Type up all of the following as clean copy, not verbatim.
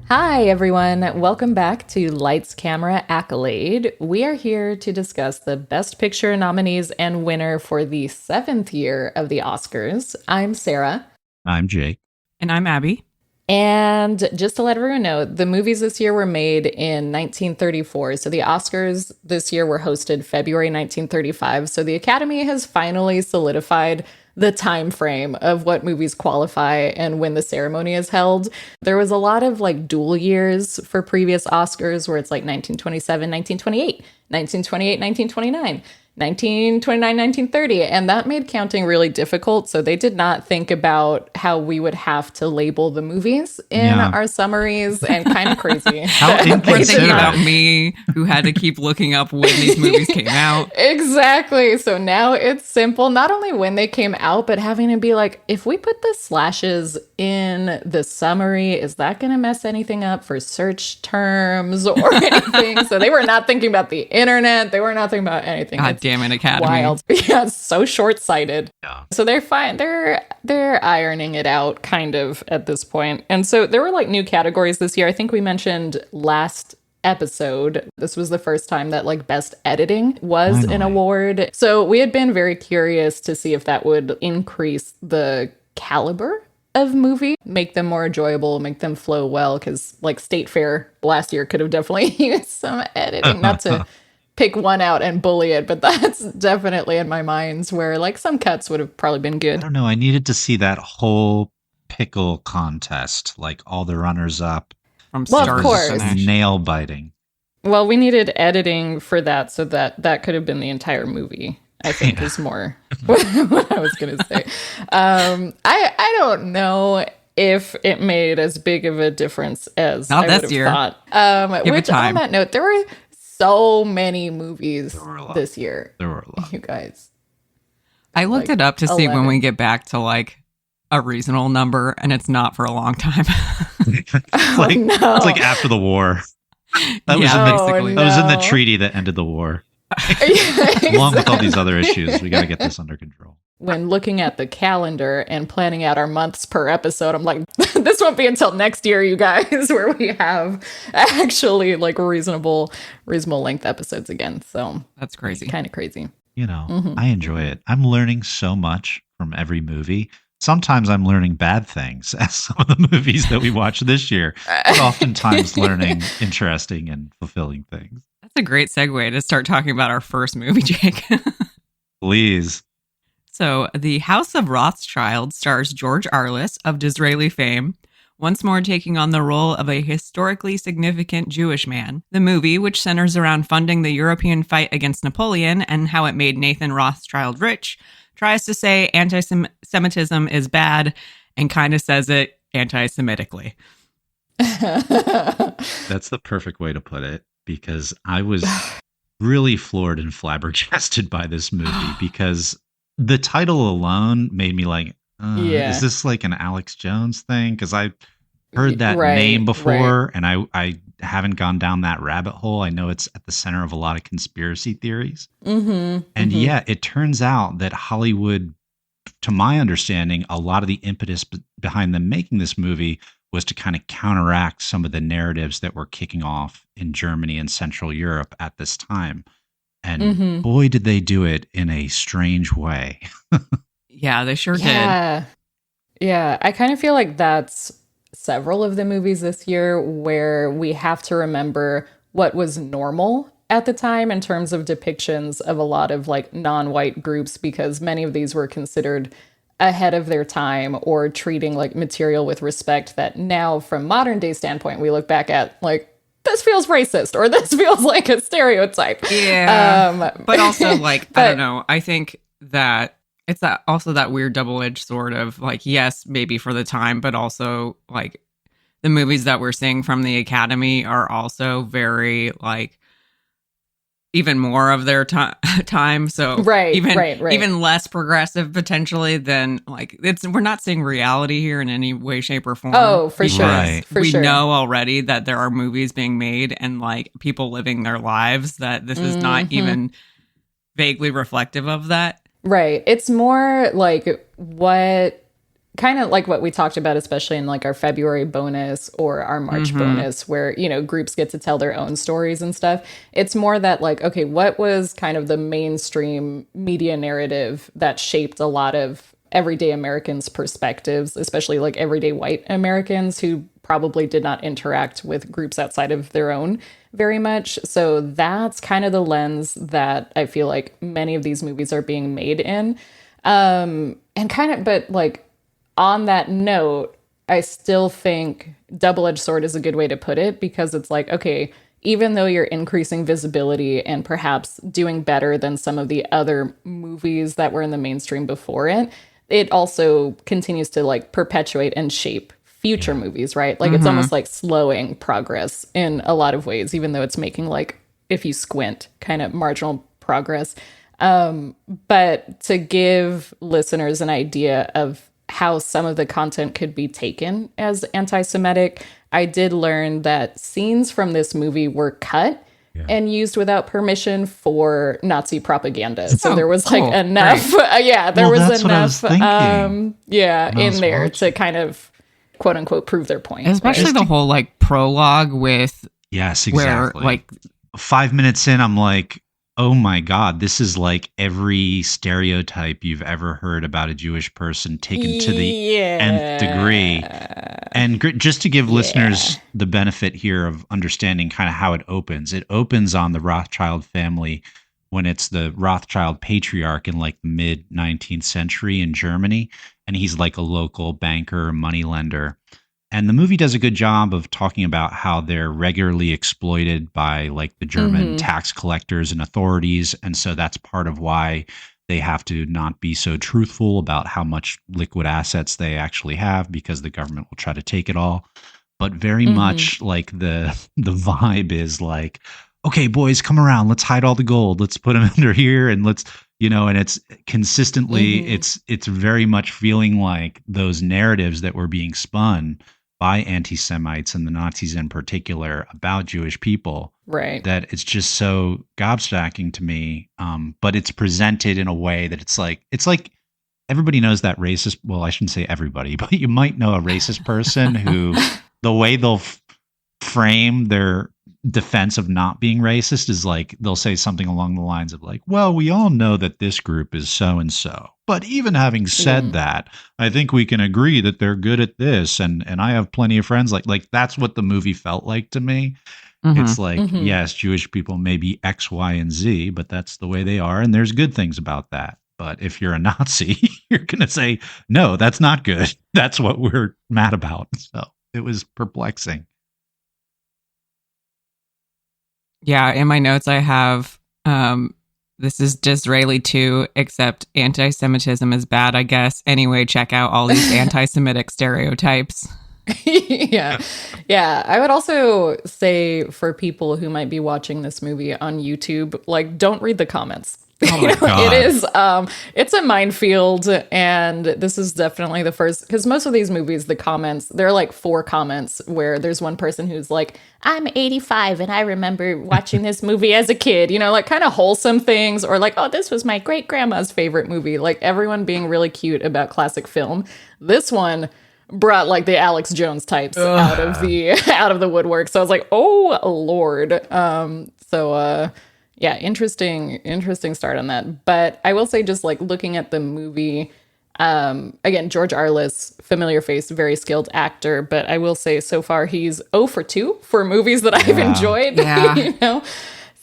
Hi, everyone. Welcome back to Lights, Camera, Accolade. We are here to discuss the Best Picture nominees and winner for the 7th year of the Oscars. I'm Sarah. I'm Jake. And I'm Abby. And just to let everyone know, the movies this year were made in 1934. So the Oscars this year were hosted February 1935. So the Academy has finally solidified the time frame of what movies qualify and when the ceremony is held. There was a lot of like dual years for previous Oscars where it's like 1927, 1928, 1928, 1929. 1929, 1930, and that made counting really difficult. So they did not think about how we would have to label the movies in our summaries, and kind of crazy. How We're thinking about me, who had to keep looking up when these movies came out. Exactly. So now it's simple, not only when they came out, but having to be like, if we put the slashes in the summary, is that going to mess anything up for search terms or anything? So they were not thinking about the internet. They were not thinking about anything. God damn it, Academy. Wild. Yeah, it's so short-sighted. Yeah. So they're fine. They're ironing it out kind of at this point. And so there were like new categories this year. I think we mentioned last episode, this was the first time that like best editing was an award. So we had been very curious to see if that would increase the caliber of movie, make them more enjoyable, make them flow well, because like State Fair last year could have definitely used some editing. Not to pick one out and bully it, but that's definitely in my minds where like some cuts would have probably been good. I don't know. I needed to see that whole pickle contest, like all the runners up. From Well, of start to course. finish. Nail biting. Well, we needed editing for that, so that could have been the entire movie, I think, is more what I was going to say. I don't know if it made as big of a difference as Not I this would have year. thought. Give it Which, on time. that note, there were so many movies this year, There were a lot. you guys. I looked like it up to see when 11. we get back to like a reasonable number, and it's not for a long time. It's like no. it's like after the war. That was Yeah, in the basically. that was in the no. treaty that ended the war. Yeah, Along with all these other issues, we got to get this under control. when looking at the calendar and planning out our months per episode, I'm like, this won't be until next year, you guys, where we have actually like reasonable length episodes again. So That's crazy. kind of crazy. You know, I enjoy it. I'm learning so much from every movie. Sometimes I'm learning bad things, as some of the movies that we watched this year, but oftentimes learning interesting and fulfilling things. That's a great segue to start talking about our first movie, Jake. Please. So, The House of Rothschild stars George Arliss of Disraeli fame, once more taking on the role of a historically significant Jewish man. The movie, which centers around funding the European fight against Napoleon and how it made Nathan Rothschild rich, tries to say anti-Semitism is bad and kind of says it anti-Semitically. That's the perfect way to put it, because I was really floored and flabbergasted by this movie because the title alone made me like, is this like an Alex Jones thing? Because I heard that name before and I haven't gone down that rabbit hole. I know it's at the center of a lot of conspiracy theories. And yet it turns out that Hollywood, to my understanding, a lot of the impetus behind them making this movie was to kind of counteract some of the narratives that were kicking off in Germany and Central Europe at this time. And boy, did they do it in a strange way. Yeah, they sure did. Yeah, I kind of feel like that's several of the movies this year where we have to remember what was normal at the time in terms of depictions of a lot of like non-white groups, because many of these were considered ahead of their time or treating like material with respect that now from modern day standpoint we look back at like, this feels racist or this feels like a stereotype. Yeah. But also like, I don't know. I think that it's also that weird double-edged sort of like, yes, maybe for the time, but also like the movies that we're seeing from the Academy are also very like even more of their time. So even less progressive potentially than like we're not seeing reality here in any way, shape, or form. Oh, for sure. Right. For sure. We know already that there are movies being made and like people living their lives, that this is not even vaguely reflective of that. Right. It's more like what kind of like what we talked about, especially in like our February bonus or our March bonus, where, you know, groups get to tell their own stories and stuff. It's more that like, okay, what was kind of the mainstream media narrative that shaped a lot of everyday Americans' perspectives, especially like everyday white Americans who probably did not interact with groups outside of their own very much. So that's kind of the lens that I feel like many of these movies are being made in. And kind of, but like, on that note, I still think double-edged sword is a good way to put it, because it's like, okay, even though you're increasing visibility and perhaps doing better than some of the other movies that were in the mainstream before it, it also continues to like perpetuate and shape future movies, right? Like it's almost like slowing progress in a lot of ways, even though it's making like, if you squint, kind of marginal progress. But to give listeners an idea of how some of the content could be taken as anti-Semitic, I did learn that scenes from this movie were cut and used without permission for Nazi propaganda. So there was like enough, there was enough, in there to kind of quote unquote prove their point. Especially the whole like prologue with exactly. Where, like 5 minutes in, I'm like, oh my God, this is like every stereotype you've ever heard about a Jewish person taken to the nth degree. And just to give listeners the benefit here of understanding kind of how it opens on the Rothschild family when it's the Rothschild patriarch in like the mid 19th century in Germany. And he's like a local banker, moneylender. And the movie does a good job of talking about how they're regularly exploited by like the German tax collectors and authorities. And so that's part of why they have to not be so truthful about how much liquid assets they actually have, because the government will try to take it all. But very much like the vibe is like, okay, boys, come around. Let's hide all the gold. Let's put them under here. And let's, you know, and it's consistently, it's very much feeling like those narratives that were being spun by anti-Semites and the Nazis in particular about Jewish people, right? That it's just so gobstacking to me. But it's presented in a way that it's like everybody knows that racist. Well, I shouldn't say everybody, but you might know a racist person who the way they'll frame their defense of not being racist is like they'll say something along the lines of like, well, we all know that this group is so and so, but even having said that, I think we can agree that they're good at this, and I have plenty of friends like that's what the movie felt like to me. It's like, yes, Jewish people may be X, Y, and Z, but that's the way they are, and there's good things about that. But if you're a Nazi, you're gonna say, no, that's not good. That's what we're mad about. So it was perplexing. Yeah, in my notes I have, this is Disraeli too, except anti-Semitism is bad, I guess. Anyway, check out all these anti-Semitic stereotypes. Yeah. I would also say for people who might be watching this movie on YouTube, like, don't read the comments. Oh my God. It is, it's a minefield, and this is definitely the first, because most of these movies, the comments, there are like 4 comments where there's one person who's like, I'm 85 and I remember watching this movie as a kid, you know, like kind of wholesome things, or like, oh, this was my great grandma's favorite movie, like everyone being really cute about classic film. This one brought like the Alex Jones types out of the woodwork. So I was like, oh Lord. Yeah, interesting start on that. But I will say, just like looking at the movie, again, George Arliss, familiar face, very skilled actor, but I will say so far he's 0 for 2 for movies that I've enjoyed. You know?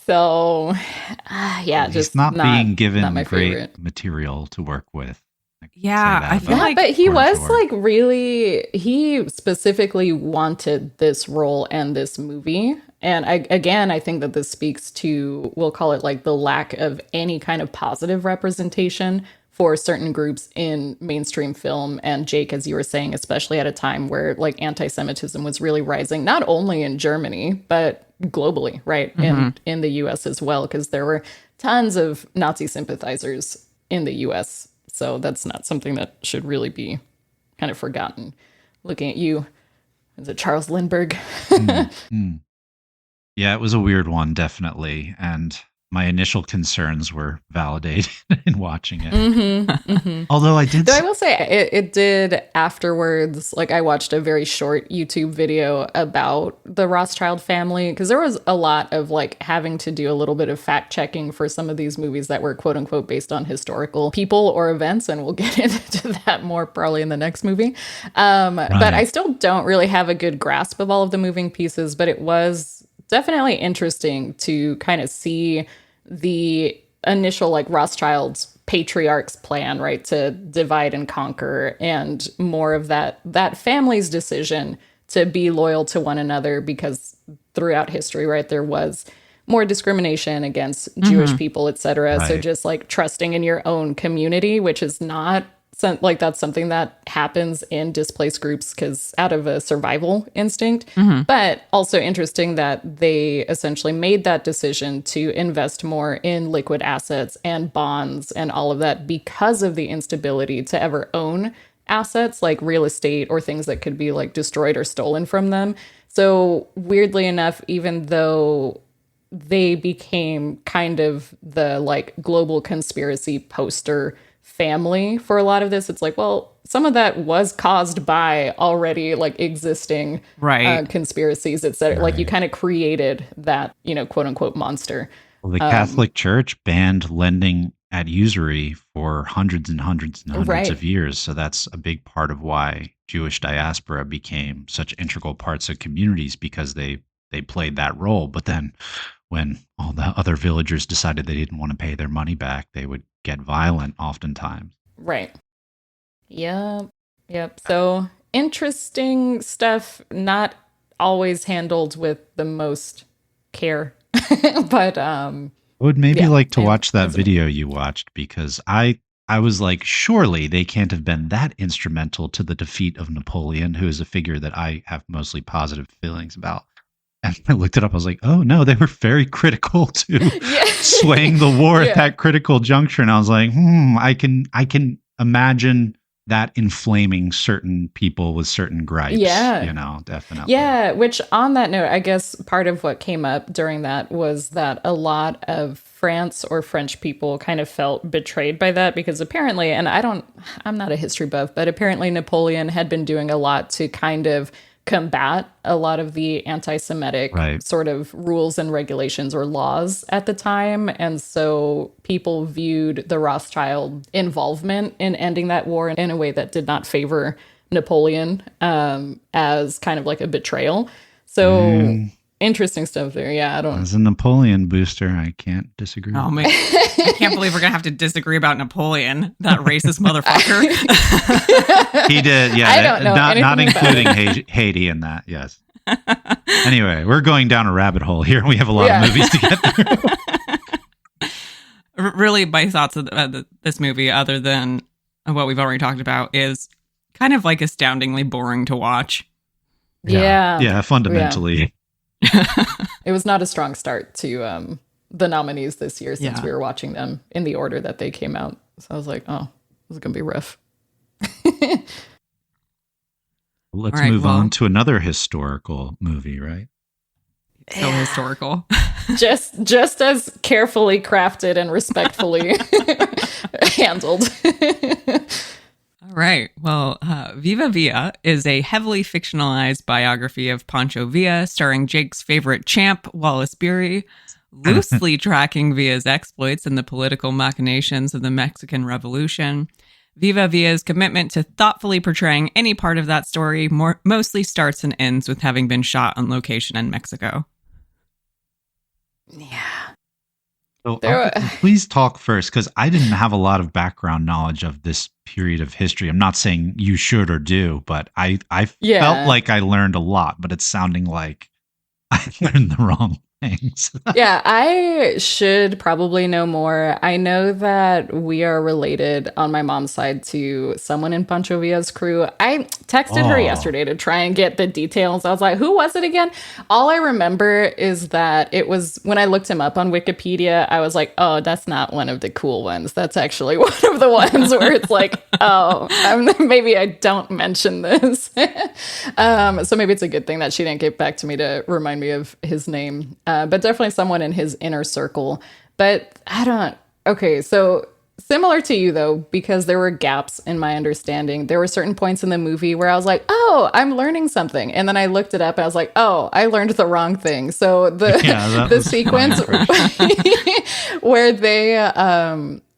So he's just not being given not my great favorite material to work with. I feel like, but he was like really, he specifically wanted this role and this movie. And I think that this speaks to, we'll call it like the lack of any kind of positive representation for certain groups in mainstream film. And Jake, as you were saying, especially at a time where like anti-Semitism was really rising, not only in Germany, but globally, right? In the US as well, because there were tons of Nazi sympathizers in the US. So that's not something that should really be kind of forgotten. Looking at you, is it Charles Lindbergh? Yeah, it was a weird one, definitely. And my initial concerns were validated in watching it. Although I did... Though I will say, it did afterwards, like I watched a very short YouTube video about the Rothschild family, because there was a lot of like having to do a little bit of fact checking for some of these movies that were quote unquote based on historical people or events, and we'll get into that more probably in the next movie. Right. But I still don't really have a good grasp of all of the moving pieces, but it was definitely interesting to kind of see the initial like Rothschild's patriarch's plan, right, to divide and conquer, and more of that family's decision to be loyal to one another, because throughout history, right, there was more discrimination against Jewish people, etc. Right. So just like trusting in your own community, which is not like that's something that happens in displaced groups because out of a survival instinct. But also interesting that they essentially made that decision to invest more in liquid assets and bonds and all of that because of the instability to ever own assets like real estate or things that could be like destroyed or stolen from them. So weirdly enough, even though they became kind of the like global conspiracy poster family for a lot of this, it's like, well, some of that was caused by already like existing conspiracies, etc. Right. Like you kind of created that, you know, quote unquote monster. Well, the Catholic Church banned lending at usury for hundreds and hundreds and hundreds of years. So that's a big part of why Jewish diaspora became such integral parts of communities, because they played that role. But then when all the other villagers decided they didn't want to pay their money back, they would get violent oftentimes. Right. Yep. So interesting stuff, not always handled with the most care. But I would maybe like to watch that video you watched, because I was like, surely they can't have been that instrumental to the defeat of Napoleon, who is a figure that I have mostly positive feelings about. And I looked it up. I was like, oh, no, they were very critical to swaying the war at that critical juncture. And I was like, I can imagine that inflaming certain people with certain gripes. Yeah. You know, definitely. Yeah, which on that note, I guess part of what came up during that was that a lot of France or French people kind of felt betrayed by that, because apparently, and I'm not a history buff, but apparently Napoleon had been doing a lot to kind of combat a lot of the anti-Semitic sort of rules and regulations or laws at the time. And so people viewed the Rothschild involvement in ending that war in a way that did not favor Napoleon as kind of like a betrayal. So interesting stuff there. Yeah, As a Napoleon booster, I can't disagree. Oh man, I can't believe we're gonna have to disagree about Napoleon, that racist motherfucker. He did, yeah. I don't know, not including Haiti in that. Yes. Anyway, we're going down a rabbit hole here. We have a lot of movies to get through. Really, my thoughts of this movie, other than what we've already talked about, is kind of like astoundingly boring to watch. Yeah, fundamentally. Yeah. It was not a strong start to the nominees this year, since we were watching them in the order that they came out. So I was like, oh, this is going to be rough. Let's move on to another historical movie, right? So historical. just as carefully crafted and respectfully handled. All right. Well, Viva Villa is a heavily fictionalized biography of Pancho Villa, starring Jake's favorite champ, Wallace Beery, loosely tracking Villa's exploits in the political machinations of the Mexican Revolution. Viva Villa's commitment to thoughtfully portraying any part of that story mostly starts and ends with having been shot on location in Mexico. Yeah. So please talk first, because I didn't have a lot of background knowledge of this period of history. I'm not saying you should or do, but I felt like I learned a lot, but it's sounding like I learned the wrong things. Yeah, I should probably know more. I know that we are related on my mom's side to someone in Pancho Villa's crew. I texted her yesterday to try and get the details. I was like, who was it again? All I remember is that it was, when I looked him up on Wikipedia, I was like, oh, that's not one of the cool ones. That's actually one of the ones where it's like, oh, maybe I don't mention this. So maybe it's a good thing that she didn't get back to me to remind me of his name. But definitely someone in his inner circle. But I don't, okay, so similar to you though, because there were gaps in my understanding. There were certain points in the movie where I was like, oh, I'm learning something. And then I looked it up and I was like, oh, I learned the wrong thing. So the sequence where they,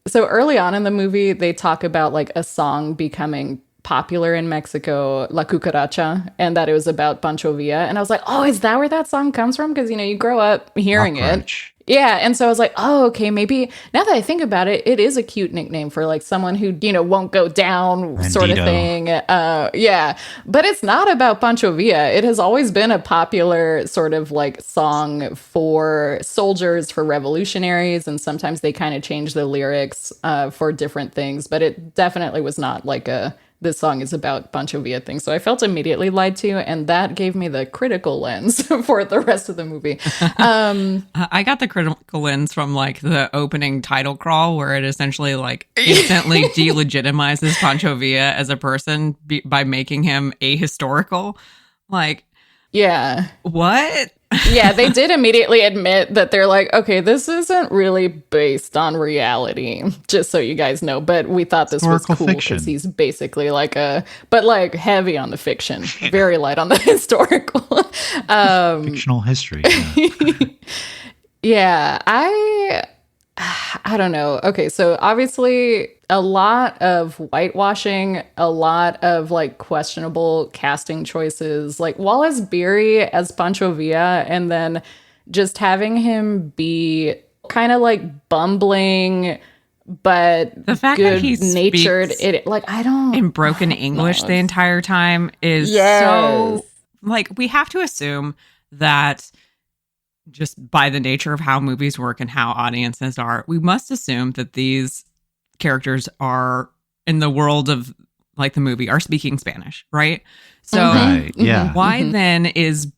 so early on in the movie, they talk about like a song becoming popular in Mexico, La Cucaracha, and that it was about Pancho Villa. And I was like, oh, is that where that song comes from? Because, you know, you grow up hearing it. Yeah. And so I was like, oh, okay, maybe now that I think about it, it is a cute nickname for like someone who, you know, won't go down sort of thing. Yeah. But it's not about Pancho Villa. It has always been a popular sort of like song for soldiers, for revolutionaries. And sometimes they kind of change the lyrics for different things. But it definitely was not like this song is about Pancho Villa thing. So I felt immediately lied to, and that gave me the critical lens for the rest of the movie. I got the critical lens from like the opening title crawl, where it essentially like instantly delegitimizes Pancho Villa as a person by making him ahistorical. Like, yeah. What? Yeah, they did immediately admit that they're like, okay, this isn't really based on reality, just so you guys know. But we thought this was cool because he's basically like but like heavy on the fiction, very light on the historical. Fictional history. Yeah, I don't know. Okay, so obviously a lot of whitewashing, a lot of like questionable casting choices, like Wallace Beery as Pancho Villa, and then just having him be kind of like bumbling, but the fact that he's natured. It like I don't in broken English the entire time is so like we have to assume that. Just by the nature of how movies work and how audiences are, we must assume that these characters are in the world of like the movie are speaking Spanish, right? So why is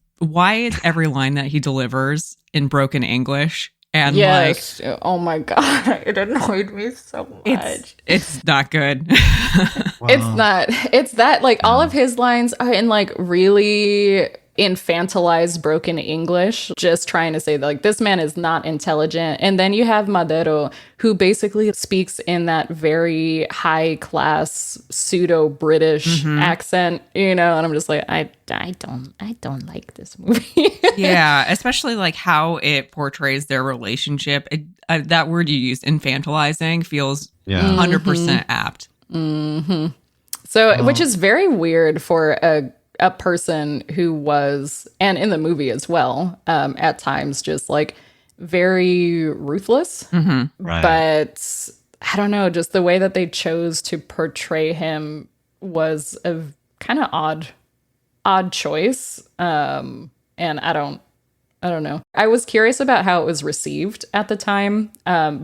every line that he delivers in broken English? And like, oh my God, it annoyed me so much. It's not good. It's that like all of his lines are in like really infantilized broken English, just trying to say that like this man is not intelligent. And then you have Madero, who basically speaks in that very high class pseudo British accent, you know, and I'm just like, I don't like this movie. Yeah, especially like how it portrays their relationship. That word you used, infantilizing, feels 100% apt. So, which is very weird for a person who was, and in the movie as well, at times just like very ruthless. Right. But I don't know, just the way that they chose to portray him was a kind of odd choice. And I don't know. I was curious about how it was received at the time,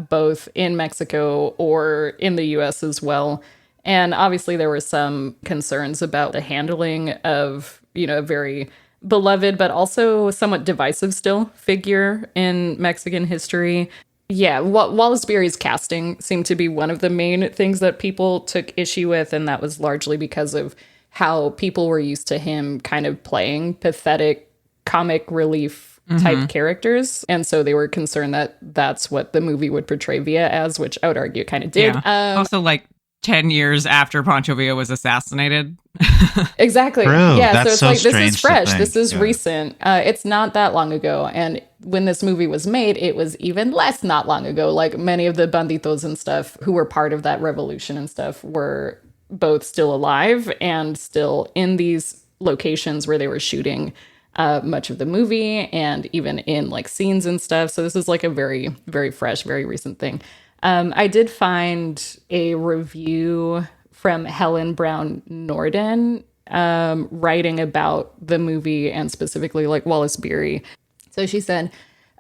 both in Mexico or in the US as well. And obviously there were some concerns about the handling of, you know, a very beloved, but also somewhat divisive still figure in Mexican history. Yeah, Wallace Beery's casting seemed to be one of the main things that people took issue with. And that was largely because of how people were used to him kind of playing pathetic comic relief type characters. And so they were concerned that that's what the movie would portray Villa as, which I would argue it kind of did. Yeah. Also, like, 10 years after Pancho Villa was assassinated. Exactly. True. Yeah, That's so it's like, this is fresh. Think. This is recent. It's not that long ago. And when this movie was made, it was even less not long ago. Like many of the banditos and stuff who were part of that revolution and stuff were both still alive and still in these locations where they were shooting much of the movie and even in like scenes and stuff. So this is like a very, very fresh, very recent thing. I did find a review from Helen Brown Norden writing about the movie and specifically like Wallace Beery. So she said,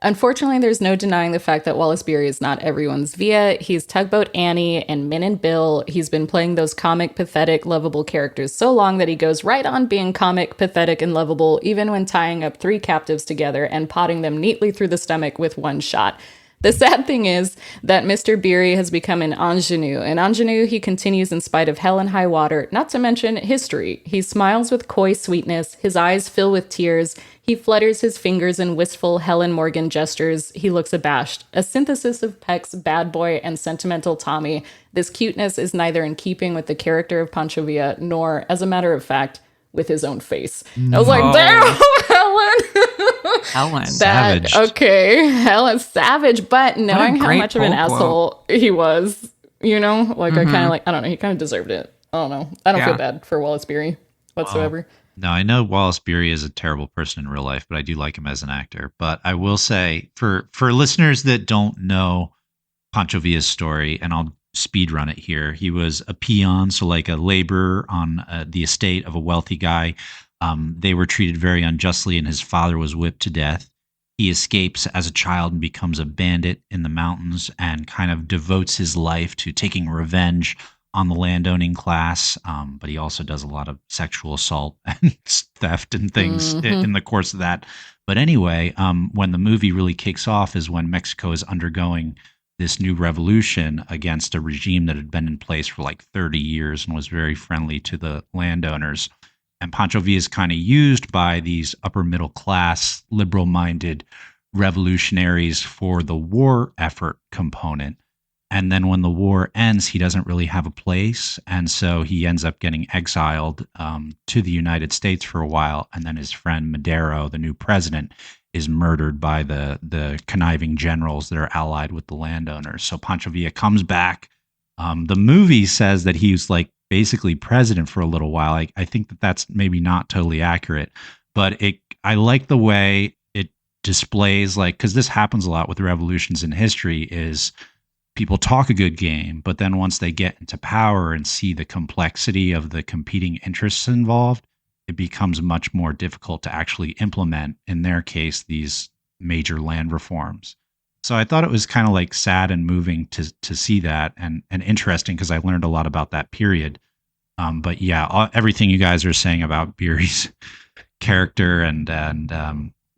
unfortunately, there's no denying the fact that Wallace Beery is not everyone's Villa. He's Tugboat Annie and Min and Bill. He's been playing those comic, pathetic, lovable characters so long that he goes right on being comic, pathetic, and lovable, even when tying up 3 captives together and potting them neatly through the stomach with one shot. The sad thing is that Mr. Beery has become an ingenue. An ingenue he continues in spite of hell and high water, not to mention history. He smiles with coy sweetness. His eyes fill with tears. He flutters his fingers in wistful Helen Morgan gestures. He looks abashed. A synthesis of Peck's bad boy and sentimental Tommy. This cuteness is neither in keeping with the character of Pancho Villa, nor, as a matter of fact, with his own face. I was like, damn, Helen. Helen. Savage. Okay, Helen savage, but knowing how great much of an quote. asshole he was, I kind of like, I don't know, he kind of deserved it. I don't know. I don't feel bad for Wallace Beery whatsoever. Now, I know Wallace Beery is a terrible person in real life, but I do like him as an actor. But I will say, for listeners that don't know Pancho Villa's story, and I'll speed run it here, he was a peon, so like a laborer on the estate of a wealthy guy. They were treated very unjustly, and his father was whipped to death. He escapes as a child and becomes a bandit in the mountains and kind of devotes his life to taking revenge on the landowning class, but he also does a lot of sexual assault and theft and things in the course of that. But anyway, when the movie really kicks off is when Mexico is undergoing this new revolution against a regime that had been in place for like 30 years and was very friendly to the landowners. And Pancho Villa is kind of used by these upper middle class, liberal-minded revolutionaries for the war effort component. And then when the war ends, he doesn't really have a place. And so he ends up getting exiled to the United States for a while. And then his friend Madero, the new president, is murdered by the conniving generals that are allied with the landowners. So Pancho Villa comes back. The movie says that he was like basically president for a little while. I think that that's maybe not totally accurate, but I like the way it displays, like, because this happens a lot with revolutions in history, is people talk a good game, but then once they get into power and see the complexity of the competing interests involved, it becomes much more difficult to actually implement, in their case, these major land reforms. So I thought it was kind of like sad and moving to see that, and interesting because I learned a lot about that period. But yeah, everything you guys are saying about Beery's character and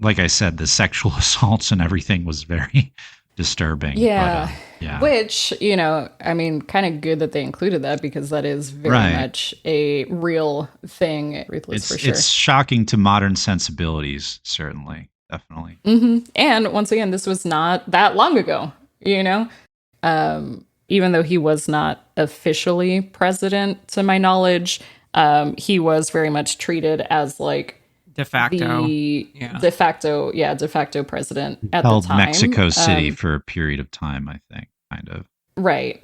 like I said, the sexual assaults and everything was very disturbing. Yeah. But, yeah. Which, kind of good that they included that, because that is very much a real thing. Ruthless, for sure. It's shocking to modern sensibilities, certainly. Definitely. Mm-hmm. And once again, this was not that long ago, even though he was not officially president, to my knowledge, he was very much treated as like de facto de facto president at held the time. Mexico City for a period of time, I think, kind of. Right.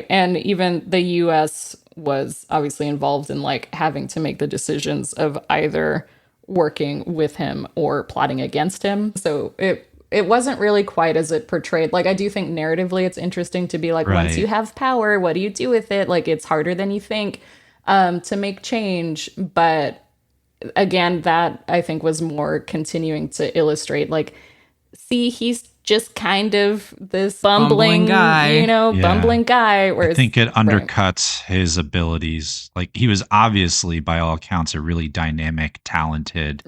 And even the US was obviously involved in like having to make the decisions of either working with him or plotting against him. So it wasn't really quite as it portrayed. Like, I do think narratively it's interesting to be like, once you have power, what do you do with it? Like, it's harder than you think to make change. But again, that I think was more continuing to illustrate, like, see, he's just kind of this bumbling guy, bumbling guy. Whereas, I think it undercuts his abilities. Like, he was obviously, by all accounts, a really dynamic, talented,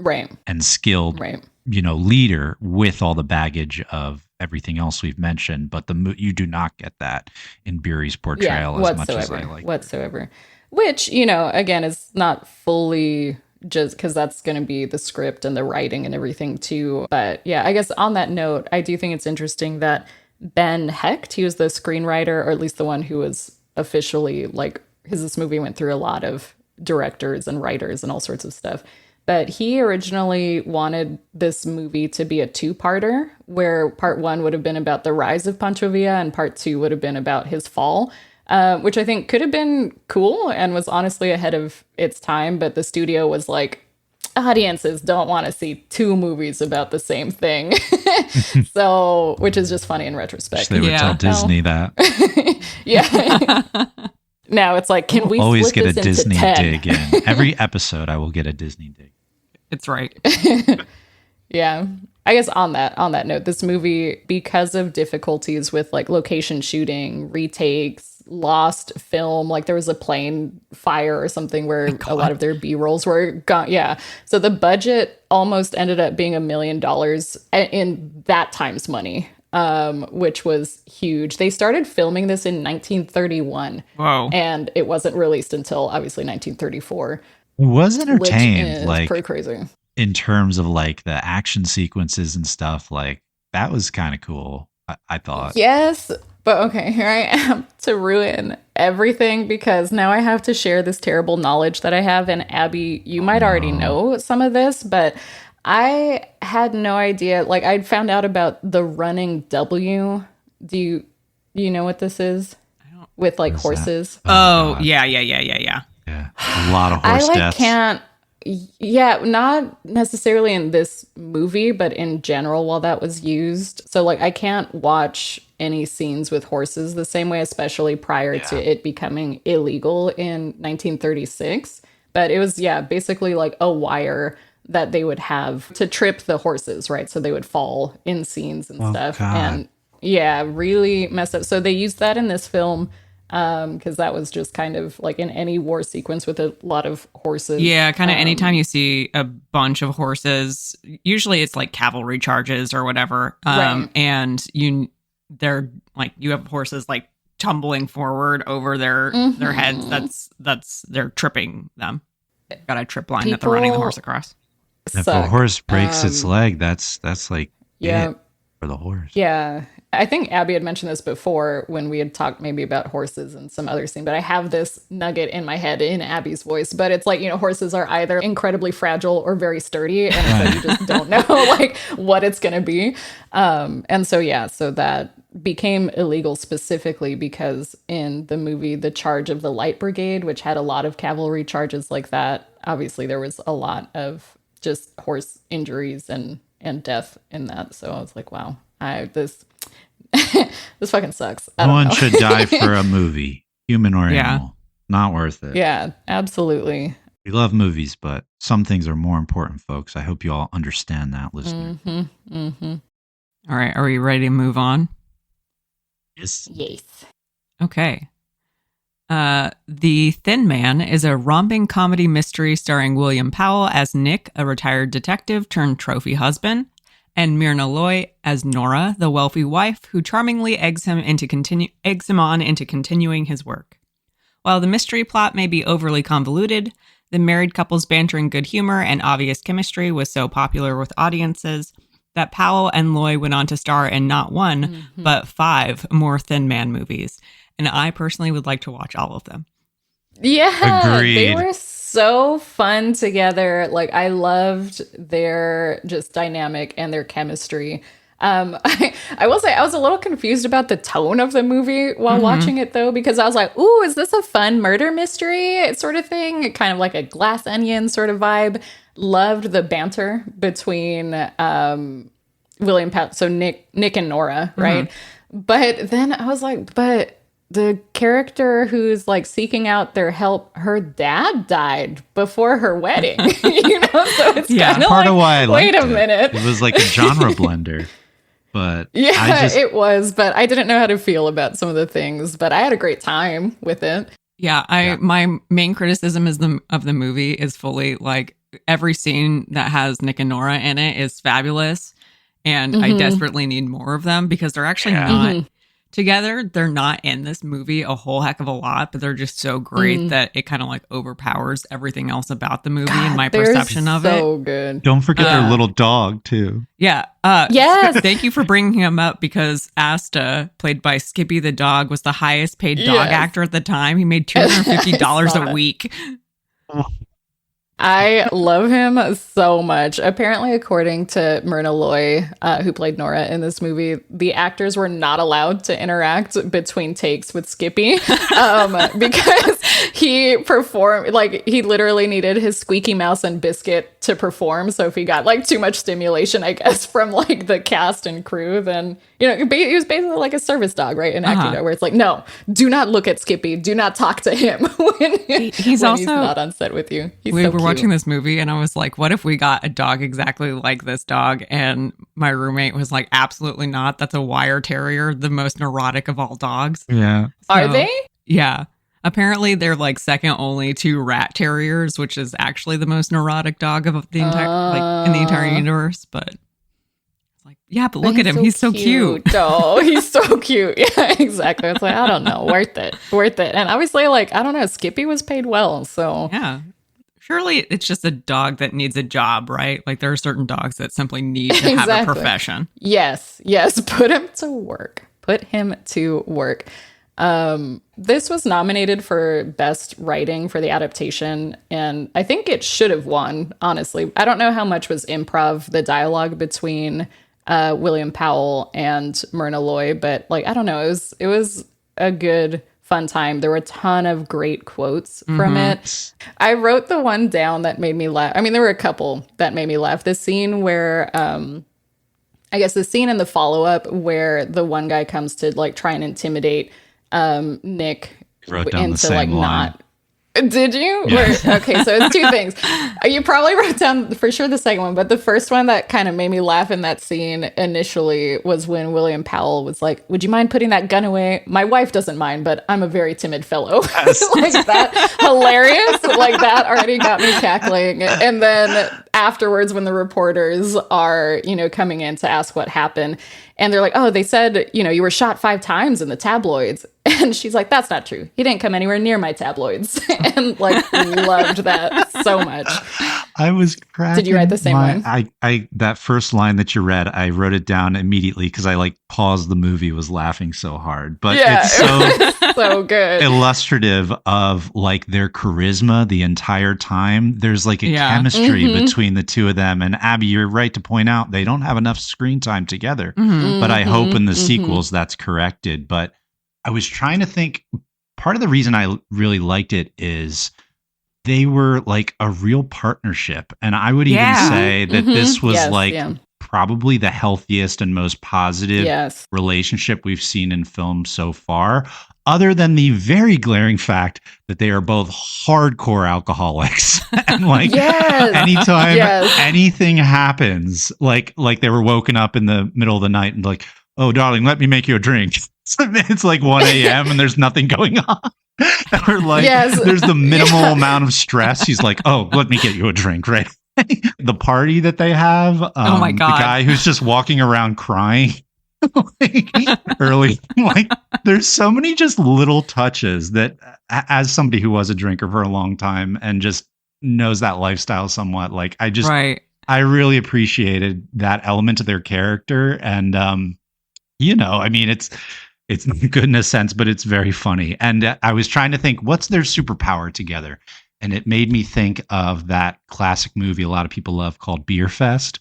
and skilled, leader with all the baggage of everything else we've mentioned. But you do not get that in Beery's portrayal as much as I like whatsoever. Which, again, is not fully just because that's going to be the script and the writing and everything too. But yeah, I guess on that note, I do think it's interesting that Ben Hecht, he was the screenwriter, or at least the one who was officially like, because this movie went through a lot of directors and writers and all sorts of stuff. But he originally wanted this movie to be a two-parter, where part one would have been about the rise of Pancho Villa and part two would have been about his fall. Which I think could have been cool and was honestly ahead of its time. But the studio was like, audiences don't want to see two movies about the same thing. So, which is just funny in retrospect. They would tell Disney that. Now it's like, can we always get a this Disney 10? dig in? Every episode I will get a Disney dig. It's right. Yeah. I guess on that note, this movie, because of difficulties with like location shooting, retakes, lost film, like there was a plane fire or something where a lot of their B-rolls were gone. Yeah. So the budget almost ended up being $1 million in that time's money. which was huge. They started filming this in 1931. Whoa. And it wasn't released until obviously 1934. It was entertained, like pretty crazy. In terms of like the action sequences and stuff. Like that was kind of cool. I thought. Yes, but okay, here I am to ruin everything because now I have to share this terrible knowledge that I have. And Abby, you might already know some of this, but I had no idea. Like, I'd found out about the running W. Do you know what this is? With like horses. Oh, yeah. Yeah, a lot of horse deaths. Can't. Yeah, not necessarily in this movie, but in general while that was used. So like I can't watch any scenes with horses the same way, especially prior to it becoming illegal in 1936. But it was, basically like a wire that they would have to trip the horses, right? So they would fall in scenes and stuff. God. And really messed up. So they used that in this film. Because that was just kind of like in any war sequence with a lot of horses. Yeah, kind of anytime you see a bunch of horses, usually it's like cavalry charges or whatever. Right. And they're like, you have horses like tumbling forward over their heads. They're tripping them. Got a trip line that they're running the horse across. If a horse breaks its leg, that's like it for the horse. Yeah. I think Abby had mentioned this before when we had talked maybe about horses and some other scene, but I have this nugget in my head in Abby's voice, but it's like, horses are either incredibly fragile or very sturdy. And so you just don't know like what it's going to be. And so, so that became illegal specifically because in the movie, The Charge of the Light Brigade, which had a lot of cavalry charges like that, obviously there was a lot of just horse injuries and death in that. So I was like, wow, this fucking sucks. No one should die for a movie, human or animal. Not worth it. Yeah, absolutely. We love movies, but some things are more important, folks. I hope you all understand that, listener. All right, are we ready to move on? Yes. Okay. The Thin Man is a romping comedy mystery starring William Powell as Nick, a retired detective turned trophy husband, and Myrna Loy as Nora, the wealthy wife who charmingly eggs him on into continuing his work. While the mystery plot may be overly convoluted, the married couple's banter and good humor and obvious chemistry was so popular with audiences that Powell and Loy went on to star in not one, but 5 more Thin Man movies. And I personally would like to watch all of them. Yeah, Agreed. They were so fun together. Like, I loved their just dynamic and their chemistry. I will say I was a little confused about the tone of the movie while watching it, though, because I was like, ooh, is this a fun murder mystery sort of thing? Kind of like a Glass Onion sort of vibe. Loved the banter between William Powell, so Nick and Nora, right? But then I was like, but the character who's like seeking out their help, her dad died before her wedding. So it's kind of part like, of why I wait liked a minute. It was like a genre blender. But it was, but I didn't know how to feel about some of the things, but I had a great time with it. Yeah, my main criticism of the movie is fully like every scene that has Nick and Nora in it is fabulous, and I desperately need more of them because they're actually not together. They're not in this movie a whole heck of a lot, but they're just so great that it kind of like overpowers everything else about the movie and my perception of it. So good. Don't forget their little dog too. Yeah. Yes. Thank you for bringing him up because Asta, played by Skippy the dog, was the highest paid dog actor at the time. He made $250 a week. I love him so much. Apparently, according to Myrna Loy, who played Nora in this movie, the actors were not allowed to interact between takes with Skippy because he performed, like, he literally needed his squeaky mouse and biscuit to perform. So if he got like too much stimulation, I guess, from like the cast and crew, then, he was basically like a service dog, right? In acting, where it's like, no, do not look at Skippy. Do not talk to him when he's not on set with you. We were watching this movie and I was like, what if we got a dog exactly like this dog? And my roommate was like, absolutely not. That's a wire terrier, the most neurotic of all dogs. Yeah. So, are they? Yeah. Apparently they're like second only to rat terriers, which is actually the most neurotic dog of the entire in the entire universe. But Like, yeah, but look at him. He's so cute. Oh, he's so cute. Yeah, exactly. It's like, I don't know. Worth it. And obviously, like, I don't know. Skippy was paid well. So, yeah. Surely it's just a dog that needs a job, right? Like, there are certain dogs that simply need to have a profession. Yes. Put him to work. This was nominated for Best Writing for the adaptation, and I think it should have won, honestly. I don't know how much was improv, the dialogue between William Powell and Myrna Loy, but like, I don't know, it was a good, fun time. There were a ton of great quotes from it. I wrote the one down that made me laugh. I mean, there were a couple that made me laugh. The scene where, I guess the scene in the follow-up where the one guy comes to like try and intimidate Nick into like not. Did you? Yeah. Okay, so it's two things. You probably wrote down for sure the second one, but the first one that kind of made me laugh in that scene initially was when William Powell was like, "Would you mind putting that gun away? My wife doesn't mind, but I'm a very timid fellow." Yes. Like that, hilarious. Like that already got me cackling. And then afterwards, when the reporters are, coming in to ask what happened, and they're like, "Oh, they said, you were shot 5 times in the tabloids." And she's like, "That's not true. He didn't come anywhere near my tabloids." And like, loved that so much. I was cracking. Did you write the same one? I that first line that you read, I wrote it down immediately because I like paused the movie, was laughing so hard. But it's so so good, illustrative of like their charisma the entire time. There's like a chemistry between the two of them. And Abby, you're right to point out they don't have enough screen time together. But I hope in the sequels that's corrected. But I was trying to think, part of the reason I really liked it is they were like a real partnership. And I would even say that this was probably the healthiest and most positive relationship we've seen in film so far, other than the very glaring fact that they are both hardcore alcoholics. And like anytime anything happens, like they were woken up in the middle of the night and like, "Oh, darling, let me make you a drink." It's like 1 a.m. and there's nothing going on. Or like, there's the minimal amount of stress. He's like, "Oh, let me get you a drink," right? The party that they have. Oh my God. The guy who's just walking around crying early. Like, there's so many just little touches that, as somebody who was a drinker for a long time and just knows that lifestyle somewhat, like I really appreciated that element of their character. And, I mean, it's good in a sense, but it's very funny. And I was trying to think, what's their superpower together? And it made me think of that classic movie a lot of people love called Beer Fest.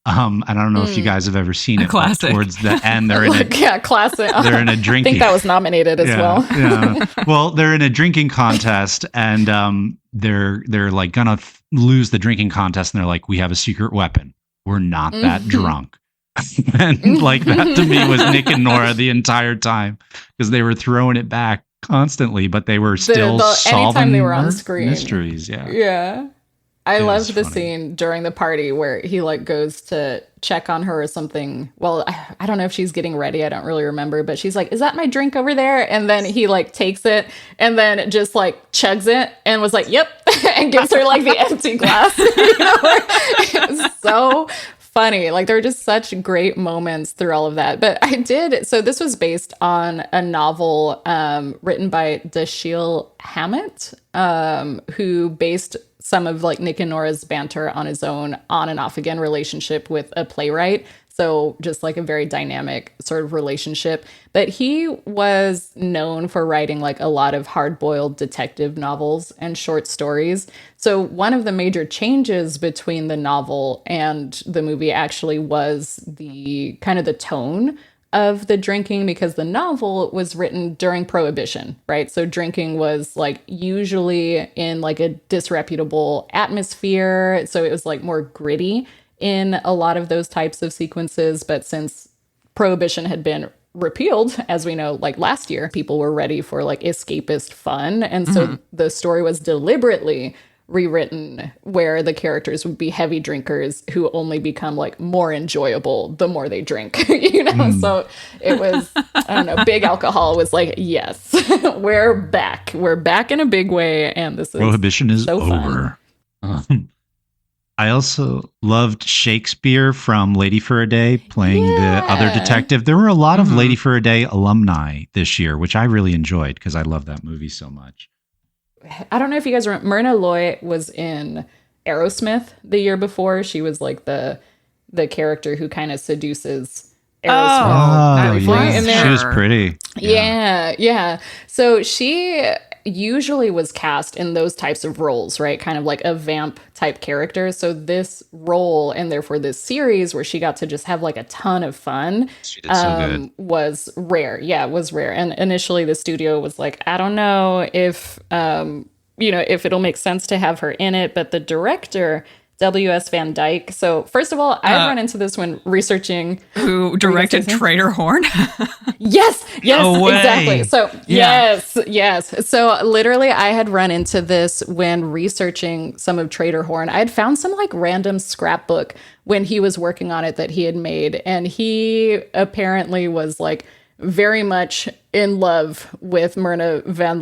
And I don't know if you guys have ever seen it. Classic. Towards the end, they're in a classic. They're in a drinking. I think that was nominated as well. Yeah. Well, they're in a drinking contest, and they're like gonna lose the drinking contest, and they're like, "We have a secret weapon. We're not that drunk." And like that to me was Nick and Nora the entire time, because they were throwing it back constantly, but they were still solving anytime they were on screen mysteries. I loved the scene during the party where he like goes to check on her or something. Well, I don't know if she's getting ready. I don't really remember, but she's like, "Is that my drink over there?" And then he like takes it and then just like chugs it and was like, "Yep," and gives her like the empty glass. It was so funny. Like, there were just such great moments through all of that. But so this was based on a novel written by Dashiell Hammett, who based some of like Nick and Nora's banter on his own on and off again relationship with a playwright. So just like a very dynamic sort of relationship. But he was known for writing like a lot of hard-boiled detective novels and short stories. So one of the major changes between the novel and the movie actually was the kind of the tone of the drinking, because the novel was written during Prohibition, right? So drinking was like usually in like a disreputable atmosphere. So it was like more gritty in a lot of those types of sequences. But since Prohibition had been repealed, as we know, like last year, people were ready for like escapist fun. And so the story was deliberately rewritten where the characters would be heavy drinkers who only become like more enjoyable the more they drink, So it was, I don't know, big alcohol was like, yes, we're back in a big way. And this is Prohibition is so over. I also loved Shakespeare from Lady for a Day playing the other detective. There were a lot of Lady for a Day alumni this year, which I really enjoyed because I love that movie so much. I don't know if you guys remember, Myrna Loy was in Aerosmith the year before. She was like the character who kind of seduces Aerosmith. Yeah. She was pretty. Yeah. So she usually was cast in those types of roles, right? Kind of like a vamp type character. So this role, and therefore this series where she got to just have like a ton of fun, she did so good. was rare. Yeah, it was rare. And initially the studio was like, I don't know if, if it'll make sense to have her in it, but the director, W.S. Van Dyke. So first of all, I've run into this when researching. Who directed Trader Horn? Yes, exactly. So yes. So literally I had run into this when researching some of Trader Horn. I had found some like random scrapbook when he was working on it that he had made. And he apparently was like very much in love with Myrna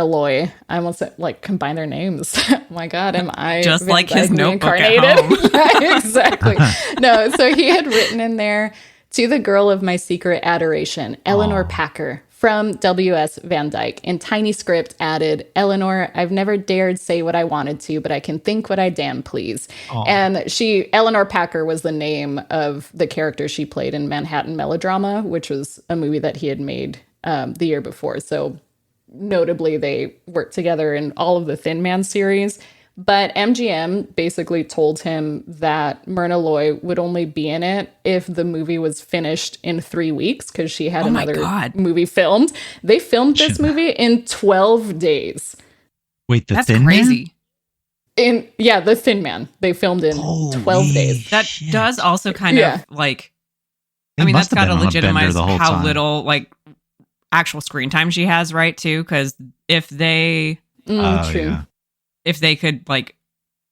Loy. I almost said, like, combine their names. Oh my God, am I just like his notebook at home? Yeah, exactly. No, so he had written in there, to the girl of my secret adoration, Eleanor Packer, from W.S. Van Dyke. In tiny script added, Eleanor, I've never dared say what I wanted to, but I can think what I damn please. And Eleanor Packer was the name of the character she played in Manhattan Melodrama, which was a movie that he had made the year before. So notably, they worked together in all of the Thin Man series. But MGM basically told him that Myrna Loy would only be in it if the movie was finished in 3 weeks, because she had another movie filmed. They filmed this movie in 12 days. Wait, That's crazy. The Thin Man. They filmed in 12 days. That does also kind of like, that's got to legitimize how little like actual screen time she has, right? Too, because if they if they could like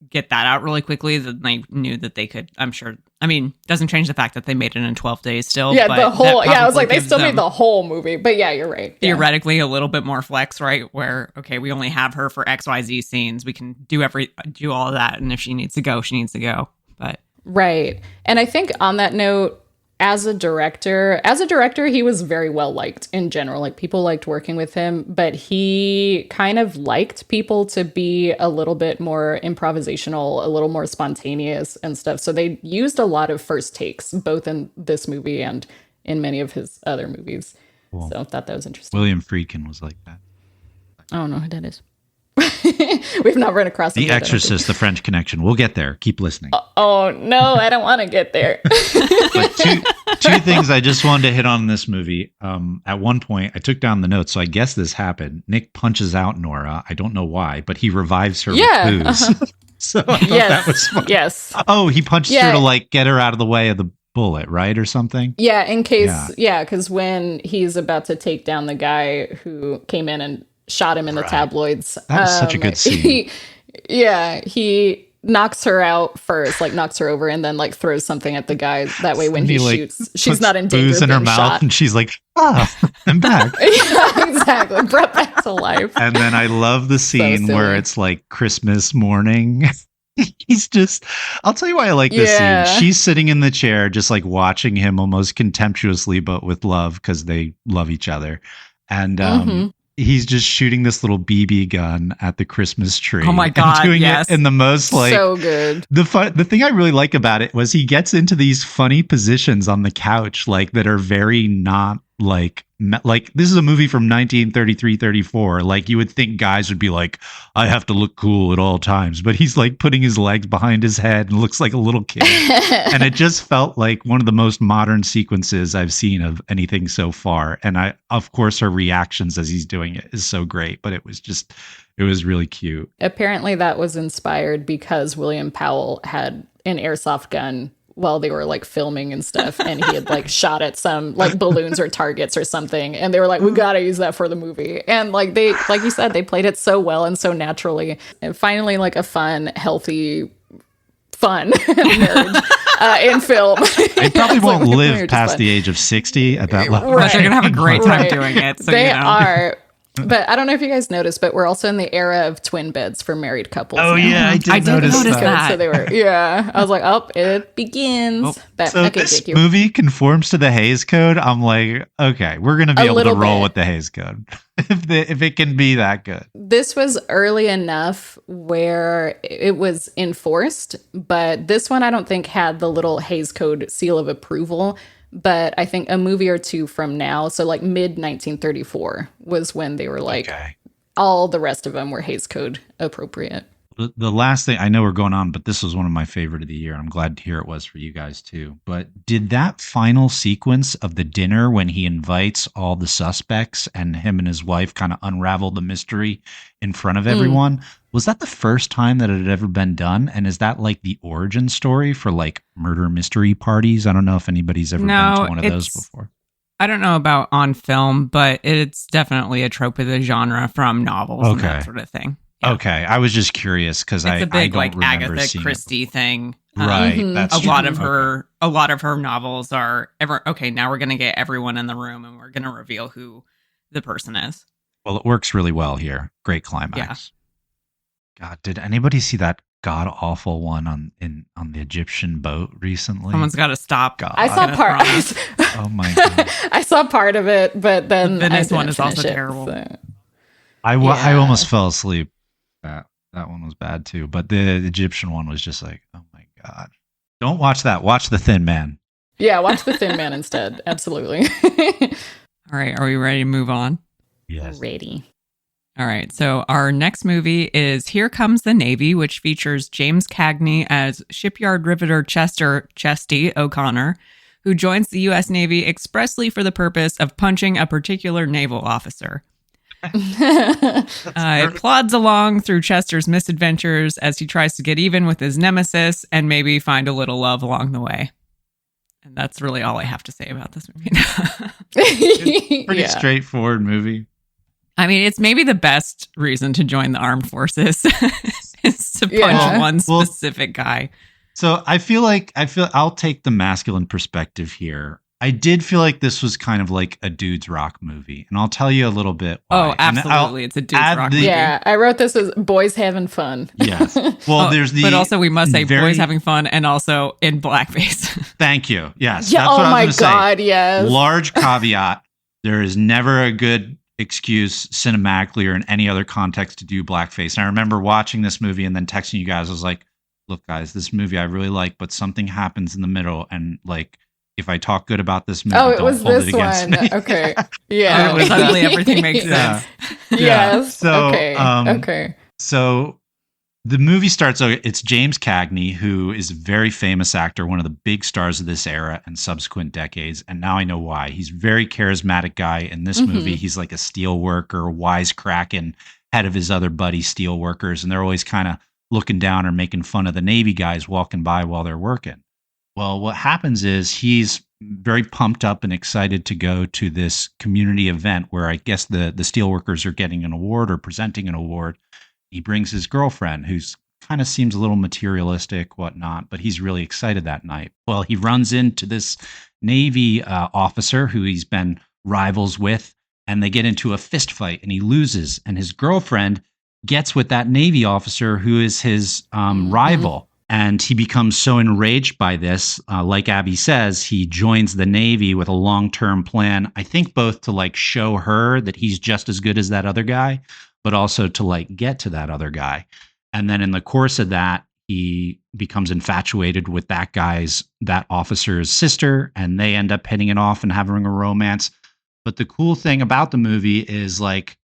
get that out really quickly, then they knew that they could. I'm sure. I mean, doesn't change the fact that they made it in 12 days still. Yeah, the whole. Yeah, I was like, they still made the whole movie. But yeah, you're right. Theoretically, a little bit more flex, right? Where we only have her for XYZ scenes. We can do all of that, and if she needs to go, she needs to go. But right, and I think on that note, as a director, he was very well liked in general. Like, people liked working with him, but he kind of liked people to be a little bit more improvisational, a little more spontaneous and stuff. So they used a lot of first takes, both in this movie and in many of his other movies. Cool. So I thought that was interesting. William Friedkin was like that. I don't know who that is. We've not run across The Exorcist, The French Connection. We'll get there. Keep listening. Oh no, I don't want to get there. But two things I just wanted to hit on in this movie. At one point, I took down the notes, so I guess this happened. Nick punches out Nora. I don't know why, but he revives her with booze. So I thought that was fun. Yes. Oh, he punched her to like get her out of the way of the bullet, right, or something? Yeah, in case. Yeah, because when he's about to take down the guy who came in and shot him in the tabloids. That was such a good scene. He knocks her out first, like knocks her over, and then like throws something at the guy. That way, when he shoots, she's not in danger of being in her shot. Mouth, and she's like, I'm back. Yeah, exactly, brought back to life. And then I love the scene where it's like Christmas morning. I'll tell you why I like this scene. She's sitting in the chair, just like watching him almost contemptuously, but with love, because they love each other. And he's just shooting this little BB gun at the Christmas tree. Oh my God, doing it in the most like so good. The thing I really like about it was he gets into these funny positions on the couch, like that are very not like this is a movie from 1933-34. Like, you would think guys would be like, I have to look cool at all times, but he's like putting his legs behind his head and looks like a little kid. And it just felt like one of the most modern sequences I've seen of anything so far. And of course, her reactions as he's doing it is so great, but it was really cute. Apparently that was inspired because William Powell had an airsoft gun while they were like filming and stuff, and he had like shot at some like balloons or targets or something, and they were like, we gotta use that for the movie. And like they, like you said, they played it so well and so naturally. And finally, like a fun, healthy, fun marriage in film. They probably won't live past the age of 60 at that level. But they're gonna have a great time doing it. So, they are. But I don't know if you guys noticed, but we're also in the era of twin beds for married couples. Oh, now. yeah, I did notice that. So they were, I was like, oh, it begins. Oh. But, so okay, this movie conforms to the Hays Code. I'm like, okay, we're going to be able to roll with the Hays Code if it can be that good. This was early enough where it was enforced, but this one I don't think had the little Hays Code seal of approval. But I think a movie or two from now, so like mid 1934 was when they were like, all the rest of them were Hays Code appropriate. The last thing, I know we're going on, but this was one of my favorite of the year. I'm glad to hear it was for you guys too. But did that final sequence of the dinner when he invites all the suspects and him and his wife kind of unravel the mystery in front of everyone, was that the first time that it had ever been done? And is that like the origin story for like murder mystery parties? I don't know if anybody's ever been to one of those before. I don't know about on film, but it's definitely a trope of the genre from novels and that sort of thing. Yeah. Okay, I was just curious because I don't like Agatha Christie thing, right? That's a lot of her novels are now we're going to get everyone in the room and we're going to reveal who the person is. Well, it works really well here. Great climax. Yeah. God, did anybody see that god awful one on the Egyptian boat recently? Someone's got to stop. God. I saw part. Oh my god! I saw part of it, but then the Venice one is also terrible. So. I almost fell asleep. That one was bad too, but the Egyptian one was just like, oh my god! Don't watch that. Watch The Thin Man. Yeah, watch The Thin Man instead. Absolutely. All right, are we ready to move on? Yes. Ready. All right, so our next movie is Here Comes the Navy, which features James Cagney as shipyard riveter Chester "Chesty" O'Connor, who joins the U.S. Navy expressly for the purpose of punching a particular naval officer. It plods along through Chester's misadventures as he tries to get even with his nemesis and maybe find a little love along the way. And that's really all I have to say about this movie. Pretty straightforward movie. I mean, it's maybe the best reason to join the armed forces is to punch one specific guy. So I feel I'll take the masculine perspective here. I did feel like this was kind of like a dude's rock movie, and I'll tell you a little bit why. Oh, absolutely. It's a dude's rock movie. Yeah, I wrote this as boys having fun. Yes. Well, but also we must say boys having fun and also in blackface. Thank you. Yes. Yeah, that's what I was my God, say. Yes. Large caveat. There is never a good excuse cinematically or in any other context to do blackface. And I remember watching this movie and then texting you guys. I was like, look, guys, this movie I really like, but something happens in the middle and like, if I talk good about this movie, it was hold this it against one. Me. Okay. Yeah. Suddenly everything makes sense. Yes. So, okay. So the movie starts, it's James Cagney, who is a very famous actor, one of the big stars of this era and subsequent decades. And now I know why. He's a very charismatic guy in this movie. He's like a steel worker, wisecracking, head of his other buddy steel workers. And they're always kind of looking down or making fun of the Navy guys walking by while they're working. Well, what happens is he's very pumped up and excited to go to this community event where I guess the steelworkers are getting an award or presenting an award. He brings his girlfriend, who's kind of seems a little materialistic, whatnot, but he's really excited that night. Well, he runs into this Navy officer who he's been rivals with, and they get into a fist fight, and he loses. And his girlfriend gets with that Navy officer who is his rival. And he becomes so enraged by this, like Abby says, he joins the Navy with a long-term plan, I think both to like show her that he's just as good as that other guy, but also to like get to that other guy. And then in the course of that, he becomes infatuated with that officer's sister, and they end up hitting it off and having a romance. But the cool thing about the movie is like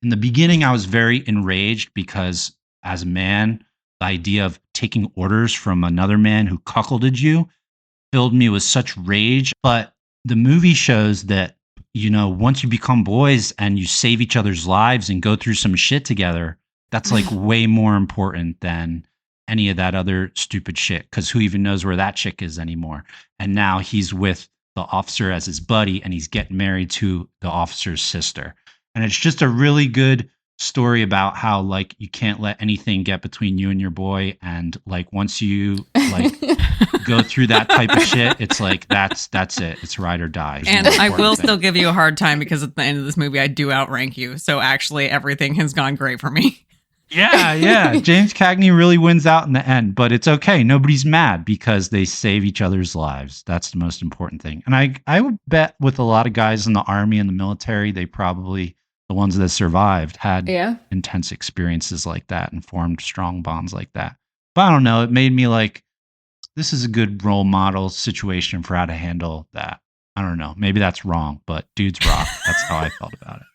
in the beginning, I was very enraged because as a man, the idea of taking orders from another man who cuckolded you filled me with such rage. But the movie shows that, you know, once you become boys and you save each other's lives and go through some shit together, that's like way more important than any of that other stupid shit. Because who even knows where that chick is anymore? And now he's with the officer as his buddy and he's getting married to the officer's sister. And it's just a really good story about how like you can't let anything get between you and your boy, and like once you like go through that type of shit, it's like that's it. It's ride or die. And I will still give you a hard time because at the end of this movie, I do outrank you. So actually, everything has gone great for me. Yeah. James Cagney really wins out in the end, but it's okay. Nobody's mad because they save each other's lives. That's the most important thing. And I would bet with a lot of guys in the army and the military, they probably, the ones that survived, had intense experiences like that and formed strong bonds like that. But I don't know. It made me like, this is a good role model situation for how to handle that. I don't know. Maybe that's wrong, but dudes rock. That's how I felt about it.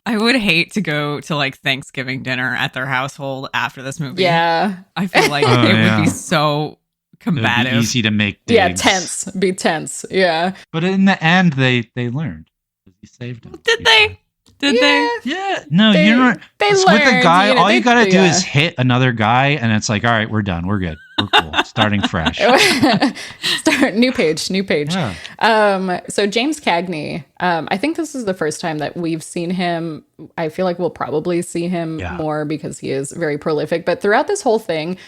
I would hate to go to like Thanksgiving dinner at their household after this movie. Yeah. I feel like it would be so combative. It would be easy to make digs. Yeah, tense. Be tense. Yeah. But in the end, they learned. He saved him. Did they? Did they? Yeah. No, they, you're not. They with learned, a guy, all you got to do yeah. is hit another guy, and it's like, all right, we're done. We're good. We're cool. Starting fresh. New page. Yeah. So James Cagney, I think this is the first time that we've seen him. I feel like we'll probably see him more because he is very prolific. But throughout this whole thing,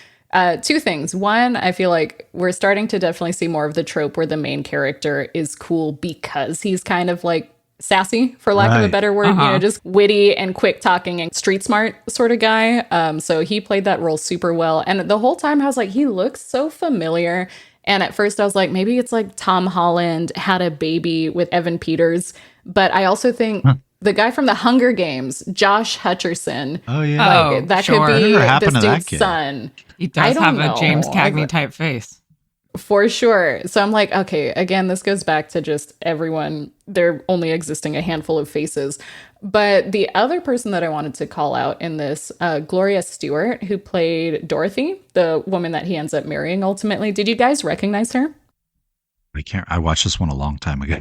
two things. One, I feel like we're starting to definitely see more of the trope where the main character is cool because he's kind of like sassy, for lack of a better word, you know, just witty and quick talking and street smart sort of guy. So he played that role super well. And the whole time I was like, he looks so familiar. And at first I was like, maybe it's like Tom Holland had a baby with Evan Peters. But I also think the guy from the Hunger Games, Josh Hutcherson. Oh, yeah. Like, that could be this dude's son. He does have a James Cagney type face. For sure. So I'm like, okay, again, this goes back to just everyone, they're only existing a handful of faces. But the other person that I wanted to call out in this, Gloria Stewart, who played Dorothy, the woman that he ends up marrying ultimately. Did you guys recognize her? I watched this one a long time ago.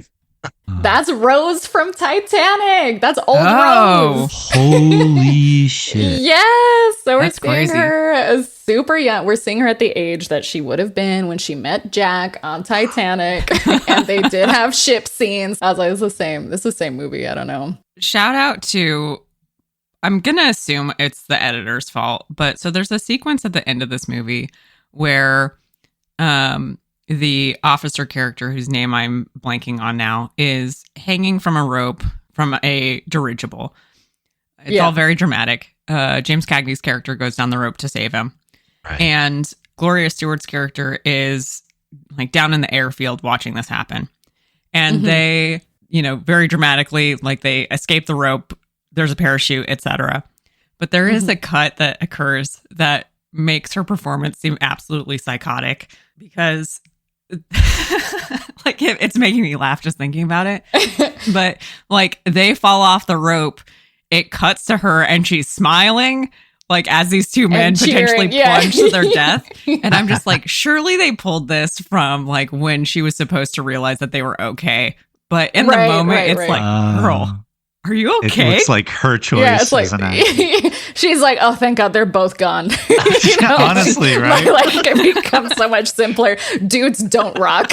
That's Rose from Titanic. That's old Rose. Holy shit. Yes. So we're That's seeing crazy. her super young. We're seeing her at the age that she would have been when she met Jack on Titanic. And they did have ship scenes. I was like, it's the same. This is the same movie. I don't know. Shout out to, I'm going to assume it's the editor's fault, but so there's a sequence at the end of this movie where the officer character, whose name I'm blanking on now, is hanging from a rope from a dirigible. It's all very dramatic. James Cagney's character goes down the rope to save him. Right. And Gloria Stewart's character is like down in the airfield watching this happen. And they, you know, very dramatically, like they escape the rope, there's a parachute, etc. But there is a cut that occurs that makes her performance seem absolutely psychotic because like it's making me laugh just thinking about it. But like they fall off the rope, it cuts to her and she's smiling like as these two men potentially plunge to their death. And I'm just like, surely they pulled this from like when she was supposed to realize that they were okay. But in the moment, it's like, girl, are you okay? It looks like her choice. Yeah, it's like, isn't it? she's like, oh, thank God they're both gone. You know? Honestly, right? Like it becomes so much simpler. Dudes don't rock.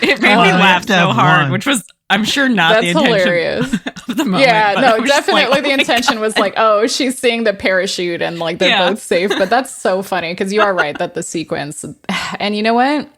It made me laugh so hard, which was, I'm sure, not the intention hilarious. of the moment. Yeah, no, definitely like, the intention was like, oh, she's seeing the parachute and like they're both safe. But that's so funny because you are right that the sequence, and you know what?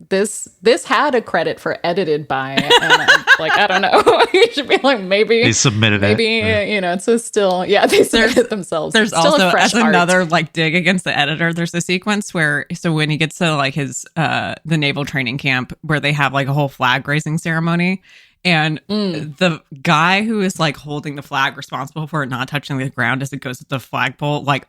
This had a credit for edited by, and like, I don't know. You should be like, maybe they submitted it. Maybe, you know, it's still, they submitted it themselves. There's still also, a fresh as another like dig against the editor, there's a sequence where, so when he gets to like his, the naval training camp where they have like a whole flag raising ceremony. And the guy who is like holding the flag responsible for it not touching the ground as it goes to the flagpole, like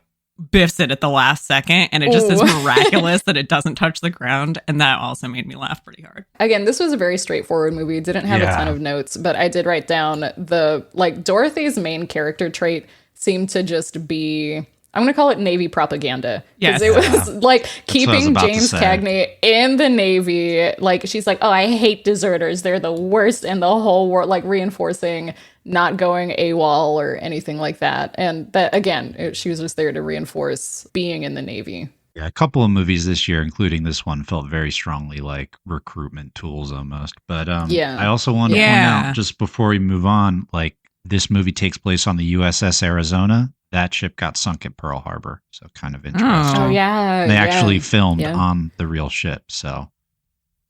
biffs it at the last second, and it just is miraculous that it doesn't touch the ground. And that also made me laugh pretty hard. Again, this was a very straightforward movie. It didn't have a ton of notes, but I did write down the, like, Dorothy's main character trait seemed to just be, I'm going to call it Navy propaganda. Because it was like keeping James Cagney in the Navy. Like, she's like, oh, I hate deserters. They're the worst in the whole world. Like, reinforcing not going AWOL or anything like that. And that, again, she was just there to reinforce being in the Navy. Yeah, a couple of movies this year, including this one, felt very strongly like recruitment tools almost. But I also want to point out, just before we move on, like this movie takes place on the USS Arizona. That ship got sunk at Pearl Harbor, so kind of interesting. Oh yeah, they actually filmed on the real ship. So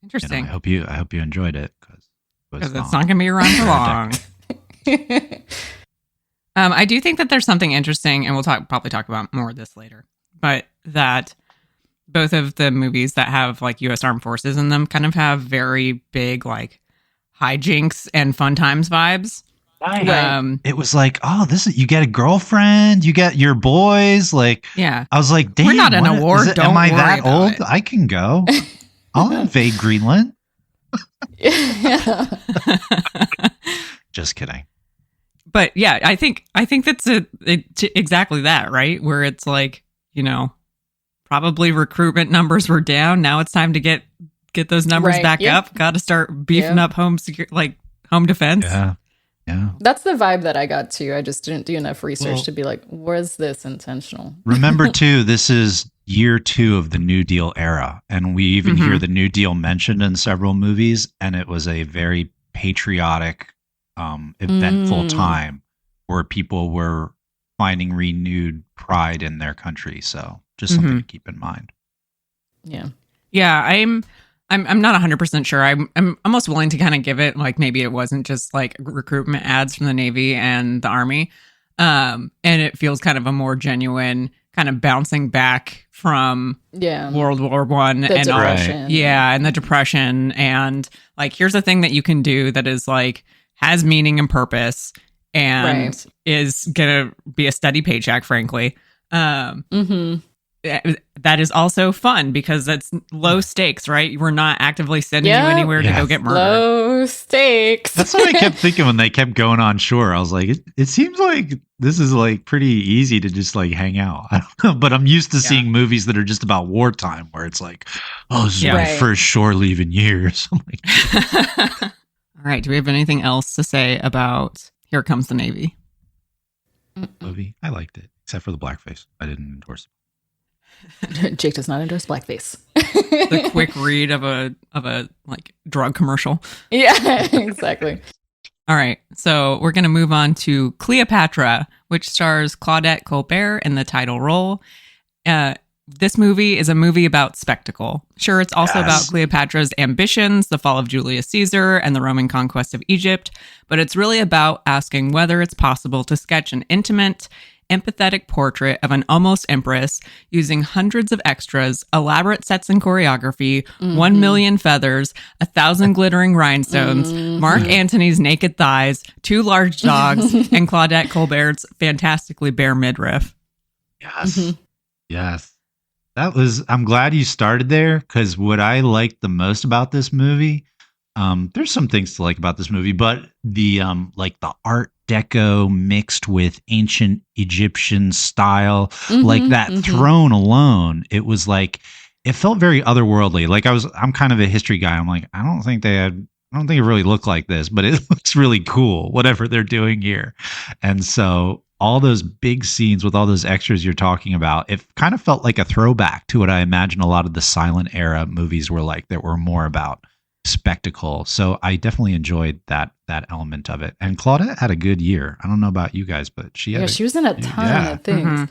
interesting. I hope you enjoyed it because it's not going to be around for long. I do think that there's something interesting, and we'll probably talk about more of this later, but that both of the movies that have like U.S. Armed Forces in them kind of have very big like hijinks and fun times vibes. Right. It was like, oh, you get a girlfriend, you get your boys. Like, yeah. I was like, damn, we're not in a war. Am I that old? I can go. I'll invade Greenland. Just kidding. But yeah, I think that's exactly that, right? Where it's like, probably recruitment numbers were down. Now it's time to get those numbers back up. Got to start beefing up home defense. Yeah. That's the vibe that I got too. I just didn't do enough research to be like, was this intentional? Remember too, this is year 2 of the New Deal era. And we even hear the New Deal mentioned in several movies. And it was a very patriotic, eventful time where people were finding renewed pride in their country. So just something to keep in mind. Yeah. I'm not 100% sure. I'm almost willing to kind of give it like maybe it wasn't just like recruitment ads from the Navy and the Army, and it feels kind of a more genuine kind of bouncing back from World War One and Depression. and the Depression, and like here's a thing that you can do that is like has meaning and purpose and is gonna be a steady paycheck, frankly. That is also fun because that's low stakes, right? We're not actively sending you anywhere to go get murdered. Low stakes. That's what I kept thinking when they kept going on shore. I was like, it seems like this is like pretty easy to just like hang out. I don't know, but I'm used to seeing movies that are just about wartime where it's like, oh, this is my first shore leave in years. I'm like, all right. Do we have anything else to say about Here Comes the Navy? Movie? I liked it, except for the blackface. I didn't endorse it. Jake does not endorse blackface. The quick read of a like drug commercial. Yeah, exactly. All right, so we're going to move on to Cleopatra, which stars Claudette Colbert in the title role. This movie is a movie about spectacle. Sure, it's also about Cleopatra's ambitions, the fall of Julius Caesar, and the Roman conquest of Egypt, but it's really about asking whether it's possible to sketch an intimate, empathetic portrait of an almost empress using hundreds of extras, elaborate sets and choreography, 1 million feathers, 1,000 glittering rhinestones, Mark Antony's naked thighs, 2 large dogs, and Claudette Colbert's fantastically bare midriff. Yes. I'm glad you started there, because what I liked the most about this movie, there's some things to like about this movie, but the like the Art Deco mixed with ancient Egyptian style, like that throne alone, it was like, it felt very otherworldly. Like I'm kind of a history guy. I'm like, I don't think it really looked like this, but it looks really cool, whatever they're doing here. And so all those big scenes with all those extras you're talking about, it kind of felt like a throwback to what I imagine a lot of the silent era movies were like, that were more about spectacle. So I definitely enjoyed that element of it. And Claudette had a good year. I don't know about you guys, but she was in a ton of things.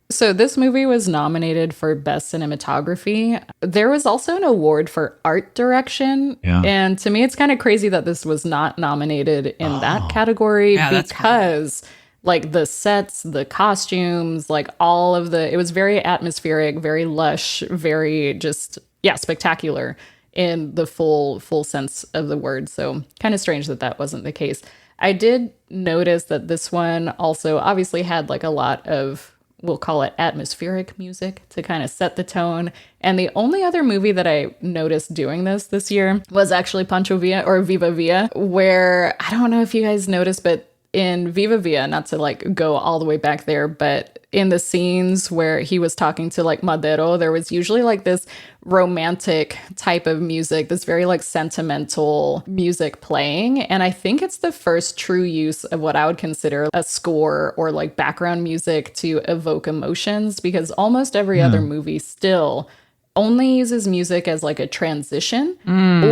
So this movie was nominated for Best Cinematography. There was also an award for art direction. Yeah. And to me, it's kind of crazy that this was not nominated in that category, because like the sets, the costumes, like all of it was very atmospheric, very lush, very just, spectacular in the full sense of the word. So kind of strange that wasn't the case. I did notice that this one also obviously had like a lot of, we'll call it atmospheric music to kind of set the tone. And the only other movie that I noticed doing this year was actually Pancho Villa, or Viva Villa, where I don't know if you guys noticed, but in Viva Villa, not to like go all the way back there, but in the scenes where he was talking to like Madero, there was usually like this romantic type of music, this very like sentimental music playing. And I think it's the first true use of what I would consider a score or like background music to evoke emotions, because almost every other movie still only uses music as like a transition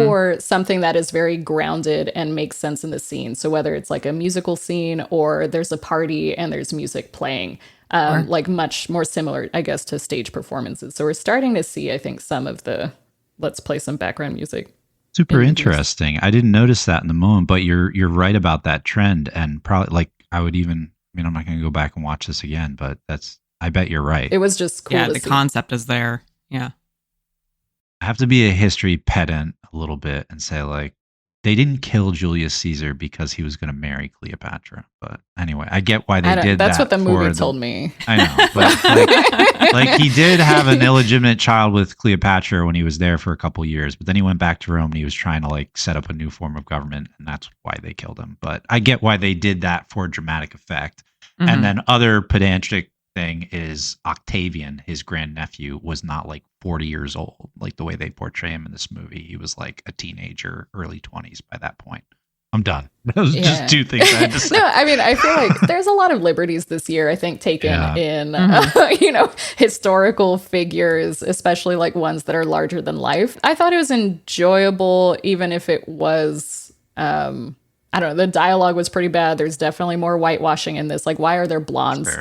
or something that is very grounded and makes sense in the scene. So whether it's like a musical scene or there's a party and there's music playing, like much more similar, I guess, to stage performances. So we're starting to see, I think, some of the let's play some background music. Super interesting. I didn't notice that in the moment, but you're right about that trend. And probably like I would even, I mean, I'm not going to go back and watch this again, but I bet you're right. It was just cool. Yeah, to the see. concept is there. Yeah. I have to be a history pedant a little bit and say, like, they didn't kill Julius Caesar because he was going to marry Cleopatra. But anyway, I get why they did that. That's what the movie told me. I know. But like he did have an illegitimate child with Cleopatra when he was there for a couple years. But then he went back to Rome and he was trying to like set up a new form of government. And that's why they killed him. But I get why they did that for dramatic effect. Mm-hmm. And then other pedantic thing is Octavian, his grandnephew, was not like 40 years old, like the way they portray him in this movie. He was like a teenager, early 20s by that point. I'm done. Those are just two things I had to say. No, I mean, I feel like there's a lot of liberties this year, I think, taken in, historical figures, especially like ones that are larger than life. I thought it was enjoyable, even if it was, I don't know, the dialogue was pretty bad. There's definitely more whitewashing in this. Like, why are there blondes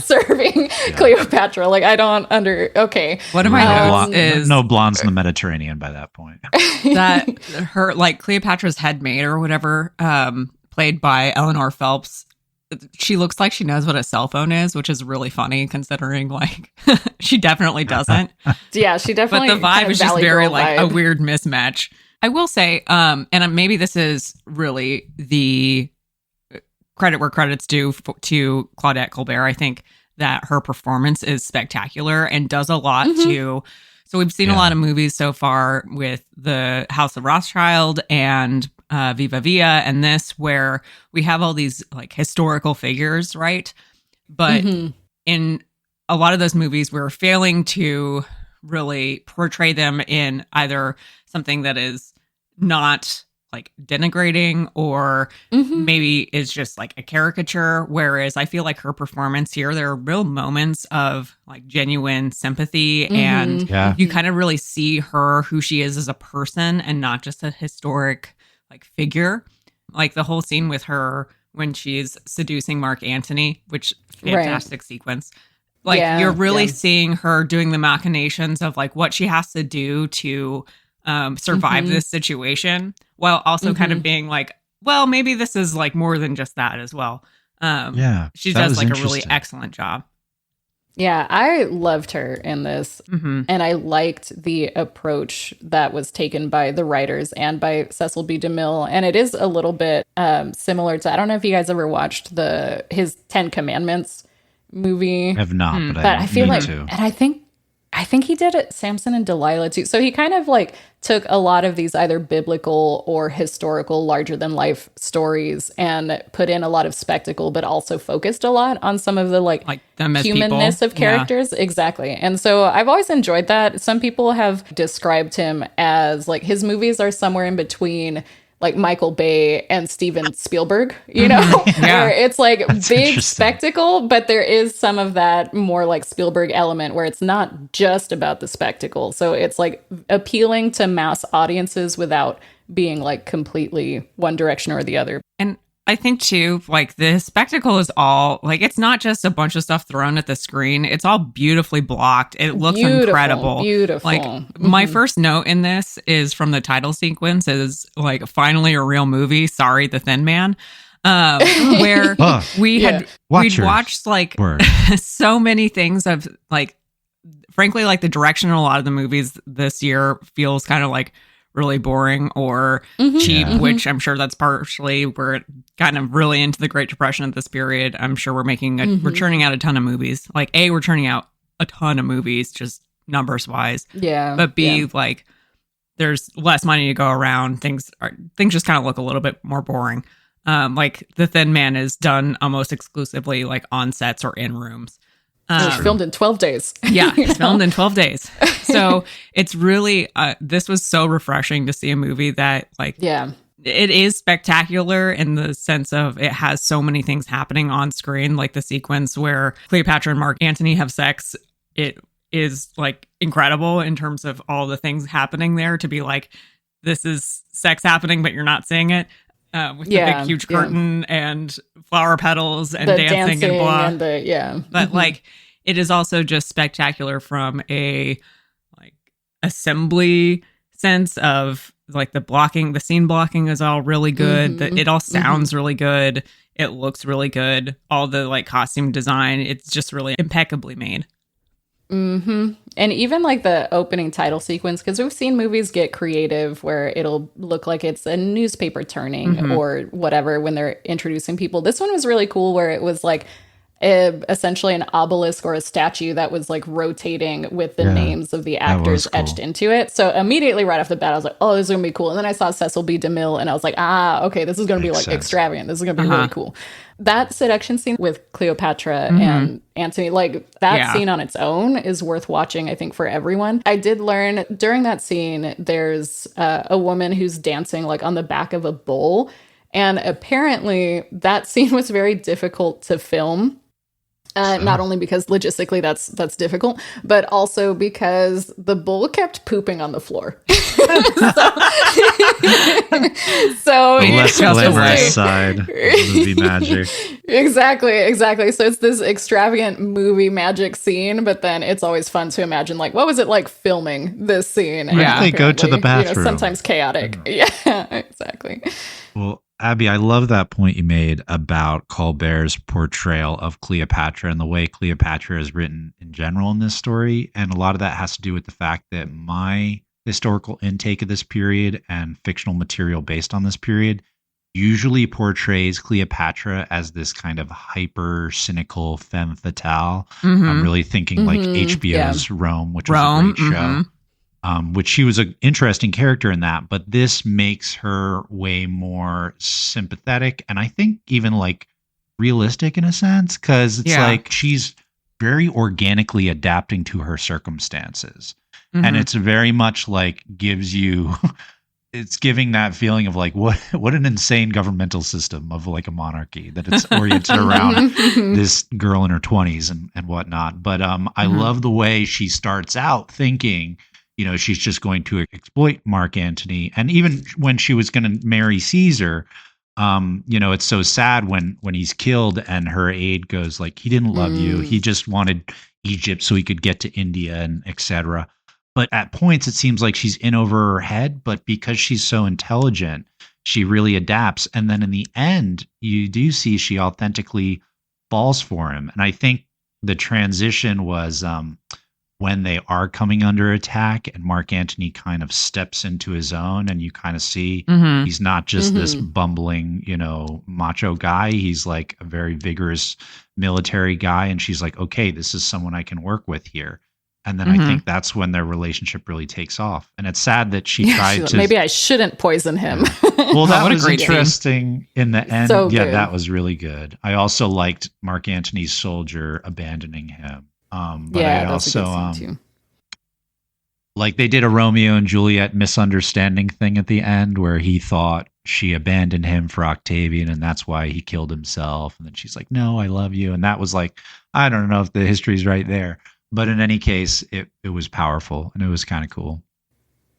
serving Cleopatra? Like, I don't okay. What am I is no blondes in the Mediterranean by that point. That her, like, Cleopatra's head maid or whatever, played by Eleanor Phelps, she looks like she knows what a cell phone is, which is really funny considering, like, she definitely doesn't. Yeah, she definitely. But the vibe is just very, like, a weird mismatch. I will say, and maybe this is really the credit where credit's due to Claudette Colbert. I think that her performance is spectacular and does a lot to. So we've seen a lot of movies so far with the House of Rothschild and Viva Villa and this, where we have all these like historical figures, right? But in a lot of those movies, we're failing to really portray them in either something that is not like denigrating or maybe is just like a caricature. Whereas I feel like her performance here, there are real moments of like genuine sympathy and you kind of really see her, who she is as a person and not just a historic like figure. Like the whole scene with her when she's seducing Mark Antony, which fantastic sequence. Like you're really seeing her doing the machinations of like what she has to do to survive this situation, while also kind of being like, well, maybe this is like more than just that as well. She does like a really excellent job. Yeah, I loved her in this. And I liked the approach that was taken by the writers and by Cecil B. DeMille. And it is a little bit similar to, I don't know if you guys ever watched his 10 Commandments movie. I have not, but I feel like, too. And I think he did it, Samson and Delilah too. So he kind of like took a lot of these either biblical or historical larger than life stories and put in a lot of spectacle, but also focused a lot on some of the like them as humanness people. of characters. Yeah. Exactly. And so I've always enjoyed that. Some people have described him as like his movies are somewhere in between like Michael Bay and Steven Spielberg, you know, where it's like big spectacle, but there is some of that more like Spielberg element where it's not just about the spectacle. So it's like appealing to mass audiences without being like completely one direction or the other. And I think too, like the spectacle is all like, it's not just a bunch of stuff thrown at the screen. It's all beautifully blocked. It looks incredible. Beautiful. Like my first note in this is from the title sequence is like, finally a real movie. Sorry, The Thin Man. Where we'd watched like so many things of like, frankly, like the direction in a lot of the movies this year feels kind of like really boring or cheap, which I'm sure that's partially we're kind of really into the Great Depression at this period. I'm sure we're making we're churning out a ton of movies. Like we're churning out a ton of movies, just numbers wise. Yeah. But like there's less money to go around. Things just kind of look a little bit more boring. Like The Thin Man is done almost exclusively like on sets or in rooms. It was filmed in 12 days. Yeah, it's filmed in 12 days. So it's really, this was so refreshing to see a movie that, like, yeah, it is spectacular in the sense of it has so many things happening on screen, like the sequence where Cleopatra and Mark Antony have sex. It is like incredible in terms of all the things happening there, to be like, this is sex happening, but you're not seeing it. With the big, huge curtain and flower petals and dancing and blah. And but like, it is also just spectacular from a like assembly sense of like the scene blocking is all really good. It all sounds really good. It looks really good. All the like costume design, it's just really impeccably made. And even like the opening title sequence, because we've seen movies get creative where it'll look like it's a newspaper turning or whatever when they're introducing people. This one was really cool where it was like essentially an obelisk or a statue that was like rotating with the names of the actors etched into it. So immediately right off the bat, I was like, oh, this is gonna be cool. And then I saw Cecil B. DeMille and I was like, okay, this is gonna be like extravagant. This is gonna be really cool. That seduction scene with Cleopatra and Antony, like that scene on its own is worth watching, I think, for everyone. I did learn during that scene, there's a woman who's dancing like on the back of a bull. And apparently that scene was very difficult to film. Not only because logistically that's difficult, but also because the bull kept pooping on the floor. So the less glamorous side of movie magic. Exactly. So it's this extravagant movie magic scene, but then it's always fun to imagine, like, what was it like filming this scene? Yeah, they go to the bathroom. Sometimes chaotic. Yeah, exactly. Well, Abby, I love that point you made about Colbert's portrayal of Cleopatra and the way Cleopatra is written in general in this story. And a lot of that has to do with the fact that my historical intake of this period and fictional material based on this period usually portrays Cleopatra as this kind of hyper cynical femme fatale. I'm really thinking like HBO's Rome, which was a great show. Which she was an interesting character in that, but this makes her way more sympathetic and I think even like realistic in a sense, because it's like she's very organically adapting to her circumstances. And it's very much like it's giving that feeling of like what an insane governmental system of like a monarchy that it's oriented around this girl in her 20s and whatnot. But I love the way she starts out thinking, you know, she's just going to exploit Mark Antony. And even when she was going to marry Caesar, you know, it's so sad when he's killed and her aide goes like, he didn't love you. He just wanted Egypt so he could get to India and etc. But at points, it seems like she's in over her head. But because she's so intelligent, she really adapts. And then in the end, you do see she authentically falls for him. And I think the transition was when they are coming under attack and Mark Antony kind of steps into his own and you kind of see he's not just this bumbling, you know, macho guy. He's like a very vigorous military guy. And she's like, okay, this is someone I can work with here. And then I think that's when their relationship really takes off. And it's sad that she tried to... Maybe I shouldn't poison him. Well, that was interesting in the end. So yeah, good. That was really good. I also liked Mark Antony's soldier abandoning him. But I also a good scene too. Like they did a Romeo and Juliet misunderstanding thing at the end where he thought she abandoned him for Octavian and that's why he killed himself. And then she's like, no, I love you. And that was like, I don't know if the history's right there. But in any case, it was powerful and it was kind of cool.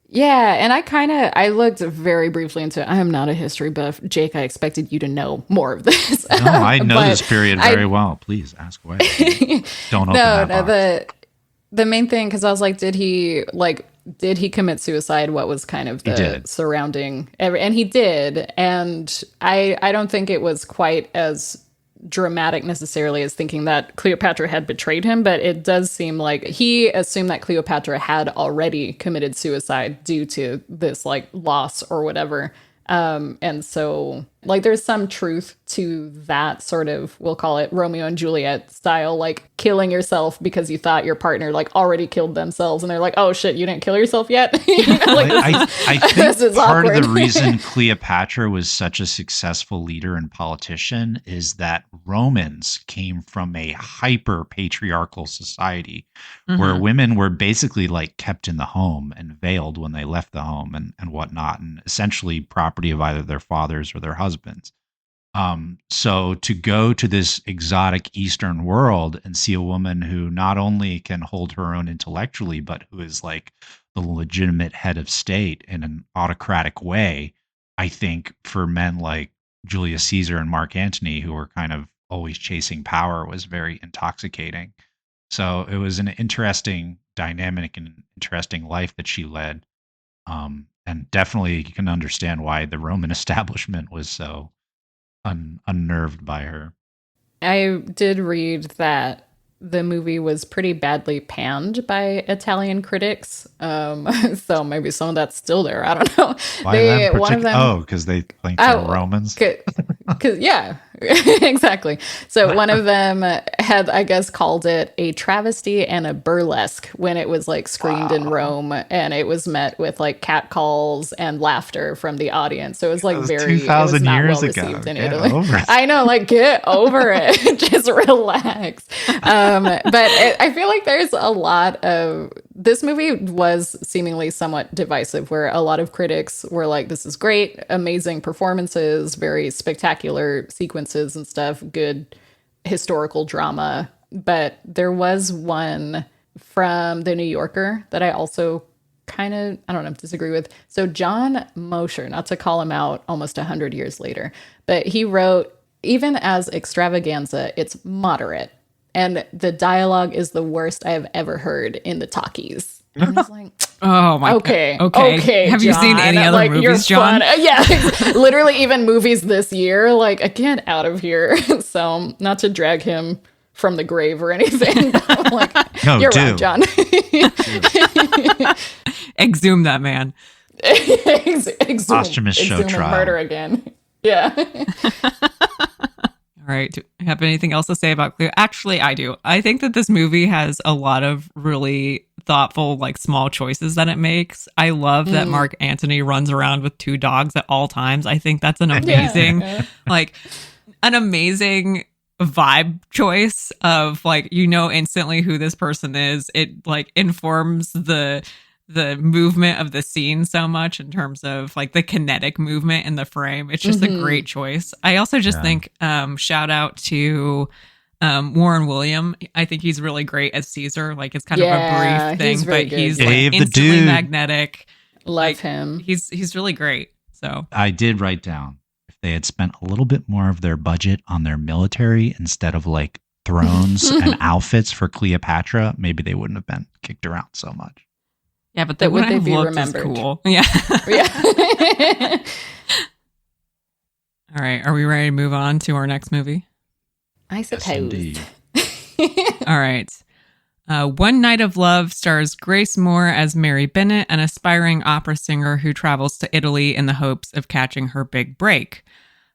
Yeah, and I looked very briefly into it. I am not a history buff. Jake, I expected you to know more of this. No, I know this period very well. Please ask away. Don't open that box. The main thing, because I was like, did he commit suicide? What was kind of the surrounding? And he did. And I don't think it was quite as dramatic necessarily as thinking that Cleopatra had betrayed him, but it does seem like he assumed that Cleopatra had already committed suicide due to this like loss or whatever. And so Like, there's some truth to that sort of, we'll call it Romeo and Juliet style, like killing yourself because you thought your partner like already killed themselves, and they're like, oh shit, you didn't kill yourself yet. Like, I think part of the reason Cleopatra was such a successful leader and politician is that Romans came from a hyper patriarchal society where women were basically like kept in the home and veiled when they left the home and whatnot, and essentially property of either their fathers or their husbands. So to go to this exotic Eastern world and see a woman who not only can hold her own intellectually, but who is like the legitimate head of state in an autocratic way, I think for men like Julius Caesar and Mark Antony, who were kind of always chasing power, was very intoxicating. So it was an interesting dynamic and interesting life that she led. And definitely you can understand why the Roman establishment was so unnerved by her. I did read that the movie was pretty badly panned by Italian critics. So maybe some of that's still there. I don't know. Why one of them? Oh, because they think they're Romans. Because yeah, exactly. So one of them had, I guess, called it a travesty and a burlesque when it was like screened in Rome, and it was met with like catcalls and laughter from the audience. So it was like very 2,000 years well ago received in Italy. I know, like get over it, just relax. But I feel like there's a lot of, this movie was seemingly somewhat divisive, where a lot of critics were like, this is great, amazing performances, very spectacular sequences and stuff, good historical drama. But there was one from The New Yorker that I also kind of, I don't know, disagree with. So John Mosher, not to call him out almost 100 years later, but he wrote, even as extravaganza, it's moderate. And the dialogue is the worst I have ever heard in the talkies. And I was like, oh my God. Okay. Have John, you seen any other like, movies, John? Yeah, literally even movies this year. Like, get out of here. So, not to drag him from the grave or anything. But I'm like, you're right, John. Exhume that man. Posthumous show trial. Murder again. Yeah. All right. Do you have anything else to say about Cleo? Actually, I do. I think that this movie has a lot of really thoughtful, like, small choices that it makes. I love that Mark Antony runs around with 2 dogs at all times. I think that's an amazing, like, an amazing vibe choice of, like, you know instantly who this person is. It, like, informs the movement of the scene so much in terms of like the kinetic movement in the frame. It's just a great choice. I also just think shout out to Warren William. I think he's really great as Caesar. Like, it's kind of a brief thing, but he's like instantly magnetic. Love him. He's really great. So I did write down, if they had spent a little bit more of their budget on their military instead of like thrones and outfits for Cleopatra, maybe they wouldn't have been kicked around so much. Yeah, but would they be remembered? Cool. Yeah. Yeah. All right. Are we ready to move on to our next movie? I suppose. Yes, indeed. All right. One Night of Love stars Grace Moore as Mary Bennett, an aspiring opera singer who travels to Italy in the hopes of catching her big break.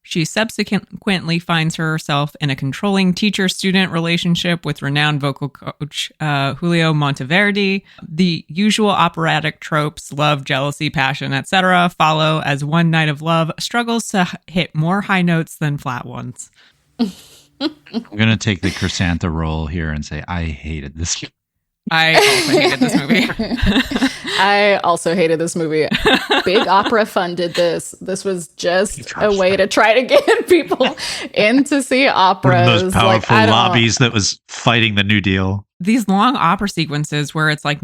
She subsequently finds herself in a controlling teacher-student relationship with renowned vocal coach Julio Monteverdi. The usual operatic tropes, love, jealousy, passion, etc., follow as One Night of Love struggles to hit more high notes than flat ones. I'm going to take the Chrysantha role here and say I hated this. I also hated this movie. I also hated this movie. Big Opera funded this. This was just a way to try to get people in to see operas. One of those powerful lobbies that was fighting the New Deal. These long opera sequences where it's like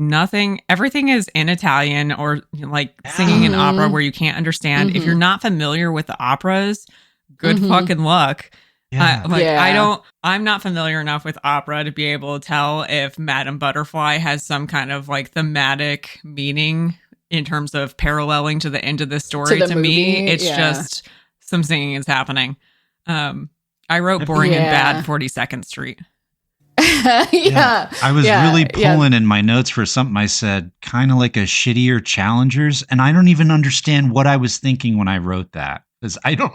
everything is in Italian or like singing an opera where you can't understand. If you're not familiar with the operas, good fucking luck. Yeah. I'm not familiar enough with opera to be able to tell if Madame Butterfly has some kind of like thematic meaning in terms of paralleling to the end of the story. To me, it's just some singing is happening. I wrote boring and bad 42nd Street. I was really pulling in my notes for something I said, kind of like a shittier Challengers. And I don't even understand what I was thinking when I wrote that. Because I don't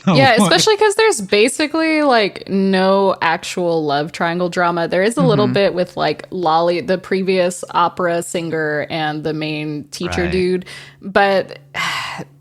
know. Yeah, especially because there's basically like no actual love triangle drama. There is a little bit with like Lolly, the previous opera singer, and the main teacher dude. But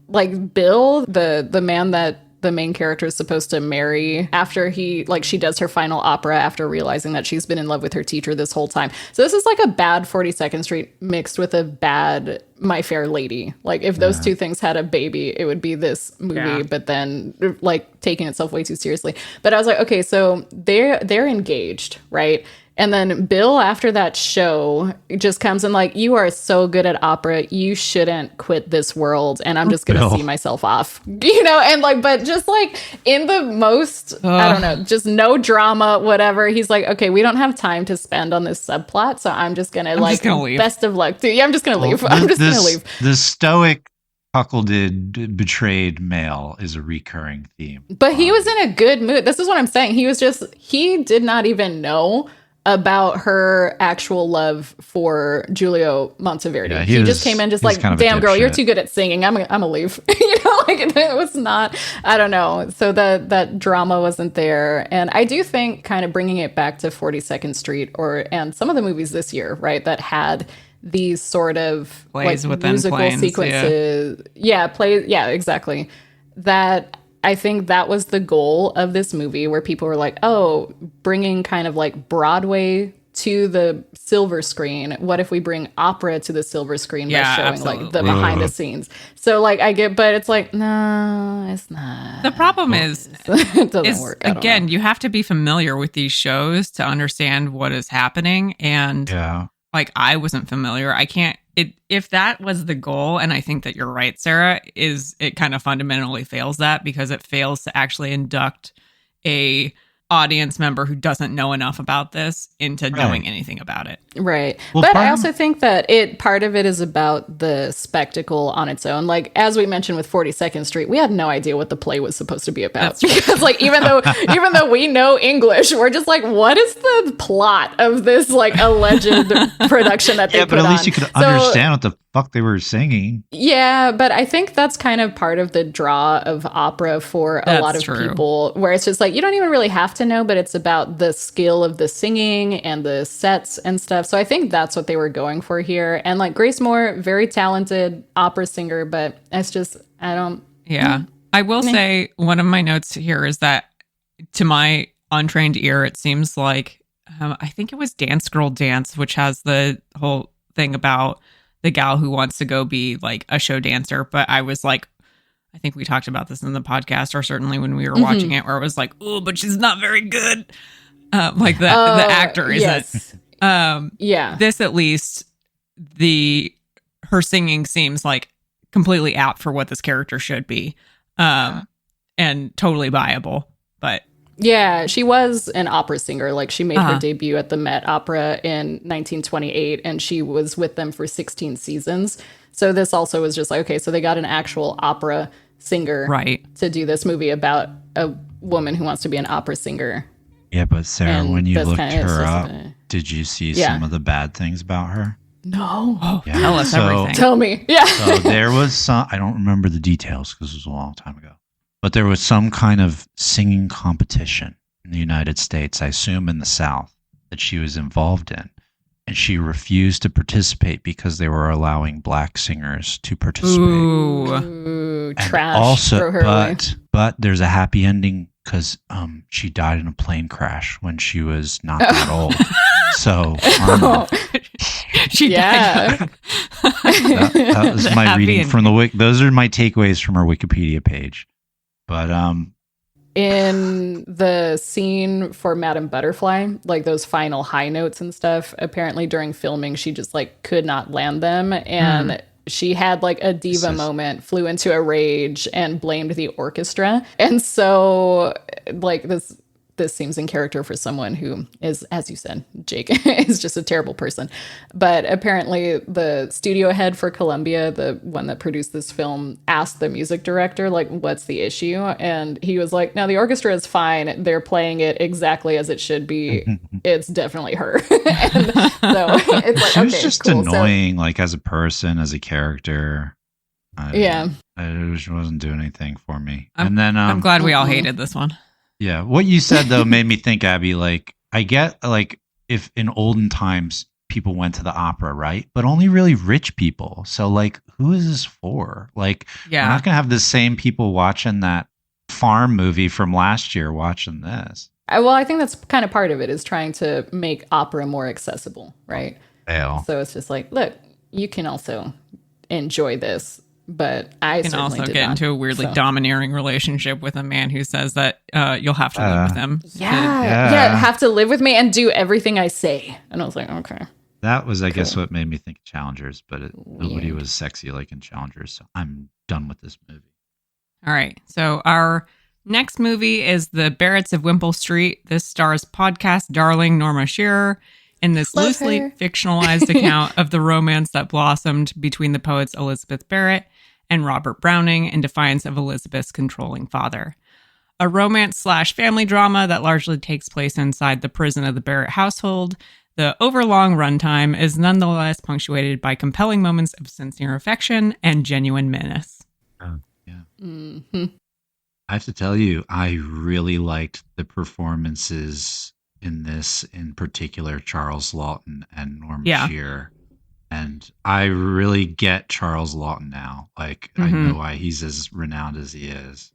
like Bill, the man that the main character is supposed to marry after she does her final opera after realizing that she's been in love with her teacher this whole time. So this is like a bad 42nd Street mixed with a bad My Fair Lady. Like if those two things had a baby, it would be this movie, but then like taking itself way too seriously. But I was like, okay, so they're engaged, right? And then Bill, after that show, just comes in like, you are so good at opera. You shouldn't quit this world. And I'm just going to see myself off, and like, but just like in the most, I don't know, just no drama, whatever. He's like, okay, we don't have time to spend on this subplot. So I'm just going to like, best of luck to you. I'm just going to leave. I'm just going to leave. The stoic, cuckolded, betrayed male is a recurring theme. But he was in a good mood. This is what I'm saying. He did not even know about her actual love for Giulio Monteverdi. Yeah, he just came in just like, damn girl, you're too good at singing. I'm gonna leave. Like it was not, I don't know. So that drama wasn't there. And I do think kind of bringing it back to 42nd Street and some of the movies this year, right, that had these sort of plays like musical sequences. Yeah, exactly. That I think that was the goal of this movie, where people were like, oh, bringing kind of like Broadway to the silver screen. What if we bring opera to the silver screen by showing like the behind the scenes? So like I get, but it's like, no, it's not. The problem is, it doesn't work. Again, you have to be familiar with these shows to understand what is happening. And like, I wasn't familiar. I can't, if that was the goal, and I think that you're right, Sarah, it kind of fundamentally fails that, because it fails to actually induct a audience member who doesn't know enough about this into knowing anything about it. Right. Well, but I also think that part of it is about the spectacle on its own. Like, as we mentioned with 42nd Street, we had no idea what the play was supposed to be about. Because like, even though we know English, we're just like, what is the plot of this like alleged production that they put on? Yeah, but at least you could understand what the fuck they were singing. Yeah, but I think that's kind of part of the draw of opera for a lot of people, where it's just like, you don't even really have to know, but it's about the skill of the singing and the sets and stuff. So I think that's what they were going for here. And like Grace Moore, very talented opera singer, but it's just, I don't. Yeah. I will say one of my notes here is that to my untrained ear, it seems like, I think it was Dance Girl Dance, which has the whole thing about the gal who wants to go be like a show dancer. But I was like, I think we talked about this in the podcast, or certainly when we were watching it, where it was like, oh, but she's not very good. Like the actor isn't. This, at least, her singing seems like completely apt for what this character should be, and totally viable. But yeah, she was an opera singer. Like, she made her debut at the Met Opera in 1928, and she was with them for 16 seasons. So this also was just like, okay, so they got an actual opera singer to do this movie about a woman who wants to be an opera singer. Yeah, but Sarah, when you looked her up, did you see some of the bad things about her? No. Oh, yeah. Tell us everything. Tell me. Yeah. So there was some, I don't remember the details because it was a long time ago, but there was some kind of singing competition in the United States, I assume in the South, that she was involved in. And she refused to participate because they were allowing black singers to participate. Ooh, trash. Also, but there's a happy ending because she died in a plane crash when she was not that old. So she died. That was my reading from the those are my takeaways from our Wikipedia page. But in the scene for Madame Butterfly, like those final high notes and stuff, apparently during filming she just like could not land them, and she had like a diva moment, flew into a rage and blamed the orchestra. And so like this seems in character for someone who is, as you said, Jake, is just a terrible person. But apparently the studio head for Columbia, the one that produced this film, asked the music director, like, what's the issue? And he was like, no, the orchestra is fine. They're playing it exactly as it should be. It's definitely her. And so it's like, she was just annoying, like as a person, as a character. It just wasn't doing anything for me. I'm glad we all hated this one. Yeah, what you said though made me think, Abby. Like, I get like if in olden times people went to the opera, right? But only really rich people. So like, who is this for? Like, we're not gonna have the same people watching that farm movie from last year watching this. Well, I think that's kind of part of it, is trying to make opera more accessible, right? So it's just like, look, you can also enjoy this, but I can also get into a weirdly domineering relationship with a man who says that you'll have to live with him. Have to live with me and do everything I say. And I was like, okay. That was, I guess, what made me think of Challengers, but nobody was sexy like in Challengers, so I'm done with this movie. All right, so our next movie is The Barretts of Wimpole Street. This stars podcast darling Norma Shearer in this loosely fictionalized account of the romance that blossomed between the poets Elizabeth Barrett and Robert Browning in defiance of Elizabeth's controlling father. A romance/family drama that largely takes place inside the prison of the Barrett household, the overlong runtime is nonetheless punctuated by compelling moments of sincere affection and genuine menace. Mm-hmm. I have to tell you, I really liked the performances in this, in particular, Charles Laughton and Norma Shearer. And I really get Charles Laughton now. Like, I know why he's as renowned as he is.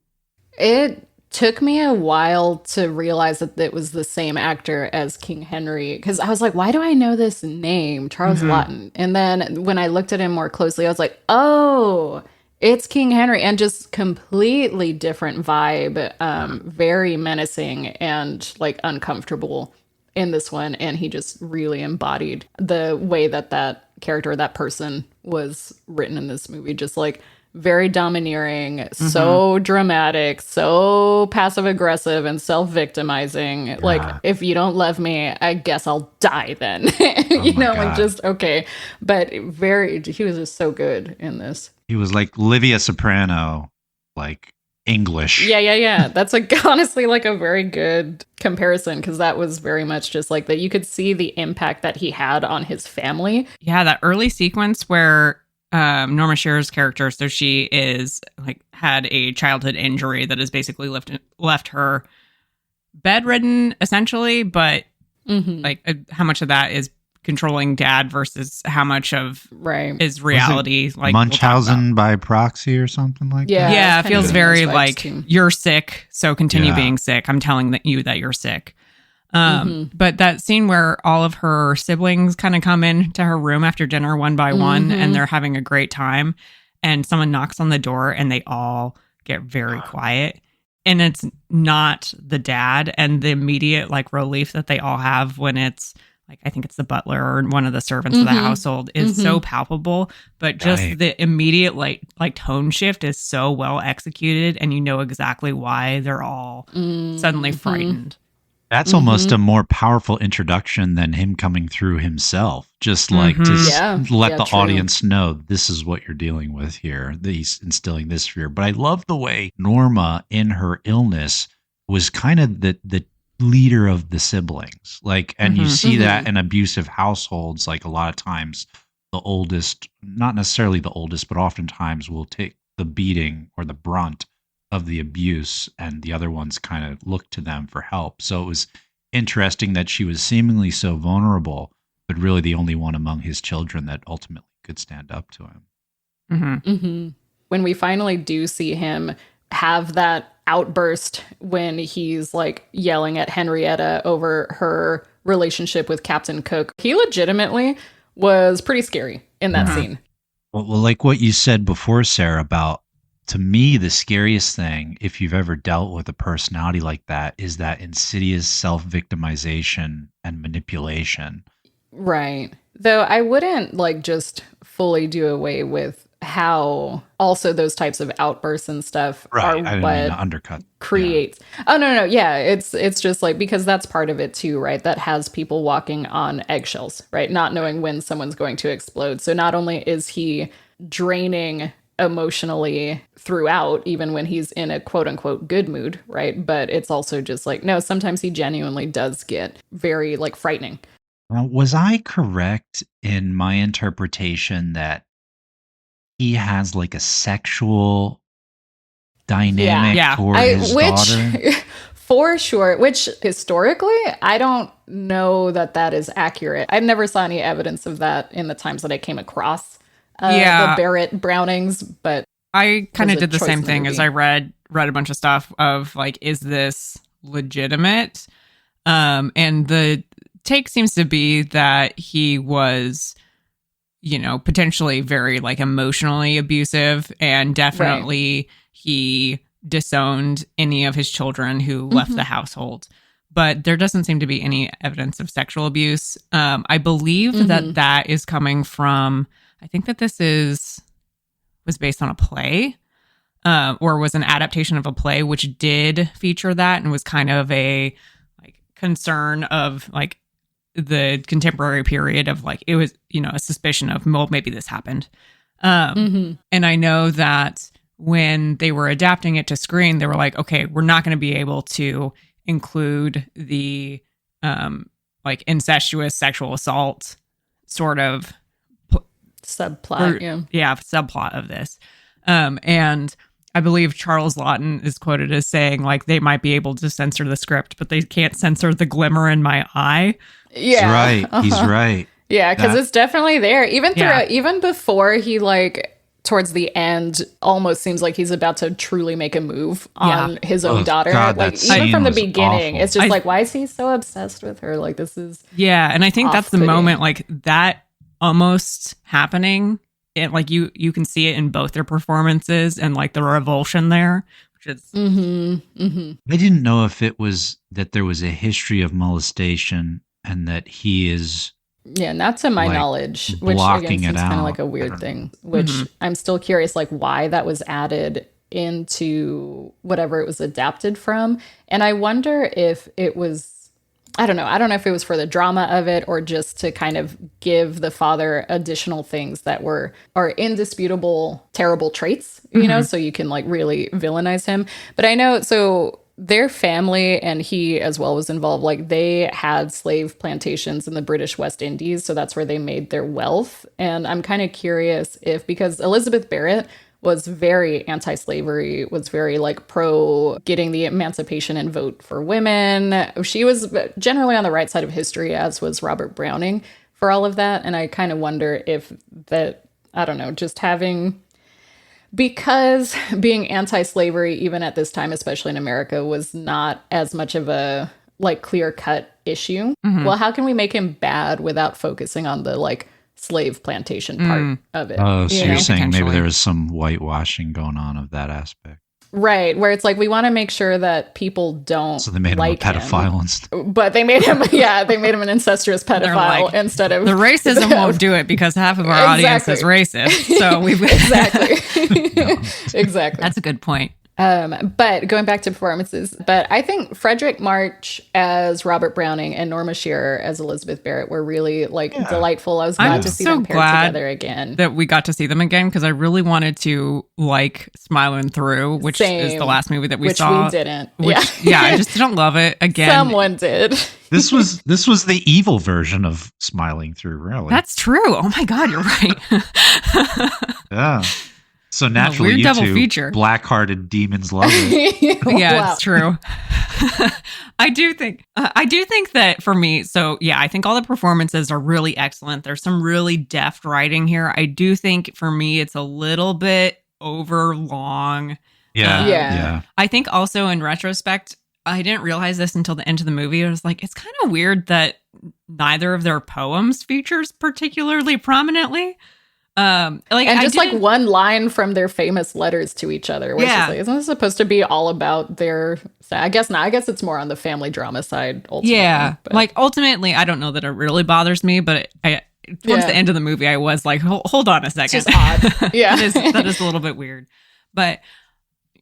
It took me a while to realize that it was the same actor as King Henry, because I was like, why do I know this name, Charles Laughton? And then when I looked at him more closely, I was like, oh, it's King Henry, and just completely different vibe, very menacing and like uncomfortable in this one. And he just really embodied the way that character, that person was written in this movie. Just like very domineering, so dramatic, so passive aggressive and self-victimizing. Yeah. Like, if you don't love me, I guess I'll die then. Like, just okay. But he was just so good in this. He was like Livia Soprano, like English. Yeah. That's honestly like a very good comparison, because that was very much just like that. You could see the impact that he had on his family. Yeah, that early sequence where Norma Shearer's character, so she is like had a childhood injury that has basically left her bedridden essentially, but like how much of that is controlling dad versus how much of is reality, like Munchausen by proxy or something like that. Yeah, it feels very like you're sick, so continue being sick. I'm telling you that you're sick. But that scene where all of her siblings kind of come into her room after dinner one by one, and they're having a great time, and someone knocks on the door and they all get very quiet, and it's not the dad, and the immediate like relief that they all have when it's like, I think it's the butler or one of the servants of the household is so palpable, but just the immediate like tone shift is so well executed, and you know exactly why they're all suddenly frightened. That's almost a more powerful introduction than him coming through himself. Just like to let the audience know this is what you're dealing with here. He's instilling this fear. But I love the way Norma, in her illness, was kind of the leader of the siblings. Like, and you see that in abusive households. Like, a lot of times, the oldest, not necessarily the oldest, but oftentimes will take the beating or the brunt of the abuse, and the other ones kind of look to them for help. So it was interesting that she was seemingly so vulnerable, but really the only one among his children that ultimately could stand up to him. When we finally do see him have that outburst when he's like yelling at Henrietta over her relationship with Captain Cook, he legitimately was pretty scary in that scene. Well, like what you said before, Sarah, about, to me, the scariest thing, if you've ever dealt with a personality like that, is that insidious self-victimization and manipulation. Right. Though I wouldn't like just fully do away with how also those types of outbursts and stuff are what undercut creates. Yeah. Oh, no. Yeah. It's just like, because that's part of it too, right? That has people walking on eggshells, right? Not knowing when someone's going to explode. So not only is he draining emotionally throughout, even when he's in a quote unquote good mood, right? But it's also just like, no, sometimes he genuinely does get very like frightening. Was I correct in my interpretation that he has like a sexual dynamic toward his daughter. For sure, which historically, I don't know that is accurate. I never saw any evidence of that in the times that I came across the Barrett Brownings, but I kind of did the same thing as I read a bunch of stuff of like, is this legitimate? And the take seems to be that he was, you know, potentially very like emotionally abusive, and definitely he disowned any of his children who left the household. But there doesn't seem to be any evidence of sexual abuse. I believe that is coming from, I think that this was based on a play, or was an adaptation of a play, which did feature that and was kind of a like concern of like the contemporary period of like, it was, you know, a suspicion of, well, maybe this happened. And I know that when they were adapting it to screen, they were like, okay, we're not going to be able to include the like incestuous sexual assault sort of subplot. Subplot of this. And I believe Charles Laughton is quoted as saying like, they might be able to censor the script, but they can't censor the glimmer in my eye. Yeah. He's right. He's right. Yeah, because it's definitely there. Even throughout, even before he like towards the end almost seems like he's about to truly make a move on his own daughter. God, like even from the beginning, awful. it's just like, why is he so obsessed with her? Like this is and I think that's the moment like that almost happening. It like you can see it in both their performances and like the revulsion there, which is I didn't know if it was that there was a history of molestation and that he is not to my knowledge, which again seems kind of like a weird thing, which I'm still curious like why that was added into whatever it was adapted from. And I wonder if it was, I don't know if it was for the drama of it or just to kind of give the father additional things that are indisputable terrible traits, you know, so you can like really villainize him. But I know, so their family and he as well was involved. Like they had slave plantations in the British West Indies. So that's where they made their wealth. And I'm kind of curious if, because Elizabeth Barrett was very anti-slavery, was very like pro getting the emancipation and vote for women. She was generally on the right side of history, as was Robert Browning for all of that. And I kind of wonder if that, I don't know, just having, because being anti-slavery, even at this time, especially in America, was not as much of a like clear-cut issue. Well, how can we make him bad without focusing on the like slave plantation part of it? Oh, so you're saying maybe there was some whitewashing going on of that aspect. Right, where it's like we want to make sure that people don't. So they made like him a pedophile instead. But they made him, they made him an incestuous pedophile like, instead of the racism won't do it because half of our audience is racist. So we've exactly. That's a good point. But going back to performances, but I think Frederick March as Robert Browning and Norma Shearer as Elizabeth Barrett were really delightful. I was glad to see them paired together again. That we got to see them again because I really wanted to like Smiling Through, which is the last movie that we saw. Which we didn't. I just didn't love it again. Someone did. This was the evil version of Smiling Through, really. That's true. Oh my God, you're right. Yeah. So naturally, you two black-hearted demons love it. Yeah, it's true. I do think that for me, so yeah, I think all the performances are really excellent. There's some really deft writing here. I do think for me, it's a little bit over long. Yeah. I think also in retrospect, I didn't realize this until the end of the movie. I was like, it's kind of weird that neither of their poems features particularly prominently. Like one line from their famous letters to each other. Which is like, isn't this supposed to be all about their? I guess not. I guess it's more on the family drama side. Ultimately, like ultimately, I don't know that it really bothers me, but towards the end of the movie, I was like, hold on a second, it's just odd. Yeah, that is a little bit weird, but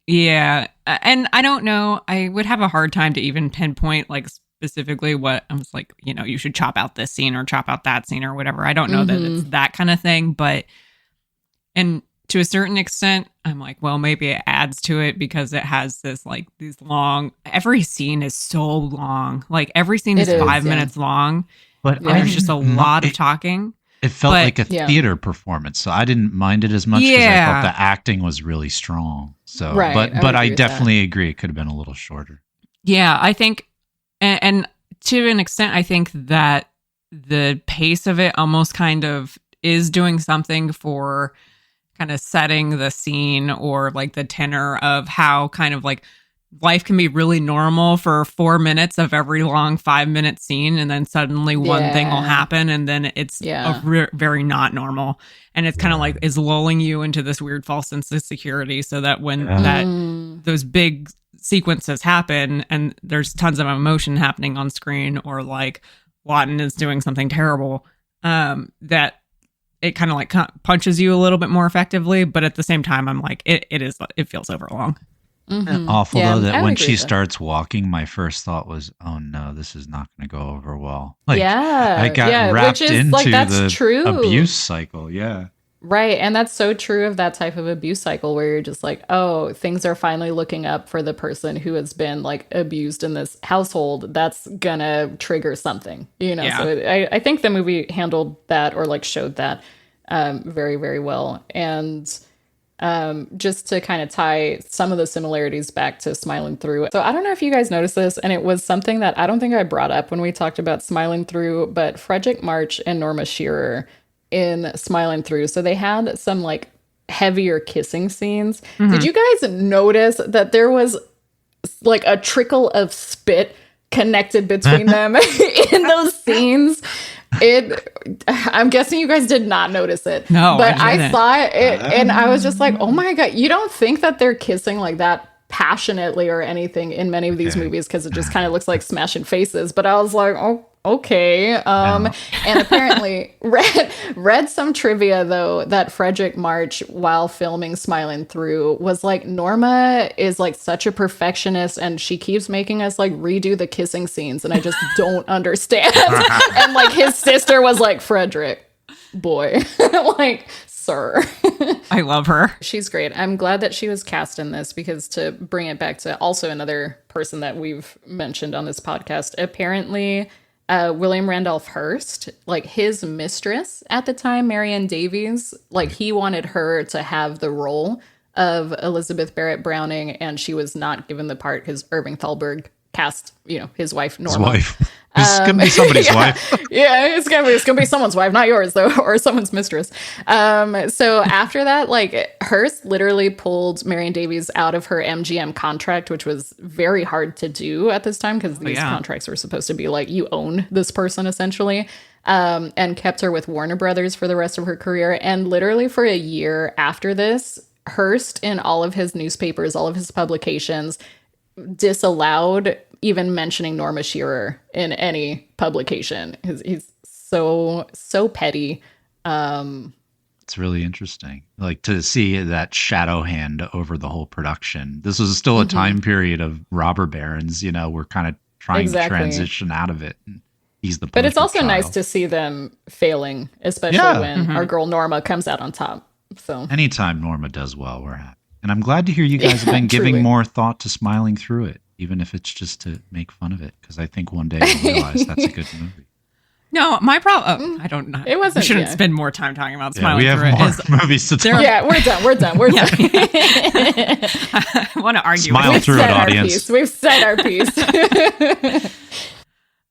yeah, and I don't know. I would have a hard time to even pinpoint like specifically what I was like, you should chop out this scene or chop out that scene or whatever. I don't know that it's that kind of thing, but, and to a certain extent, I'm like, well, maybe it adds to it because it has this, like these long, every scene is so long. Like every scene is 5 minutes long. But there's just a lot of talking. It felt like a theater performance, so I didn't mind it as much because I thought the acting was really strong. So, but I definitely agree it could have been a little shorter. Yeah, I think, and to an extent, I think that the pace of it almost kind of is doing something for kind of setting the scene or like the tenor of how kind of like life can be really normal for 4 minutes of every long 5-minute scene, and then suddenly one thing will happen, and then it's very not normal, and it's kind of like is lulling you into this weird false sense of security, so that when those big sequences happen and there's tons of emotion happening on screen, or like Lawton is doing something terrible, that it kind of like punches you a little bit more effectively, but at the same time, I'm like, it feels overlong. Mm-hmm. Awful though that when she starts walking, my first thought was, "Oh no, this is not going to go over well." Like, I got wrapped into like, the abuse cycle. Yeah, right, and that's so true of that type of abuse cycle where you're just like, "Oh, things are finally looking up for the person who has been like abused in this household." That's gonna trigger something, you know. Yeah. So I think the movie handled that or like showed that very, very well, and. Just to kind of tie some of the similarities back to Smiling Through. So I don't know if you guys noticed this, and it was something that I don't think I brought up when we talked about Smiling Through, but Frederick March and Norma Shearer in Smiling Through. So they had some like heavier kissing scenes. Mm-hmm. Did you guys notice that there was like a trickle of spit connected between them in those scenes? I'm guessing you guys did not notice it. No, but I saw it and I was just like, oh my God, you don't think that they're kissing like that passionately or anything in many of these movies because it just kind of looks like smashing faces. But I was like, oh, okay. And apparently read some trivia though that Frederick March, while filming Smiling Through, was like, Norma is like such a perfectionist and she keeps making us like redo the kissing scenes and I just don't understand. And like his sister was like, Frederick, boy, like, sir. I love her. She's great. I'm glad that she was cast in this because to bring it back to also another person that we've mentioned on this podcast, apparently William Randolph Hearst, like his mistress at the time, Marion Davies, like he wanted her to have the role of Elizabeth Barrett Browning, and she was not given the part because Irving Thalberg cast, you know, his wife Norma. His wife. It's gonna be somebody's wife. Yeah, it's gonna be someone's wife, not yours though, or someone's mistress. So after that, like Hearst literally pulled Marion Davies out of her MGM contract, which was very hard to do at this time because these contracts were supposed to be like you own this person essentially, and kept her with Warner Brothers for the rest of her career. And literally for a year after this, Hearst in all of his newspapers, all of his publications, disallowed even mentioning Norma Shearer in any publication. He's so petty. It's really interesting, like to see that shadow hand over the whole production. This was still a time period of robber barons, you know, we're kind of trying to transition out of it. He's the but it's also nice to see them failing, especially when our girl Norma comes out on top. So anytime Norma does well, we're happy. And I'm glad to hear you guys have been giving more thought to Smiling Through it, even if it's just to make fun of it, because I think one day we'll realize that's a good movie. No, my problem. I don't know. It wasn't. We shouldn't spend more time talking about Smiling Through it. We have more movies to talk. Yeah, we're done. I want to argue. Smile through it, audience. We've said our piece.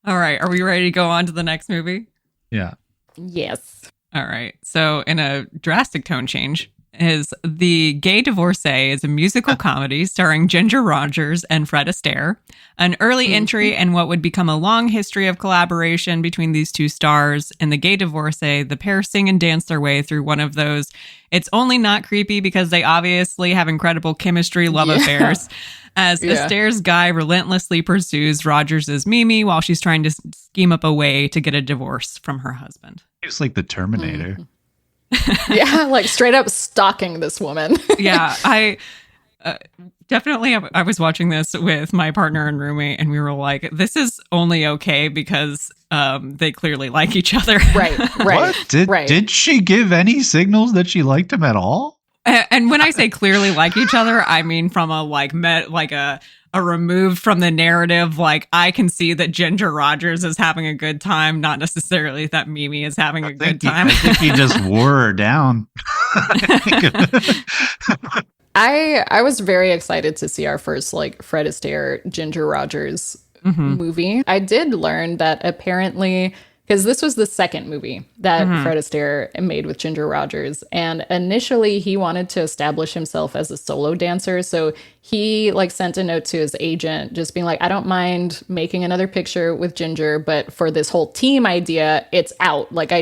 All right, are we ready to go on to the next movie? Yeah. Yes. All right. So, in a drastic tone change, is The Gay Divorcee is a musical comedy starring Ginger Rogers and Fred Astaire, an early entry in what would become a long history of collaboration between these two stars. In The Gay Divorcee, the pair sing and dance their way through one of those it's only not creepy because they obviously have incredible chemistry love affairs, as Astaire's guy relentlessly pursues Rogers' Mimi while she's trying to scheme up a way to get a divorce from her husband. It's like the Terminator. Yeah, like straight up stalking this woman. Yeah, I definitely, I was watching this with my partner and roommate, and we were like, this is only okay because they clearly like each other. Right. What? Did she give any signals that she liked him at all? And when I say clearly like each other, I mean from a removed from the narrative. Like, I can see that Ginger Rogers is having a good time, not necessarily that Mimi is having a good time. I think he just wore her down. I was very excited to see our first like Fred Astaire Ginger Rogers movie. I did learn that apparently, because this was the second movie that Fred Astaire made with Ginger Rogers, and initially he wanted to establish himself as a solo dancer, so he like sent a note to his agent just being like, I don't mind making another picture with Ginger, but for this whole team idea, it's out. Like,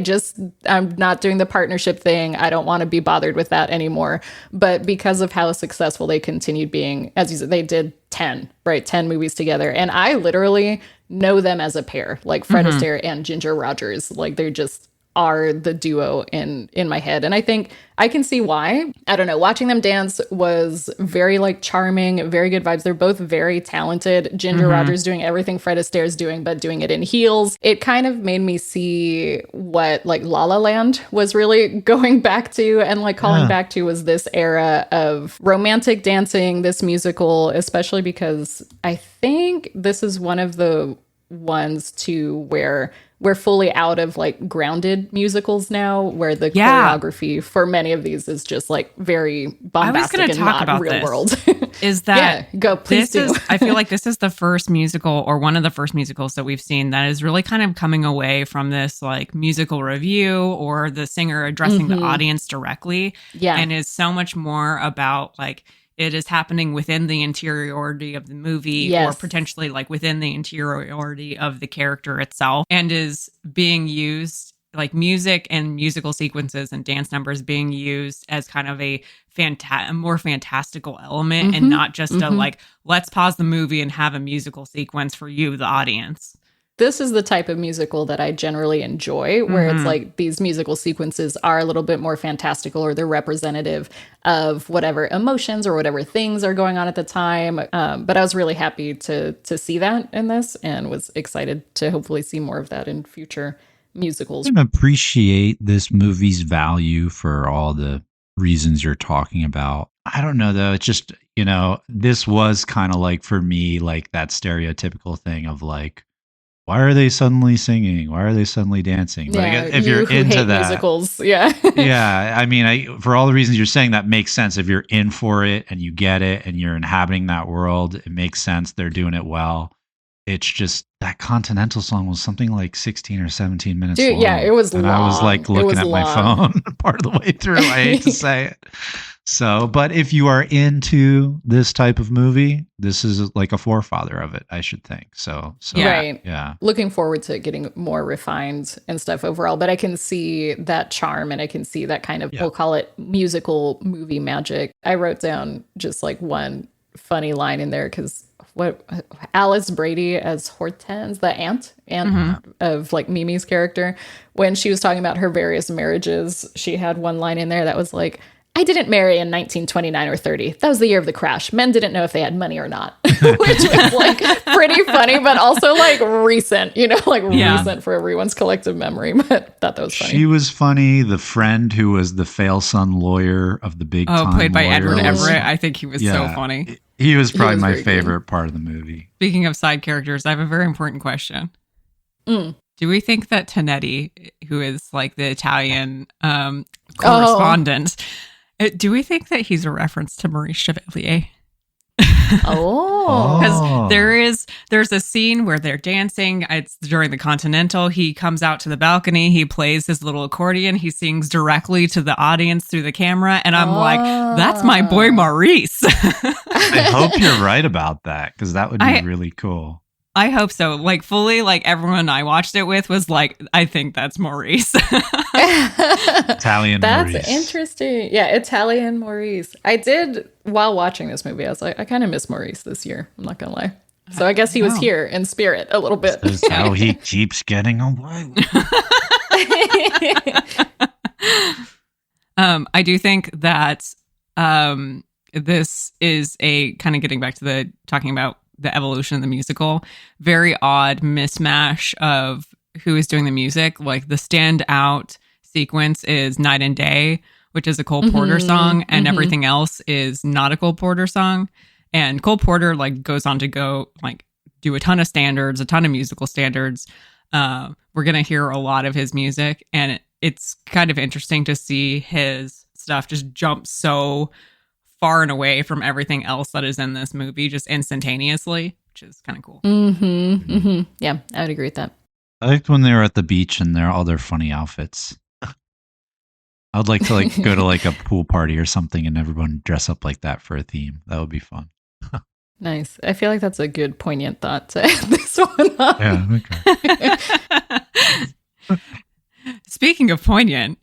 I'm not doing the partnership thing. I don't want to be bothered with that anymore. But because of how successful they continued being, as you said, they did 10 movies together. And I literally know them as a pair, like Fred Astaire and Ginger Rogers. Like, they're just are the duo in my head. And I think I can see why. I don't know. Watching them dance was very like charming, very good vibes. They're both very talented. Ginger Rogers doing everything Fred Astaire's doing, but doing it in heels. It kind of made me see what like La La Land was really going back to and like calling back to, was this era of romantic dancing, this musical, especially because I think this is one of the ones too where we're fully out of like grounded musicals now, where the choreography for many of these is just like very bombastic and not real world. Is that please do. I feel like this is the first musical, or one of the first musicals that we've seen that is really kind of coming away from this like musical review or the singer addressing the audience directly. Yeah. And is so much more about like, it is happening within the interiority of the movie, or potentially like within the interiority of the character itself, and is being used like music and musical sequences and dance numbers being used as kind of a more fantastical element, and not just a like, let's pause the movie and have a musical sequence for you, the audience. This is the type of musical that I generally enjoy, where it's like these musical sequences are a little bit more fantastical, or they're representative of whatever emotions or whatever things are going on at the time. But I was really happy to see that in this, and was excited to hopefully see more of that in future musicals. I appreciate this movie's value for all the reasons you're talking about. I don't know though. It's just, this was kind of like, for me, like that stereotypical thing of like, why are they suddenly singing? Why are they suddenly dancing? But I guess if you're into that, musicals, yeah. I mean, for all the reasons you're saying, that makes sense. If you're in for it and you get it and you're inhabiting that world, it makes sense. They're doing it well. It's just that Continental song was something like 16 or 17 minutes long. Yeah, it was long. I was like looking at my phone part of the way through. I hate to say it. So, but if you are into this type of movie, this is like a forefather of it, I should think. So right. Yeah. Looking forward to getting more refined and stuff overall, but I can see that charm, and I can see that kind of, we'll call it musical movie magic. I wrote down just like one funny line in there, because Alice Brady as Hortense, the aunt of like Mimi's character, when she was talking about her various marriages, she had one line in there that was like, I didn't marry in 1929 or 30. That was the year of the crash. Men didn't know if they had money or not, which was like pretty funny, but also like recent, recent for everyone's collective memory. But thought that was funny. She was funny. The friend who was the fail son lawyer of the big time played by Edward was, Everett. I think he was so funny. He was probably my favorite part of the movie. Speaking of side characters, I have a very important question. Do we think that Tonetti, who is like the Italian correspondent, do we think that he's a reference to Maurice Chevalier? Because there's a scene where they're dancing. It's during the Continental. He comes out to the balcony. He plays his little accordion. He sings directly to the audience through the camera. And I'm like, that's my boy Maurice. I hope you're right about that, because that would be really cool. I hope so. Like fully, like everyone I watched it with was like, I think that's Maurice. Italian Maurice. That's interesting. Yeah, Italian Maurice. I did, while watching this movie, I was like, I kind of miss Maurice this year. I'm not going to lie. So I guess he was here in spirit a little bit. This is how he keeps getting away. I do think that this is a kind of getting back to the talking about the evolution of the musical, very odd mismatch of who is doing the music. Like the standout sequence is Night and Day, which is a Cole Porter song, and everything else is not a Cole Porter song. And Cole Porter like goes on to go like do a ton of standards, a ton of musical standards. We're going to hear a lot of his music, and it's kind of interesting to see his stuff just jump so far and away from everything else that is in this movie just instantaneously, which is kind of cool. Yeah, I would agree with that. I liked when they were at the beach and all their funny outfits. I'd like to like go to like a pool party or something and everyone dress up like that for a theme. That would be fun. Nice. I feel like that's a good poignant thought to end this one up. Yeah, okay. Speaking of poignant,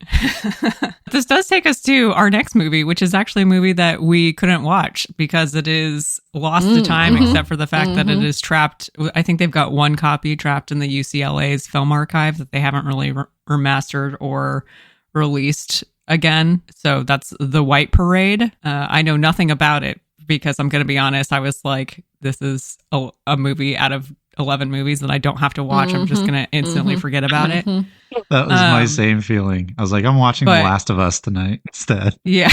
this does take us to our next movie, which is actually a movie that we couldn't watch because it is lost to time, except for the fact that it is trapped. I think they've got one copy trapped in the UCLA's film archive that they haven't really remastered or released again. So that's The White Parade. I know nothing about it because I'm going to be honest. I was like, this is a movie out of 11 movies that I don't have to watch. I'm just going to instantly forget about it. That was my same feeling. I was like, I'm watching The Last of Us tonight instead. Yeah.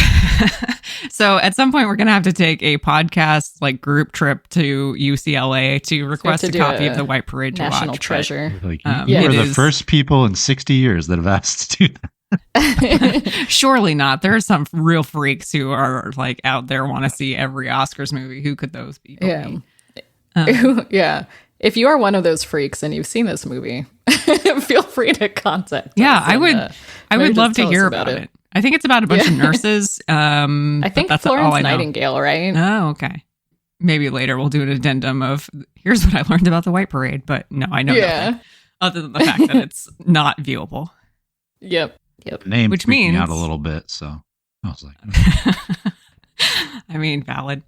So at some point we're going to have to take a podcast like group trip to UCLA to request a copy of The White Parade to national watch. Treasure. Like, you are the first people in 60 years that have asked to do that. Surely not. There are some real freaks who are like out there want to see every Oscars movie. Who could those be? Yeah. Yeah. If you are one of those freaks and you've seen this movie, feel free to contact us. Yeah, I would love to hear about it. I think it's about a bunch of nurses. I think that's Florence Nightingale, right? Oh, okay. Maybe later we'll do an addendum of here's what I learned about The White Parade, but no, I know nothing other than the fact that it's not viewable. Yep. Name which means me out a little bit, so I was like, I mean, valid.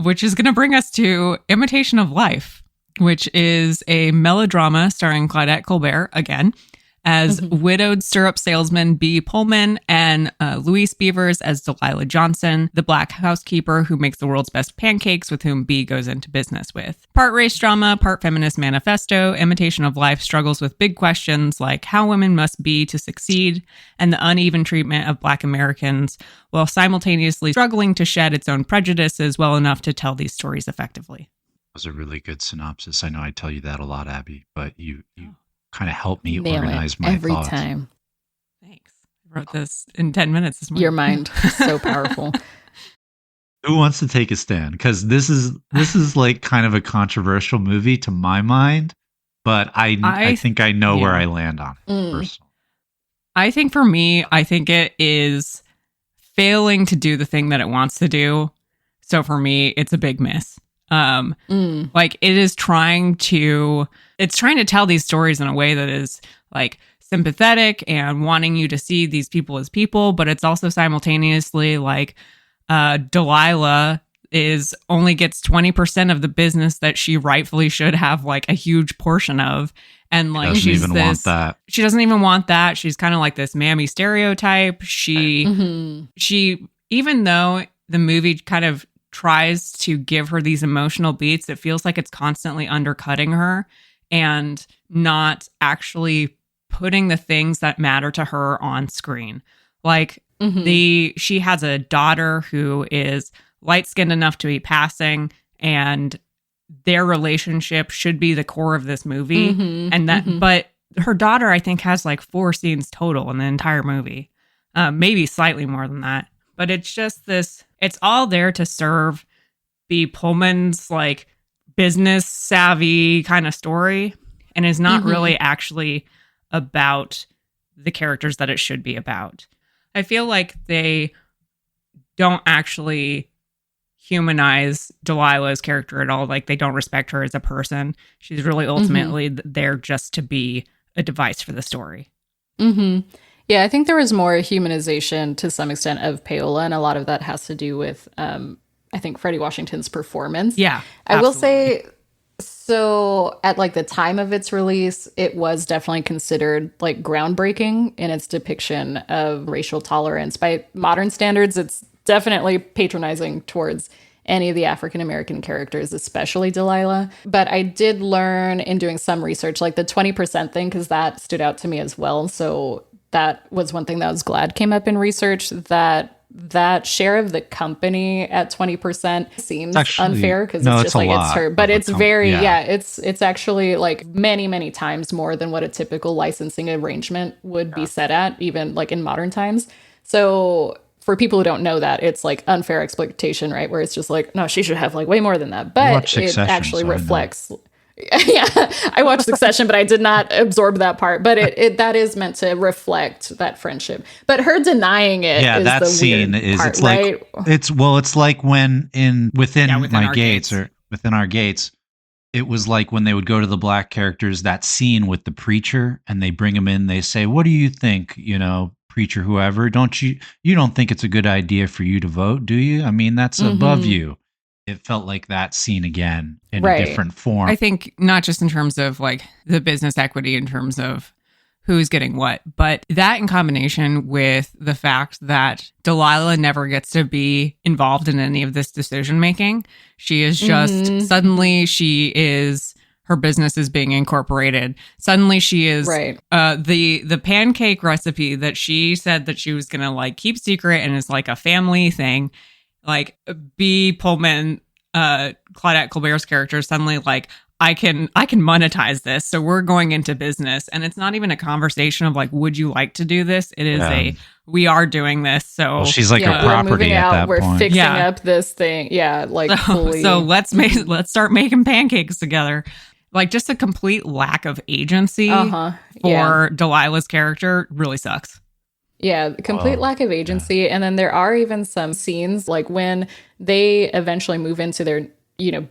Which is going to bring us to Imitation of Life, which is a melodrama starring Claudette Colbert again as widowed stirrup salesman B. Pullman and Louise Beavers as Delilah Johnson, the black housekeeper who makes the world's best pancakes with whom B goes into business with. Part race drama, part feminist manifesto, Imitation of Life struggles with big questions like how women must be to succeed and the uneven treatment of Black Americans, while simultaneously struggling to shed its own prejudices well enough to tell these stories effectively. That was a really good synopsis. I know I tell you that a lot, Abby, but you kind of help me organize my every thoughts. Time. Thanks. I wrote this in 10 minutes this morning. Your mind is so powerful. Who wants to take a stand? Because this is like kind of a controversial movie to my mind, but I think I know where I land on it personally. I think for me, I think it is failing to do the thing that it wants to do. So for me, it's a big miss. Like it is trying to tell these stories in a way that is like sympathetic and wanting you to see these people as people, but it's also simultaneously like Delilah only gets 20% of the business that she rightfully should have like a huge portion of. And like she doesn't even want that. She's kind of like this mammy stereotype. She even though the movie kind of tries to give her these emotional beats, it feels like it's constantly undercutting her and not actually putting the things that matter to her on screen. Like she has a daughter who is light-skinned enough to be passing, and their relationship should be the core of this movie. But her daughter, I think, has like 4 scenes total in the entire movie. Maybe slightly more than that. But it's just it's all there to serve the Pullman's like business savvy kind of story, and is not really actually about the characters that it should be about. I feel like they don't actually humanize Delilah's character at all. Like they don't respect her as a person. She's really ultimately there just to be a device for the story. Yeah, I think there was more humanization to some extent of Paola, and a lot of that has to do with, I think, Freddie Washington's performance. Yeah, absolutely. I will say, so at like the time of its release, it was definitely considered like groundbreaking in its depiction of racial tolerance. By modern standards, it's definitely patronizing towards any of the African-American characters, especially Delilah. But I did learn in doing some research, like the 20% thing, because that stood out to me as well. So that was one thing that I was glad came up in research, that that share of the company at 20% seems actually unfair because no, it's it's just a like it's lot her, but of a it's very yeah. it's actually like many times more than what a typical licensing arrangement would be set at, even like in modern times. So for people who don't know that, it's like unfair exploitation, right? Where it's just like, no, she should have like way more than that. I But watched it Succession, actually so I know. reflects. Yeah, I watched Succession, but I did not absorb that part. But it that is meant to reflect that friendship. But her denying it Yeah, is that the scene weird is part, it's like right? it's like when within within my our gates gates. or within our gates, it was like when they would go to the black characters, that scene with the preacher, and they bring him in, they say, "What do you think, preacher, whoever? You don't think it's a good idea for you to vote, do you? I mean, that's above you." It felt like that scene again in a Right. different form. I think not just in terms of like the business equity in terms of who's getting what, but that in combination with the fact that Delilah never gets to be involved in any of this decision making. She is just suddenly her business is being incorporated. Suddenly she is Right. The pancake recipe that she said that she was gonna like keep secret and is like a family thing. Like B. Pullman, Claudette Colbert's character, suddenly like I can monetize this, so we're going into business, and it's not even a conversation of like, would you like to do this? It is we are doing this. So well, she's like a we're property moving at out. that We're point. fixing up this thing. Yeah, like fully. So let's start making pancakes together. Like just a complete lack of agency for Delilah's character really sucks. Yeah, complete lack of agency. And then there are even some scenes like when they eventually move into their,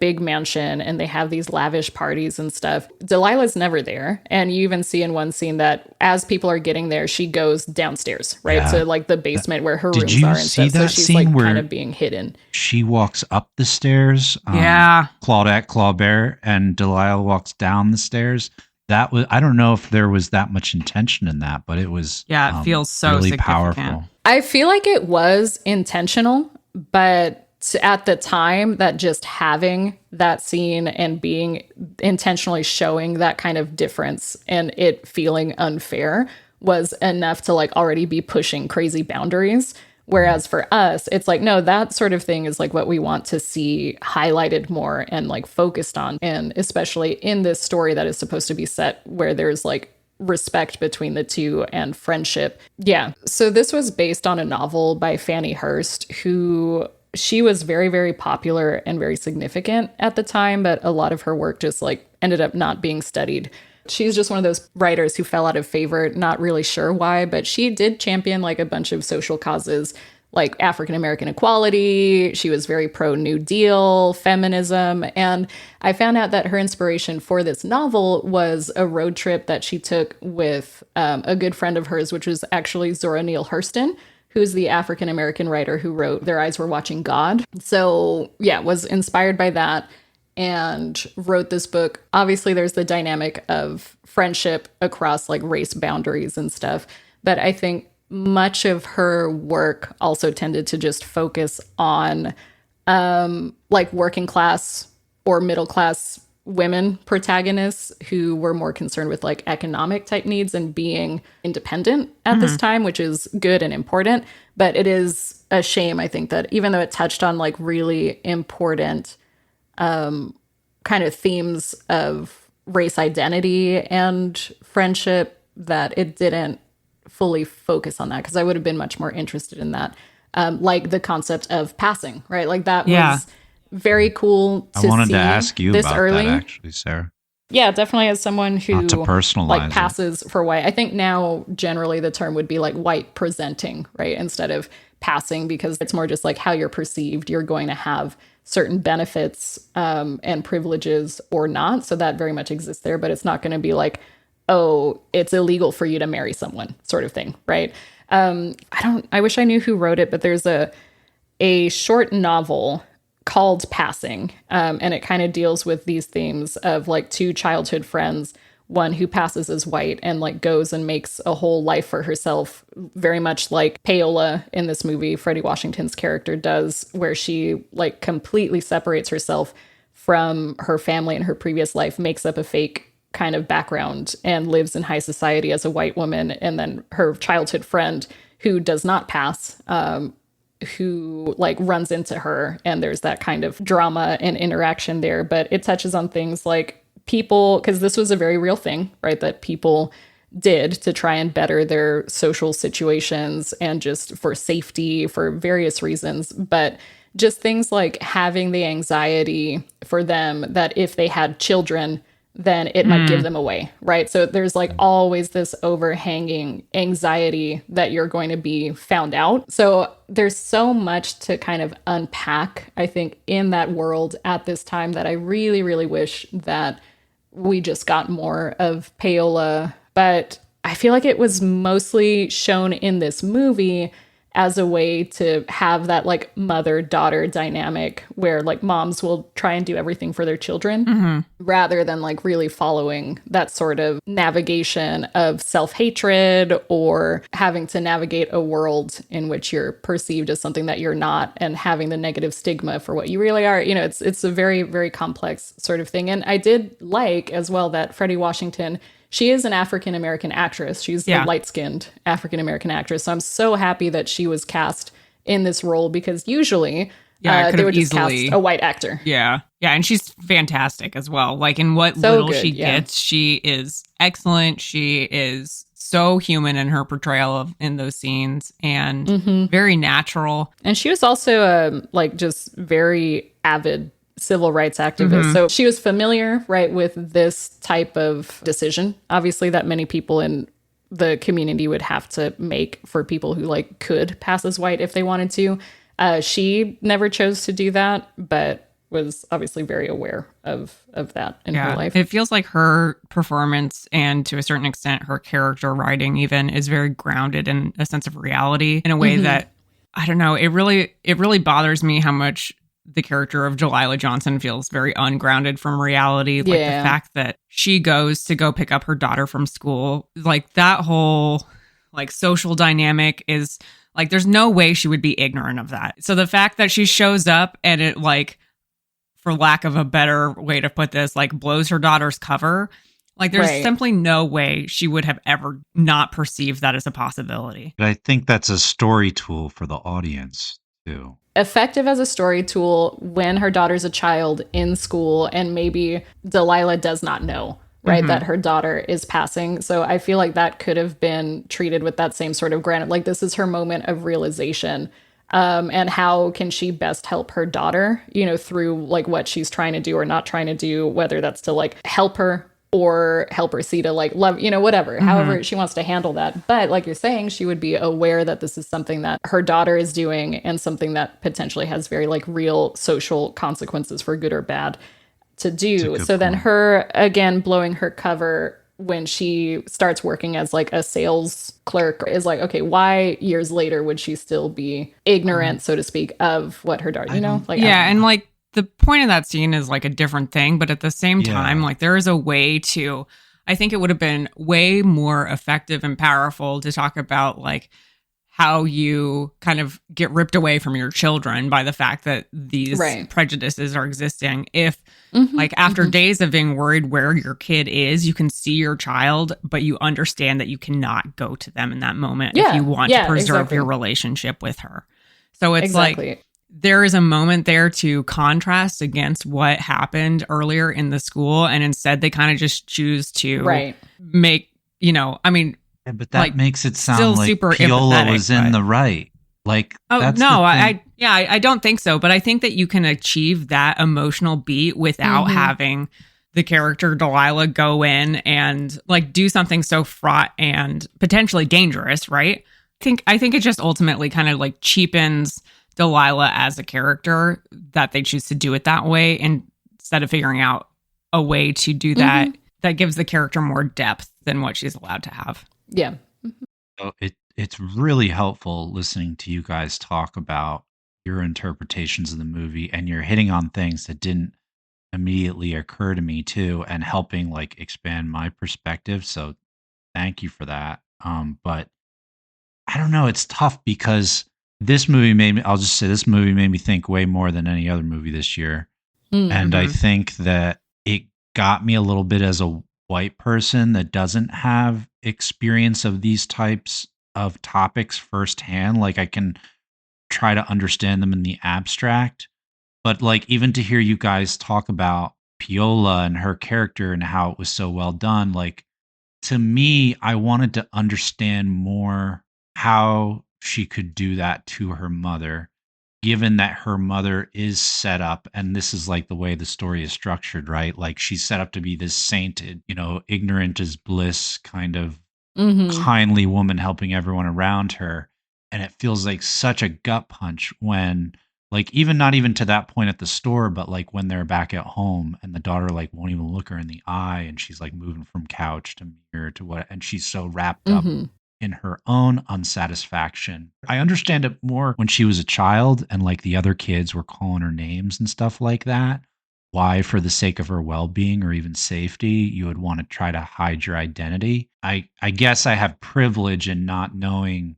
big mansion and they have these lavish parties and stuff. Delilah's never there. And you even see in one scene that as people are getting there, she goes downstairs, right? Yeah. To like the basement where her Did rooms you are and see stuff. that So she's scene like where kind of being hidden. she walks up the stairs? Claudette Claubert, and Delilah walks down the stairs. That was, I don't know if there was that much intention in that, but it was it feels so really significant. powerful. I feel like it was intentional, but at the time that just having that scene and being intentionally showing that kind of difference and it feeling unfair was enough to like already be pushing crazy boundaries. Whereas for us, it's like, no, that sort of thing is like what we want to see highlighted more and like focused on. And especially in this story that is supposed to be set where there's like respect between the two and friendship. Yeah. So this was based on a novel by Fannie Hurst, who she was very, very popular and very significant at the time, but a lot of her work just like ended up not being studied. She's just one of those writers who fell out of favor, not really sure why, but she did champion like a bunch of social causes like African-American equality. She was very pro New Deal, feminism. And I found out that her inspiration for this novel was a road trip that she took with a good friend of hers, which was actually Zora Neale Hurston, who's the African-American writer who wrote Their Eyes Were Watching God. So yeah, was inspired by that and wrote this book. Obviously, there's the dynamic of friendship across like race boundaries and stuff. But I think much of her work also tended to just focus on like working class or middle class women protagonists who were more concerned with like economic type needs and being independent at this time, which is good and important. But it is a shame, I think, that even though it touched on like really important kind of themes of race identity and friendship, that it didn't fully focus on that, because I would have been much more interested in that. Like the concept of passing, right? Like that was very cool to see. I wanted to ask you this about early. that, actually, Sarah. Yeah, definitely as someone who Not to personalize like passes for white. I think now generally the term would be like white presenting, right? Instead of passing, because it's more just like how you're perceived. You're going to have certain benefits and privileges or not. So that very much exists there, but it's not going to be like, oh, it's illegal for you to marry someone sort of thing, right? I wish I knew who wrote it, but there's a short novel called Passing. And it kind of deals with these themes of like two childhood friends, one who passes as white and like goes and makes a whole life for herself, very much like Paola in this movie, Freddie Washington's character does, where she like completely separates herself from her family and her previous life, makes up a fake kind of background and lives in high society as a white woman. And then her childhood friend, who does not pass, who like runs into her, and there's that kind of drama and interaction there. But it touches on things like people, because this was a very real thing, right? That people did to try and better their social situations and just for safety for various reasons. But just things like having the anxiety for them that if they had children, then it might give them away, right? So there's like always this overhanging anxiety that you're going to be found out. So there's so much to kind of unpack, I think, in that world at this time that I really, really wish that we just got more of Paola. But I feel like it was mostly shown in this movie as a way to have that like mother-daughter dynamic where like moms will try and do everything for their children rather than like really following that sort of navigation of self-hatred or having to navigate a world in which you're perceived as something that you're not and having the negative stigma for what you really are. You know, it's a very, very complex sort of thing. And I did like as well that Freddie Washington, she is an African-American actress. She's the light-skinned African-American actress. So I'm so happy that she was cast in this role because usually they would just cast a white actor. Yeah. Yeah. And she's fantastic as well. Like in what so little good, she gets, she is excellent. She is so human in her portrayal in those scenes and very natural. And she was also like just very avid civil rights activist. So she was familiar, right, with this type of decision, obviously, that many people in the community would have to make for people who like could pass as white if they wanted to. She never chose to do that, but was obviously very aware of that in her life. It feels like her performance and to a certain extent her character writing even is very grounded in a sense of reality in a way that, I don't know, it really bothers me how much the character of Delilah Johnson feels very ungrounded from reality. Like the fact that she goes to go pick up her daughter from school, like that whole like social dynamic is like, there's no way she would be ignorant of that. So the fact that she shows up and it like, for lack of a better way to put this, like blows her daughter's cover, like there's simply no way she would have ever not perceived that as a possibility. But I think that's a story tool for the audience too. Effective as a story tool when her daughter's a child in school and maybe Delilah does not know, right, that her daughter is passing. So I feel like that could have been treated with that same sort of granted. Like this is her moment of realization. And how can she best help her daughter, you know, through like what she's trying to do or not trying to do, whether that's to like help her or help her see to like love, you know, whatever, however she wants to handle that. But like you're saying, she would be aware that this is something that her daughter is doing and something that potentially has very like real social consequences for good or bad to do. So then her, again, blowing her cover when she starts working as like a sales clerk is like, okay, why years later would she still be ignorant, so to speak, of what her daughter, you know? Like, and like, the point of that scene is like a different thing, but at the same time, like there is a way to, I think it would have been way more effective and powerful to talk about like how you kind of get ripped away from your children by the fact that these prejudices are existing. If like after days of being worried where your kid is, you can see your child, but you understand that you cannot go to them in that moment if you want to preserve your relationship with her. So it's like, there is a moment there to contrast against what happened earlier in the school. And instead they kind of just choose to make, you know, I mean, but that like, makes it sound like Paola was in the right. Like, that's no, I don't think so. But I think that you can achieve that emotional beat without having the character Delilah go in and like do something so fraught and potentially dangerous, right? I think it just ultimately kind of like cheapens Delilah as a character that they choose to do it that way instead of figuring out a way to do that that gives the character more depth than what she's allowed to have. Yeah. So it's really helpful listening to you guys talk about your interpretations of the movie, and you're hitting on things that didn't immediately occur to me too, and helping like expand my perspective. So thank you for that. But I don't know, it's tough because this movie made me think way more than any other movie this year. And I think that it got me a little bit as a white person that doesn't have experience of these types of topics firsthand. Like I can try to understand them in the abstract. But like, even to hear you guys talk about Piola and her character and how it was so well done, like, to me, I wanted to understand more how she could do that to her mother, given that her mother is set up, and this is like the way the story is structured, right? Like, she's set up to be this sainted, ignorant is bliss kind of kindly woman helping everyone around her. And it feels like such a gut punch when, like, even not even to that point at the store, but like when they're back at home and the daughter like won't even look her in the eye, and she's like moving from couch to mirror to what, and she's so wrapped up in her own unsatisfaction. I understand it more when she was a child and like the other kids were calling her names and stuff like that. Why, for the sake of her well-being or even safety, you would want to try to hide your identity. I guess I have privilege in not knowing,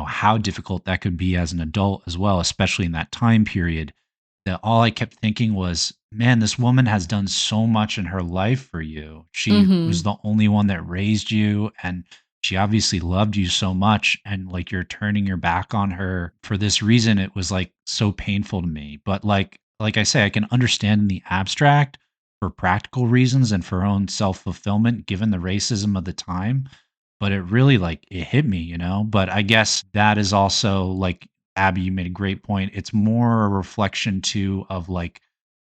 how difficult that could be as an adult as well, especially in that time period. That all I kept thinking was, man, this woman has done so much in her life for you. She was the only one that raised you, and she obviously loved you so much, and like, you're turning your back on her for this reason. It was like so painful to me. But like I say, I can understand in the abstract for practical reasons and for own self-fulfillment given the racism of the time. But it really, like, it hit me. But I guess that is also like, Abby, you made a great point. It's more a reflection too of like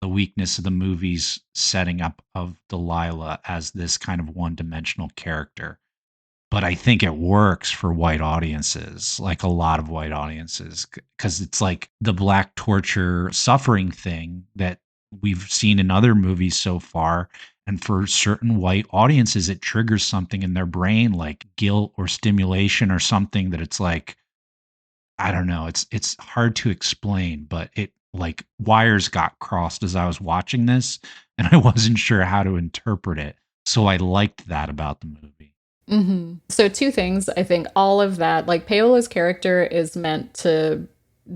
the weakness of the movie's setting up of Delilah as this kind of one-dimensional character. But I think it works for white audiences, like a lot of white audiences, because it's like the black torture suffering thing that we've seen in other movies so far. And for certain white audiences, it triggers something in their brain, like guilt or stimulation or something, that it's like, I don't know. It's hard to explain, but it, like, wires got crossed as I was watching this, and I wasn't sure how to interpret it. So I liked that about the movie. So two things. I think all of that, like, Paola's character is meant to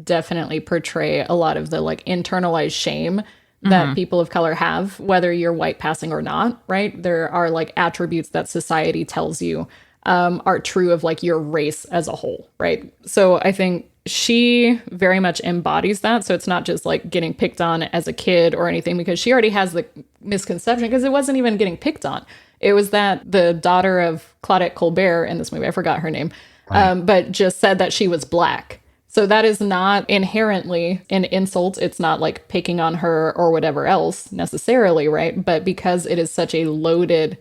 definitely portray a lot of the like internalized shame that people of color have, whether you're white passing or not, right? There are like attributes that society tells you are true of like your race as a whole, right? So I think she very much embodies that. So it's not just like getting picked on as a kid or anything, because she already has the misconception, because it wasn't even getting picked on. It was that the daughter of Claudette Colbert in this movie, I forgot her name, but just said that she was black. So that is not inherently an insult. It's not like picking on her or whatever else necessarily, right? But because it is such a loaded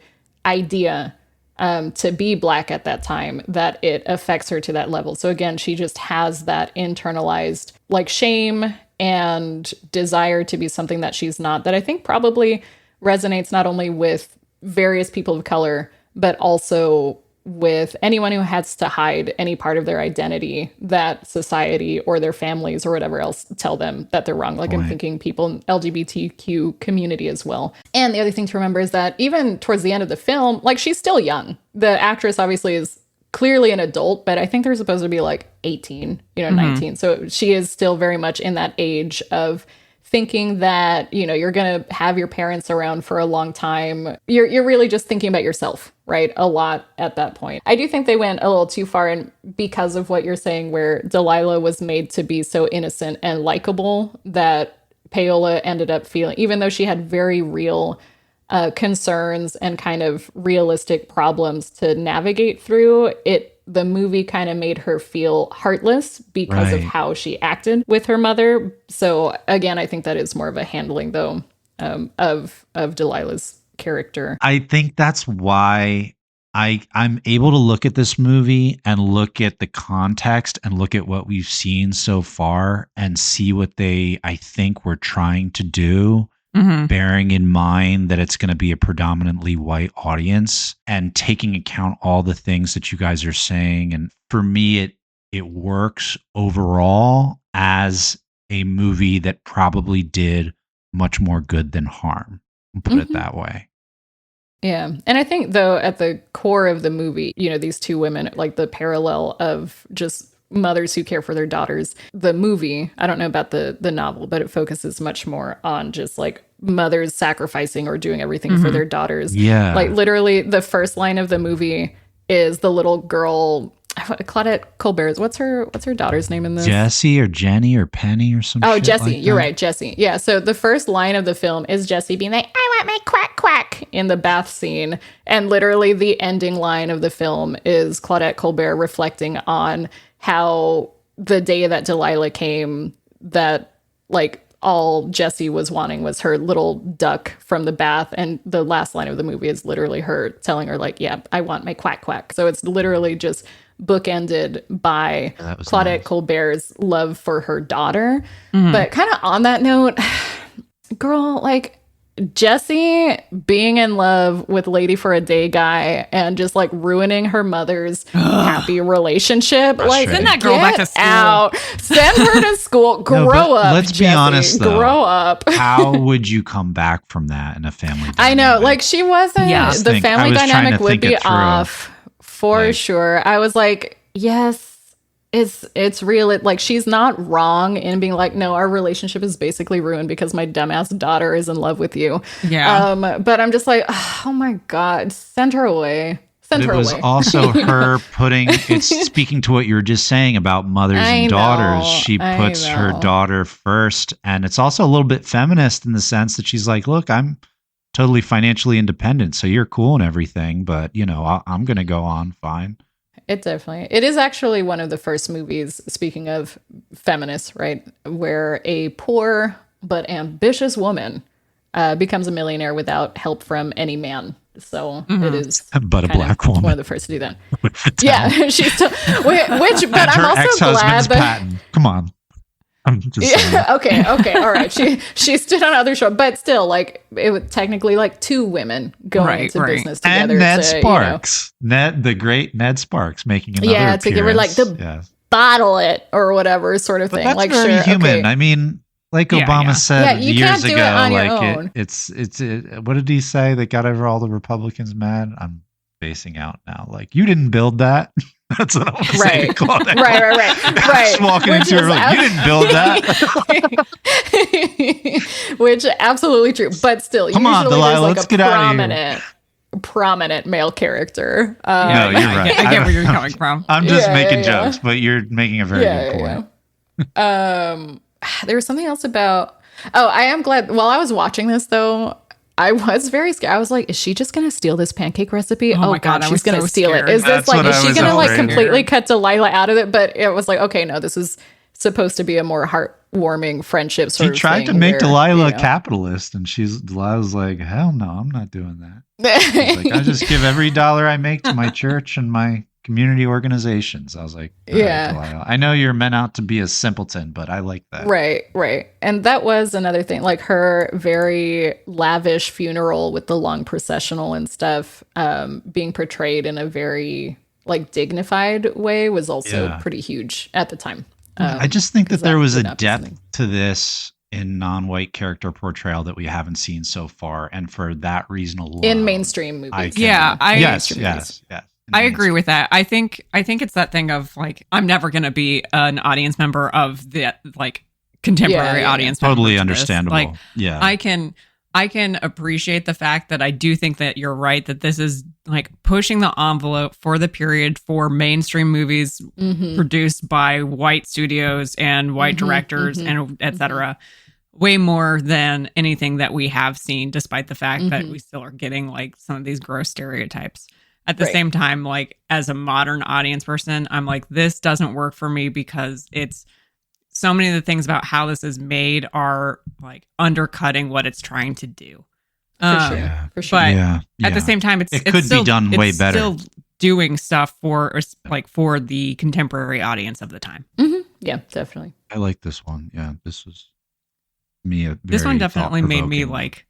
idea to be black at that time, that it affects her to that level. So again, she just has that internalized like shame and desire to be something that she's not, that I think probably resonates not only with various people of color, but also with anyone who has to hide any part of their identity that society or their families or whatever else tell them that they're wrong. Like, I'm thinking people in LGBTQ community as well. And the other thing to remember is that even towards the end of the film, like, she's still young. The actress obviously is clearly an adult, but I think they're supposed to be like 18, 19. So she is still very much in that age of thinking that, you're going to have your parents around for a long time. You're really just thinking about yourself, right? A lot at that point. I do think they went a little too far, and because of what you're saying, where Delilah was made to be so innocent and likable, that Paola ended up feeling, even though she had very real concerns and kind of realistic problems to navigate through, the movie kind of made her feel heartless because of how she acted with her mother. So again, I think that is more of a handling, though, of Delilah's character. I think that's why I'm able to look at this movie and look at the context and look at what we've seen so far and see what they, I think, were trying to do. Bearing in mind that it's going to be a predominantly white audience and taking account all the things that you guys are saying. And for me, it works overall as a movie that probably did much more good than harm. I'll put it that way. Yeah. And I think, though, at the core of the movie, these two women, like the parallel of just mothers who care for their daughters. The movie, I don't know about the novel, but it focuses much more on just like mothers sacrificing or doing everything for their daughters. Yeah. Like, literally the first line of the movie is the little girl, Claudette Colbert's, what's her daughter's name in this? Jessie or Jenny or Penny or something. Oh, Jessie, you're right, Jessie. Yeah, so the first line of the film is Jessie being like, I want my quack quack in the bath scene. And literally the ending line of the film is Claudette Colbert reflecting on how the day that Delilah came, that like all Jessie was wanting was her little duck from the bath. And the last line of the movie is literally her telling her like, yeah, I want my quack quack. So it's literally just bookended by Claudette Colbert's love for her daughter. But kind of on that note, girl, like Jessie being in love with Lady for a Day guy and just like ruining her mother's happy relationship. Like, send that girl back to school. Out. Send her to school. Grow up. Let's Jessie. be honest, though. Grow up. How would you come back from that in a family dynamic? I know. Like, she wasn't. Yeah. The family dynamic would be off for sure. I was like, yes. It's real. Like, she's not wrong in being like, no, our relationship is basically ruined because my dumbass daughter is in love with you. Yeah. But I'm just like, oh my God, send her away. Send her away. It was also her speaking to what you were just saying about mothers and daughters. She puts her daughter first. And it's also a little bit feminist in the sense that she's like, look, I'm totally financially independent. So you're cool and everything. But, you know, I'm going to go on fine. It is actually one of the first movies, speaking of feminists, right, where a poor but ambitious woman becomes a millionaire without help from any man. So it is, but a black woman, one of the first to do that. Yeah, she's still, which, but I'm also glad that. Patent. Come on. I'm just saying. Okay, all right. She stood on other shows, but still, like, it was technically like two women going into business together. And Ned Sparks, the great Ned Sparks, making another appearance. To give her like the bottle it or whatever sort of thing. That's like very human. Okay. I mean, like Obama said years ago, like it's what did he say that got over all the Republicans mad? I'm facing out now. Like, you didn't build that. That's what I'm saying. Right. Just walking into her like, you didn't build that. Which absolutely true, but still, come on, Delilah, let's get out of here. Prominent male character. No, you're right. I get where you're coming from. I'm just making jokes, but you're making a very good point. There was something else about. Oh, I am glad. While I was watching this, though, I was very scared. I was like, is she just going to steal this pancake recipe? Oh my God, she's going to steal it. Is this like, is she going to like completely cut Delilah out of it? But it was like, okay, no, this is supposed to be a more heartwarming friendship sort of thing. She tried to make Delilah a capitalist, and Delilah's like, hell no, I'm not doing that. She's like, I just give every dollar I make to my church and my community organizations. I was like, yeah, Delilah, I know you're meant out to be a simpleton, but I like that. Right. And that was another thing, like her very lavish funeral with the long processional and stuff, being portrayed in a very like dignified way was also pretty huge at the time. I just think that there was a depth to this in non-white character portrayal that we haven't seen so far, and for that reason alone, in mainstream movies, yes. I agree with that. I think it's that thing of like, I'm never going to be an audience member of the like contemporary audience. Totally understandable. Like, I can appreciate the fact that I do think that you're right, that this is like pushing the envelope for the period for mainstream movies produced by white studios and white directors and etc. Way more than anything that we have seen, despite the fact that we still are getting like some of these gross stereotypes. At the same time, like as a modern audience person, I'm like, this doesn't work for me because it's so many of the things about how this is made are like undercutting what it's trying to do. For sure. But at the same time, it could still be done way better. Still doing stuff for the contemporary audience of the time. Yeah, definitely. I like this one. Yeah, this was me. This one definitely made me like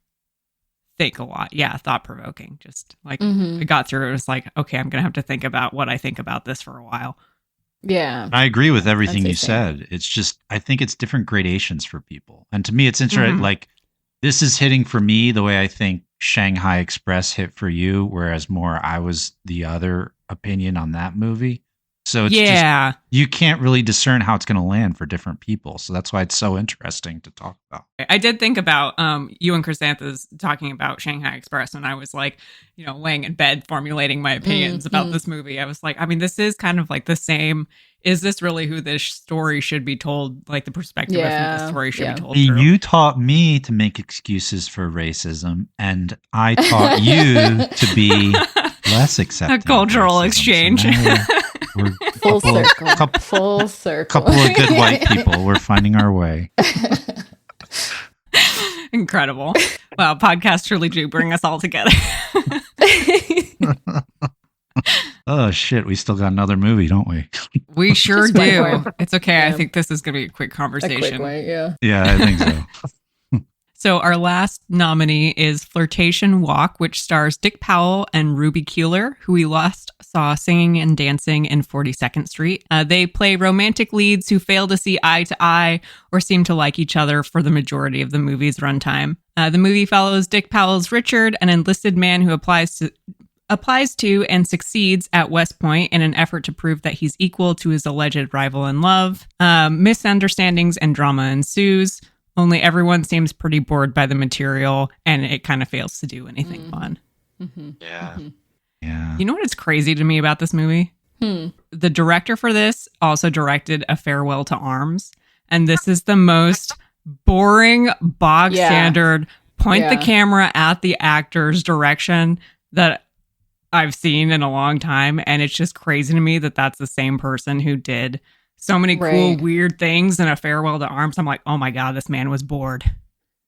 think a lot. Yeah, thought provoking. Just like I got through it. It was like, okay, I'm gonna have to think about what I think about this for a while. Yeah, I agree with everything you said. It's just, I think it's different gradations for people, and to me, it's interesting. Like, this is hitting for me the way I think Shanghai Express hit for you, whereas more I was the other opinion on that movie. So it's just, you can't really discern how it's going to land for different people. So that's why it's so interesting to talk about. I did think about you and Chrysanthus talking about Shanghai Express, and I was like, laying in bed formulating my opinions about this movie. I was like, I mean, this is kind of like the same. Is this really who this story should be told? Like the perspective of who the story should be told through. You taught me to make excuses for racism, and I taught you to be less accepting. A cultural exchange. So we're full circle. Full circle. Couple of good white people. We're finding our way. Incredible. Wow, podcasts truly do bring us all together. Oh shit, we still got another movie, don't we? We sure do. It's okay. Yeah. I think this is going to be a quick conversation. A quick way, yeah. Yeah, I think so. So our last nominee is Flirtation Walk, which stars Dick Powell and Ruby Keeler, who we last saw singing and dancing in 42nd Street. They play romantic leads who fail to see eye to eye or seem to like each other for the majority of the movie's runtime. The movie follows Dick Powell's Richard, an enlisted man who applies to and succeeds at West Point in an effort to prove that he's equal to his alleged rival in love. Misunderstandings and drama ensues. Only everyone seems pretty bored by the material, and it kind of fails to do anything fun. Mm-hmm. Yeah. Mm-hmm. Yeah. You know what is crazy to me about this movie? The director for this also directed A Farewell to Arms, and this is the most boring, bog standard, point the camera at the actor's direction that I've seen in a long time, and it's just crazy to me that that's the same person who did so many cool, weird things in A Farewell to Arms. I'm like, oh my God, this man was bored.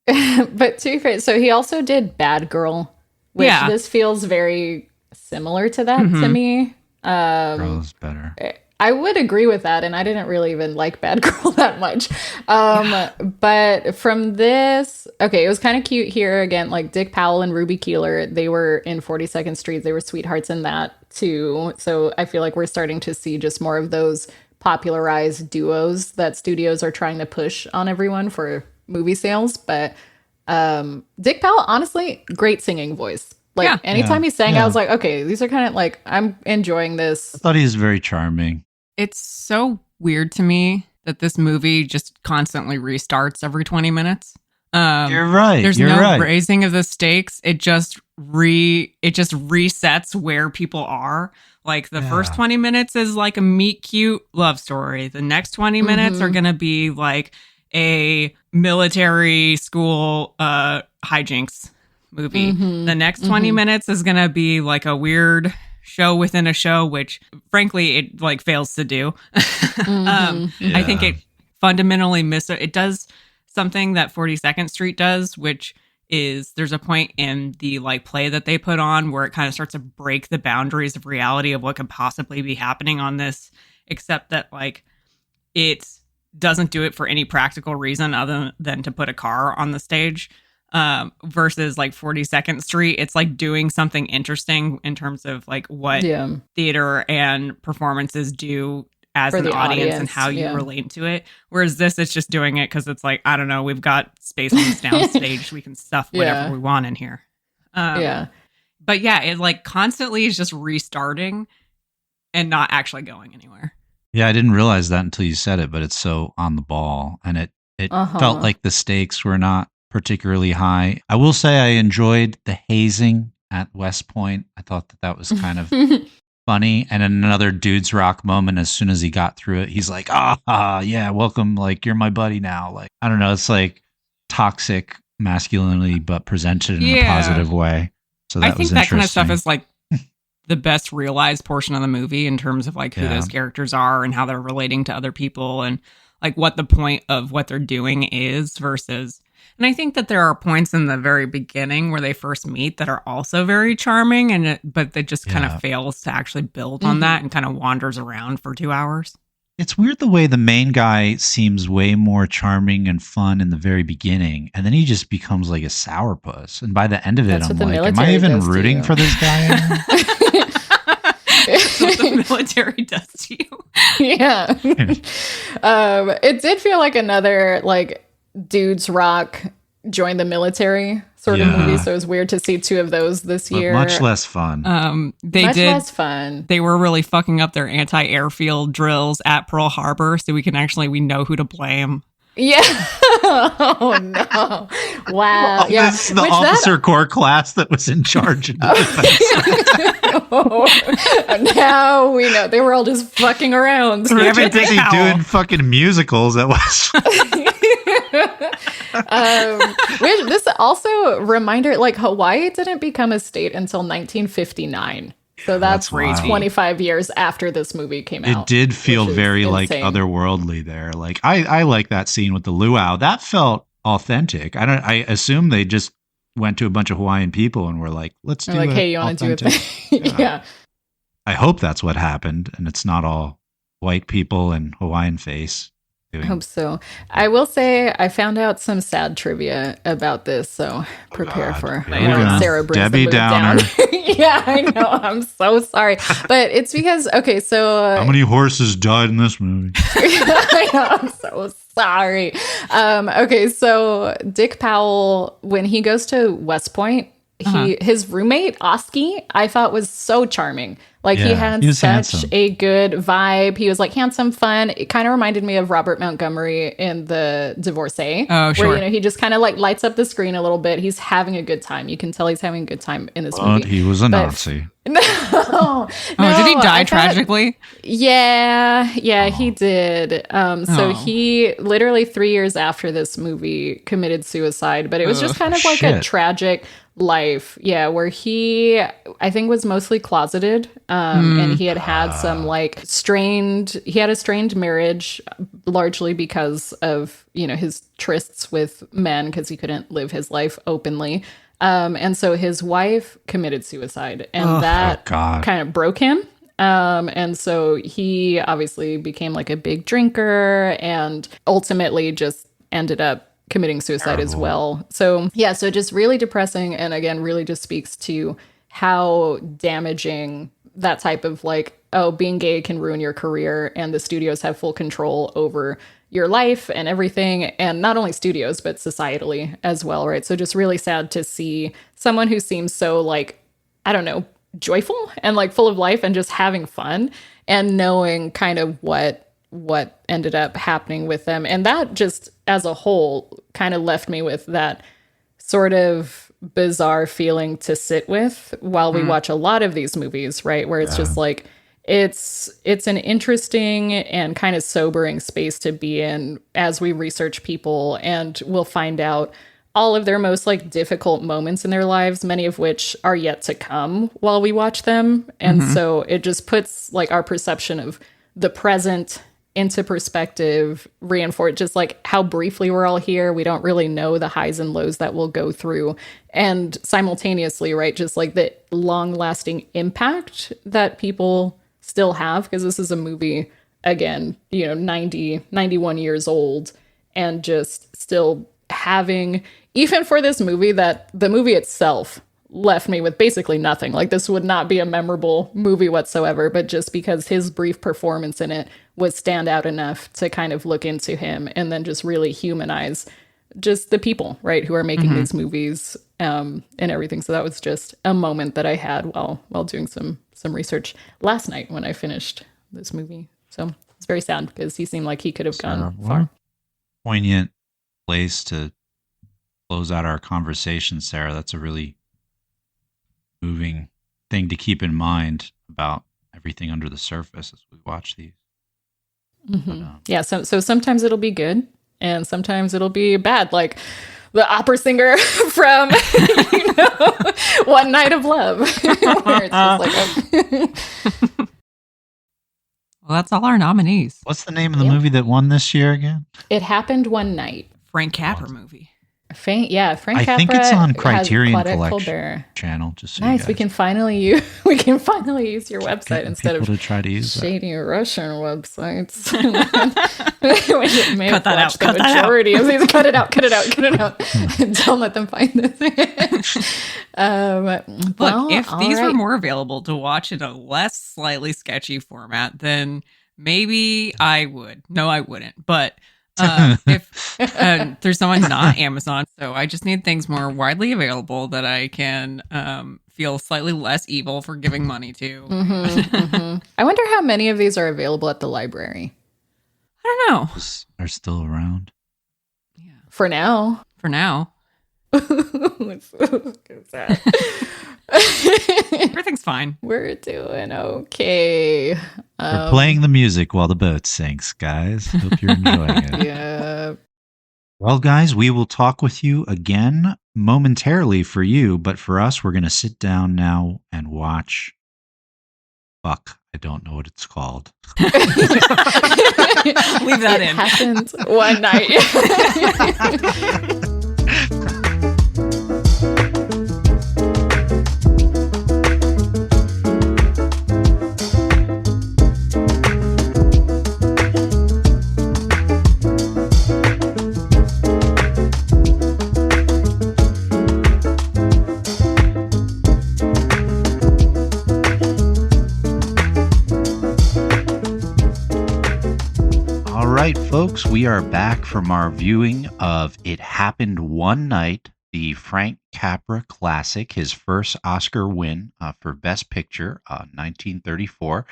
But to be fair, so he also did Bad Girl, which this feels very similar to that to me. Girl is better. I would agree with that, and I didn't really even like Bad Girl that much. But from this, it was kind of cute here again, like Dick Powell and Ruby Keeler, they were in 42nd Street. They were sweethearts in that too. So I feel like we're starting to see just more of those popularized duos that studios are trying to push on everyone for movie sales. But Dick Powell, honestly, great singing voice. Like anytime he sang, I was like, okay, these are kind of like, I'm enjoying this. I thought he was very charming. It's so weird to me that this movie just constantly restarts every 20 minutes. You're right. There's no raising of the stakes. It just resets where people are. Like the first 20 minutes is like a meet cute love story. The next 20 minutes are going to be like a military school hijinks movie. The next 20 minutes is going to be like a weird show within a show, which frankly it like fails to do. I think it fundamentally it does something that 42nd Street does, which is there's a point in the like play that they put on where it kind of starts to break the boundaries of reality of what could possibly be happening on this, except that like it doesn't do it for any practical reason other than to put a car on the stage. Versus like 42nd Street, it's like doing something interesting in terms of like what theater and performances do as an audience and how you relate to it. Whereas this, it's just doing it because it's like, I don't know, we've got space on this downstage. We can stuff whatever we want in here. But yeah, it like constantly is just restarting and not actually going anywhere. Yeah, I didn't realize that until you said it, but it's so on the ball. And it felt like the stakes were not particularly high. I will say I enjoyed the hazing at West Point. I thought that was kind of funny. And in another dude's rock moment, as soon as he got through it, he's like, yeah, welcome. Like, you're my buddy now. Like, I don't know. It's like toxic masculinity, but presented in a positive way. So that I think that kind of stuff is like the best realized portion of the movie in terms of like who those characters are and how they're relating to other people and like what the point of what they're doing is versus. And I think that there are points in the very beginning where they first meet that are also very charming, but it just kind of fails to actually build on that and kind of wanders around for 2 hours. It's weird the way the main guy seems way more charming and fun in the very beginning, and then he just becomes like a sourpuss. And by the end of it, I'm like, am I even rooting for this guy anymore? That's what the military does to you. Yeah. It did feel like another like dudes rock join the military sort of movie. So it was weird to see two of those this year. Much less fun. Less fun. They were really fucking up their anti-airfield drills at Pearl Harbor, so we know who to blame. Yeah. Oh no. Wow. Yeah. This is the officer corps class that was in charge of the defense. Now we know they were all just fucking around. They're busy doing fucking musicals. That was. This also reminder, like Hawaii didn't become a state until 1959. So that's 25 years after this movie came out. It did feel very like otherworldly there. Like I like that scene with the luau. That felt authentic. I assume they just went to a bunch of Hawaiian people and were like, let's do it. Hey, you want to do it? Yeah. I hope that's what happened and it's not all white people and Hawaiian face. I hope so. I will say I found out some sad trivia about this, so prepare for Sarah brings Debbie Downer. Yeah, I know. I'm so sorry, but it's because so how many horses died in this movie? I know, I'm so sorry. Okay, so Dick Powell, when he goes to West Point, his roommate Oski, I thought was so charming. Like he had such handsome. A good vibe. He was like handsome, fun. It kind of reminded me of Robert Montgomery in The Divorcee. Oh, sure. Where, he just kind of like lights up the screen a little bit. He's having a good time. You can tell he's having a good time in this movie. But he was a Nazi. No, did he die tragically? Yeah, he did. So he literally 3 years after this movie committed suicide, but it was just kind of like a tragic life, where he, I think, was mostly closeted, and he had some like strained marriage, largely because of his trysts with men, because he couldn't live his life openly, and so his wife committed suicide, and that kind of broke him. And so he obviously became like a big drinker and ultimately just ended up committing suicide as well. So just really depressing. And again, really just speaks to how damaging that type of like, being gay can ruin your career and the studios have full control over your life and everything. And not only studios, but societally as well, right? So just really sad to see someone who seems so like, I don't know, joyful and like full of life and just having fun and knowing kind of what ended up happening with them. And that just as a whole kind of left me with that sort of bizarre feeling to sit with while we watch a lot of these movies, right? Where it's just like, it's an interesting and kind of sobering space to be in as we research people, and we'll find out all of their most like difficult moments in their lives, many of which are yet to come while we watch them. And so it just puts like our perception of the present into perspective, reinforce just like how briefly we're all here. We don't really know the highs and lows that we'll go through. And simultaneously, right, just like the long lasting impact that people still have, because this is a movie, again, 91 years old, and just still having, even for this movie, that the movie itself left me with basically nothing. Like this would not be a memorable movie whatsoever, but just because his brief performance in it would stand out enough to kind of look into him and then just really humanize just the people, right, who are making these movies and everything. So that was just a moment that I had while doing some research last night when I finished this movie. So it's very sad because he seemed like he could have gone far. Poignant place to close out our conversation, Sarah. That's a really moving thing to keep in mind about everything under the surface as we watch these. But, so sometimes it'll be good and sometimes it'll be bad, like the opera singer from One Night of Love, where it's just like well, that's all our nominees. What's the name of the movie that won this year again? It Happened One Night. Frank Capra movie. Frank Capra. I think it's on Criterion Collection channel. Just so nice. We can finally use your website instead of to try to use shady Russian websites. We may cut that out. The majority of these. Cut it out. Don't let them find this. Look, if these were more available to watch in a less slightly sketchy format, then maybe I would. No, I wouldn't. But if there's someone not Amazon. So I just need things more widely available that I can feel slightly less evil for giving money to. I wonder how many of these are available at the library. I don't know. Are still around. Yeah. For now. Everything's fine. We're doing okay. We're playing the music while the boat sinks, guys. Hope you're enjoying it. Yeah. Well, guys, we will talk with you again momentarily for you, but for us, we're going to sit down now and watch. Fuck, I don't know what it's called. Leave that in. Happened one night. Folks, we are back from our viewing of It Happened One Night, the Frank Capra classic, his first Oscar win for Best Picture, 1934.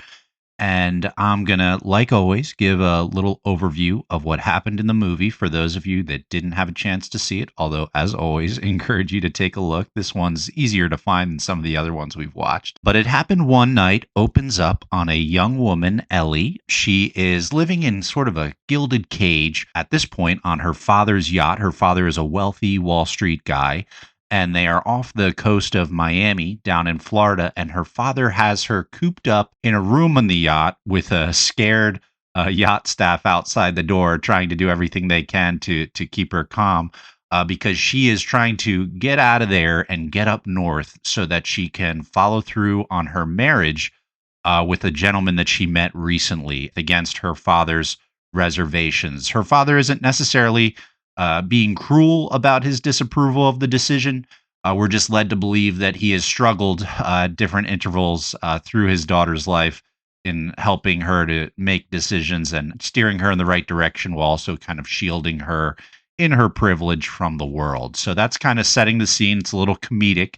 And I'm going to, like always, give a little overview of what happened in the movie for those of you that didn't have a chance to see it. Although, as always, encourage you to take a look. This one's easier to find than some of the other ones we've watched. But It Happened One Night opens up on a young woman, Ellie. She is living in sort of a gilded cage at this point on her father's yacht. Her father is a wealthy Wall Street guy, and they are off the coast of Miami down in Florida, and her father has her cooped up in a room on the yacht with a scared yacht staff outside the door trying to do everything they can to keep her calm because she is trying to get out of there and get up north so that she can follow through on her marriage with a gentleman that she met recently against her father's reservations. Her father isn't necessarily being cruel about his disapproval of the decision. We're just led to believe that he has struggled at different intervals through his daughter's life in helping her to make decisions and steering her in the right direction while also kind of shielding her in her privilege from the world. So that's kind of setting the scene. It's a little comedic,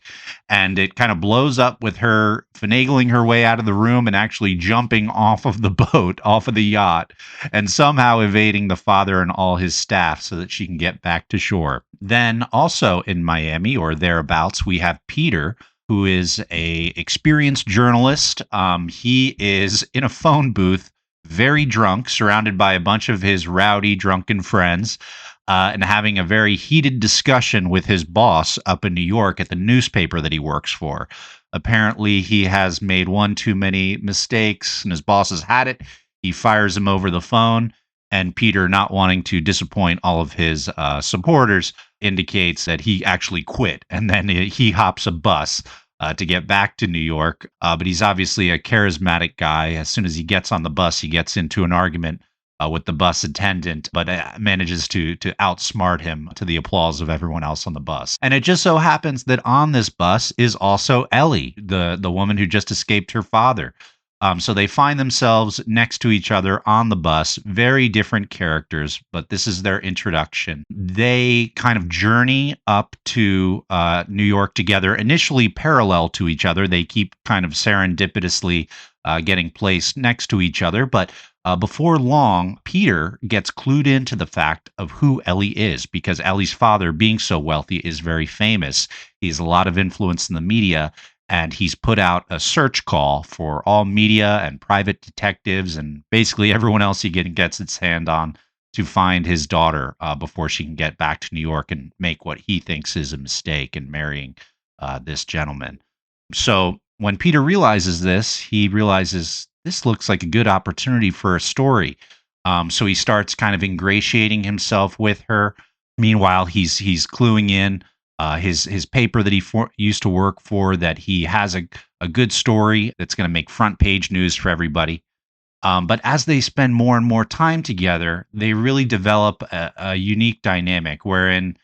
and it kind of blows up with her finagling her way out of the room and actually jumping off of the boat, off of the yacht, and somehow evading the father and all his staff so that she can get back to shore. Then also in Miami or thereabouts, we have Peter, who is a experienced journalist. He is in a phone booth, very drunk, surrounded by a bunch of his rowdy, drunken friends. And having a very heated discussion with his boss up in New York at the newspaper that he works for. Apparently, he has made one too many mistakes, and his boss has had it. He fires him over the phone, and Peter, not wanting to disappoint all of his supporters, indicates that he actually quit, and then he hops a bus to get back to New York. But he's obviously a charismatic guy. As soon as he gets on the bus, he gets into an argument with the bus attendant, but manages to outsmart him to the applause of everyone else on the bus. And it just so happens that on this bus is also Ellie, the woman who just escaped her father. So they find themselves next to each other on the bus, very different characters, but this is their introduction. They kind of journey up to New York together, initially parallel to each other. They keep kind of serendipitously getting placed next to each other, but before long, Peter gets clued into the fact of who Ellie is, because Ellie's father, being so wealthy, is very famous. He has a lot of influence in the media, and he's put out a search call for all media and private detectives and basically everyone else he gets its hand on to find his daughter before she can get back to New York and make what he thinks is a mistake in marrying this gentleman. So when Peter realizes this, he realizes this looks like a good opportunity for a story. So he starts kind of ingratiating himself with her. Meanwhile, he's cluing in his paper that he used to work for, that he has a good story that's going to make front page news for everybody. But as they spend more and more time together, they really develop a unique dynamic wherein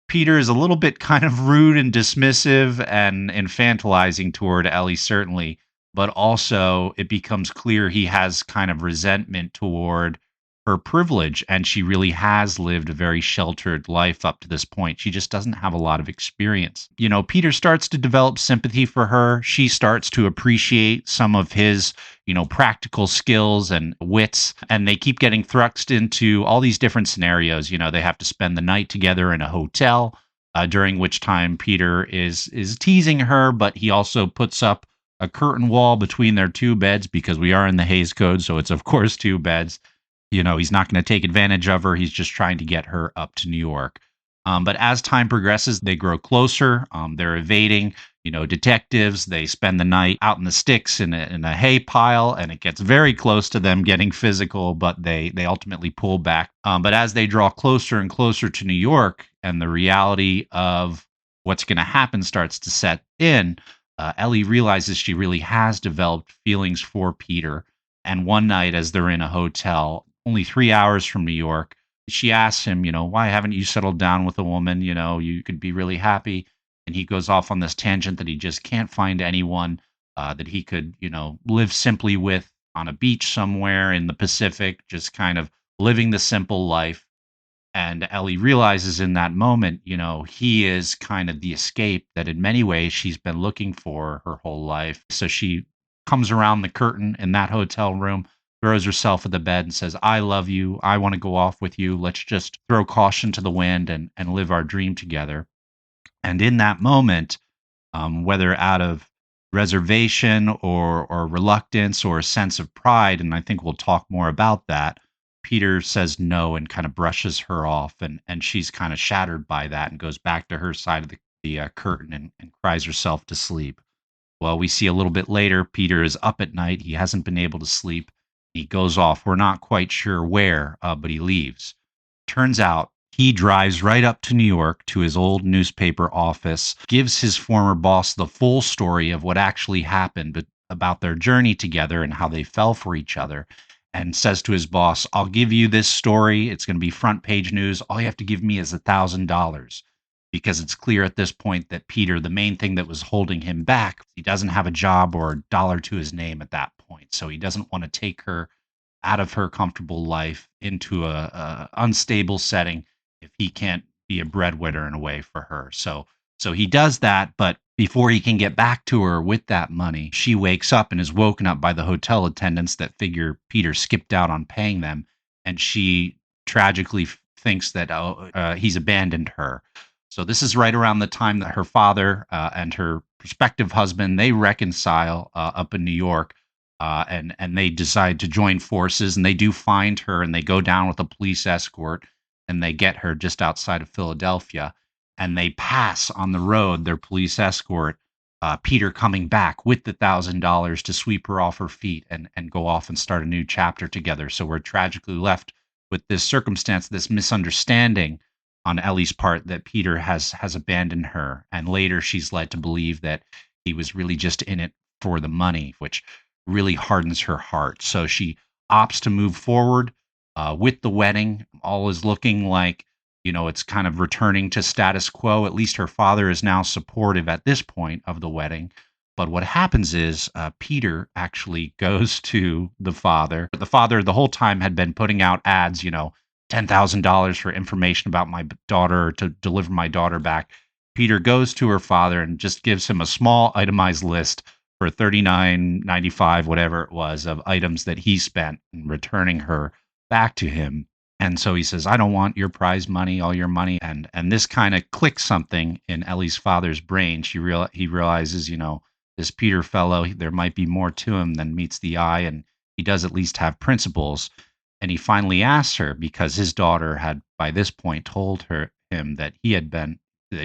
Peter is a little bit kind of rude and dismissive and infantilizing toward Ellie, certainly. But also it becomes clear he has kind of resentment toward her privilege, and she really has lived a very sheltered life up to this point. She just doesn't have a lot of experience. Peter starts to develop sympathy for her. She starts to appreciate some of his, practical skills and wits, and they keep getting thrust into all these different scenarios. They have to spend the night together in a hotel, during which time Peter is teasing her, but he also puts up a curtain wall between their two beds because we are in the Hays Code, so it's of course two beds. He's not going to take advantage of her. He's just trying to get her up to New York. But as time progresses, they grow closer. They're evading, detectives. They spend the night out in the sticks in a hay pile, and it gets very close to them getting physical, but they ultimately pull back. But as they draw closer and closer to New York, and the reality of what's going to happen starts to set in, Ellie realizes she really has developed feelings for Peter. And one night, as they're in a hotel, only 3 hours from New York, she asks him, why haven't you settled down with a woman? You could be really happy. And he goes off on this tangent that he just can't find anyone that he could, live simply with on a beach somewhere in the Pacific, just kind of living the simple life. And Ellie realizes in that moment, he is kind of the escape that in many ways she's been looking for her whole life. So she comes around the curtain in that hotel room, throws herself at the bed and says, I love you. I want to go off with you. Let's just throw caution to the wind and live our dream together. And in that moment, whether out of reservation or reluctance or a sense of pride, and I think we'll talk more about that, Peter says no and kind of brushes her off, and she's kind of shattered by that and goes back to her side of the curtain and cries herself to sleep. Well, we see a little bit later, Peter is up at night. He hasn't been able to sleep. He goes off. We're not quite sure where, but he leaves. Turns out he drives right up to New York to his old newspaper office, gives his former boss the full story of what actually happened about their journey together and how they fell for each other, and says to his boss, I'll give you this story. It's going to be front page news. All you have to give me is $1,000. Because it's clear at this point that Peter, the main thing that was holding him back, he doesn't have a job or a dollar to his name at that point. So he doesn't want to take her out of her comfortable life into a unstable setting if he can't be a breadwinner in a way for her. So he does that, but before he can get back to her with that money, she wakes up and is woken up by the hotel attendants that figure Peter skipped out on paying them, and she tragically thinks that he's abandoned her. So this is right around the time that her father and her prospective husband, they reconcile up in New York, and they decide to join forces, and they do find her, and they go down with a police escort, and they get her just outside of Philadelphia, and they pass on the road, their police escort, Peter coming back with the $1,000 to sweep her off her feet and go off and start a new chapter together. So we're tragically left with this circumstance, this misunderstanding on Ellie's part that Peter has abandoned her, and later she's led to believe that he was really just in it for the money, which really hardens her heart. So she opts to move forward with the wedding. All is looking like, it's kind of returning to status quo. At least her father is now supportive at this point of the wedding. But what happens is Peter actually goes to the father. The father the whole time had been putting out ads, $10,000 for information about my daughter to deliver my daughter back. Peter goes to her father and just gives him a small itemized list for $39.95, whatever it was, of items that he spent in returning her back to him. And so he says, I don't want your prize money, all your money. And this kind of clicks something in Ellie's father's brain. He realizes, this Peter fellow, there might be more to him than meets the eye, and he does at least have principles. And he finally asks her, because his daughter had by this point told him that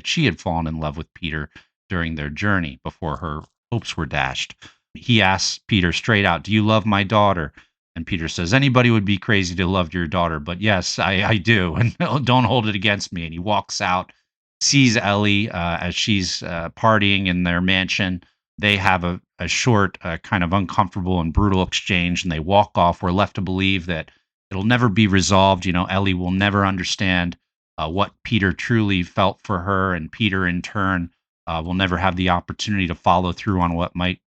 she had fallen in love with Peter during their journey before her hopes were dashed. He asks Peter straight out, do you love my daughter? And Peter says, anybody would be crazy to love your daughter, but yes, I do, and don't hold it against me. And he walks out, sees Ellie as she's partying in their mansion. They have a short, kind of uncomfortable and brutal exchange, and they walk off. We're left to believe that it'll never be resolved. Ellie will never understand what Peter truly felt for her, and Peter, in turn, will never have the opportunity to follow through on what might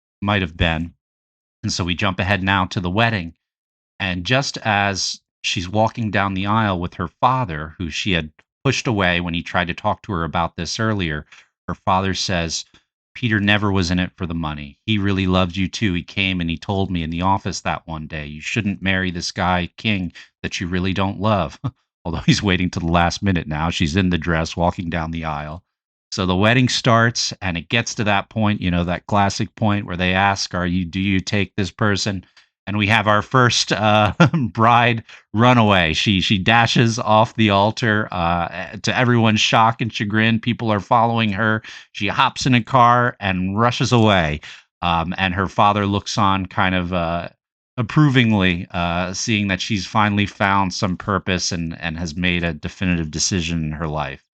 have been. And so we jump ahead now to the wedding. And just as she's walking down the aisle with her father, who she had pushed away when he tried to talk to her about this earlier. Her father says, Peter never was in it for the money. He really loved you too. He came and he told me in the office that one day, you shouldn't marry this guy, King, that you really don't love. Although he's waiting to the last minute now. She's in the dress walking down the aisle. So the wedding starts and it gets to that point, that classic point where they ask, do you take this person? And we have our first bride runaway. She dashes off the altar to everyone's shock and chagrin. People are following her. She hops in a car and rushes away. And her father looks on kind of approvingly, seeing that she's finally found some purpose and has made a definitive decision in her life.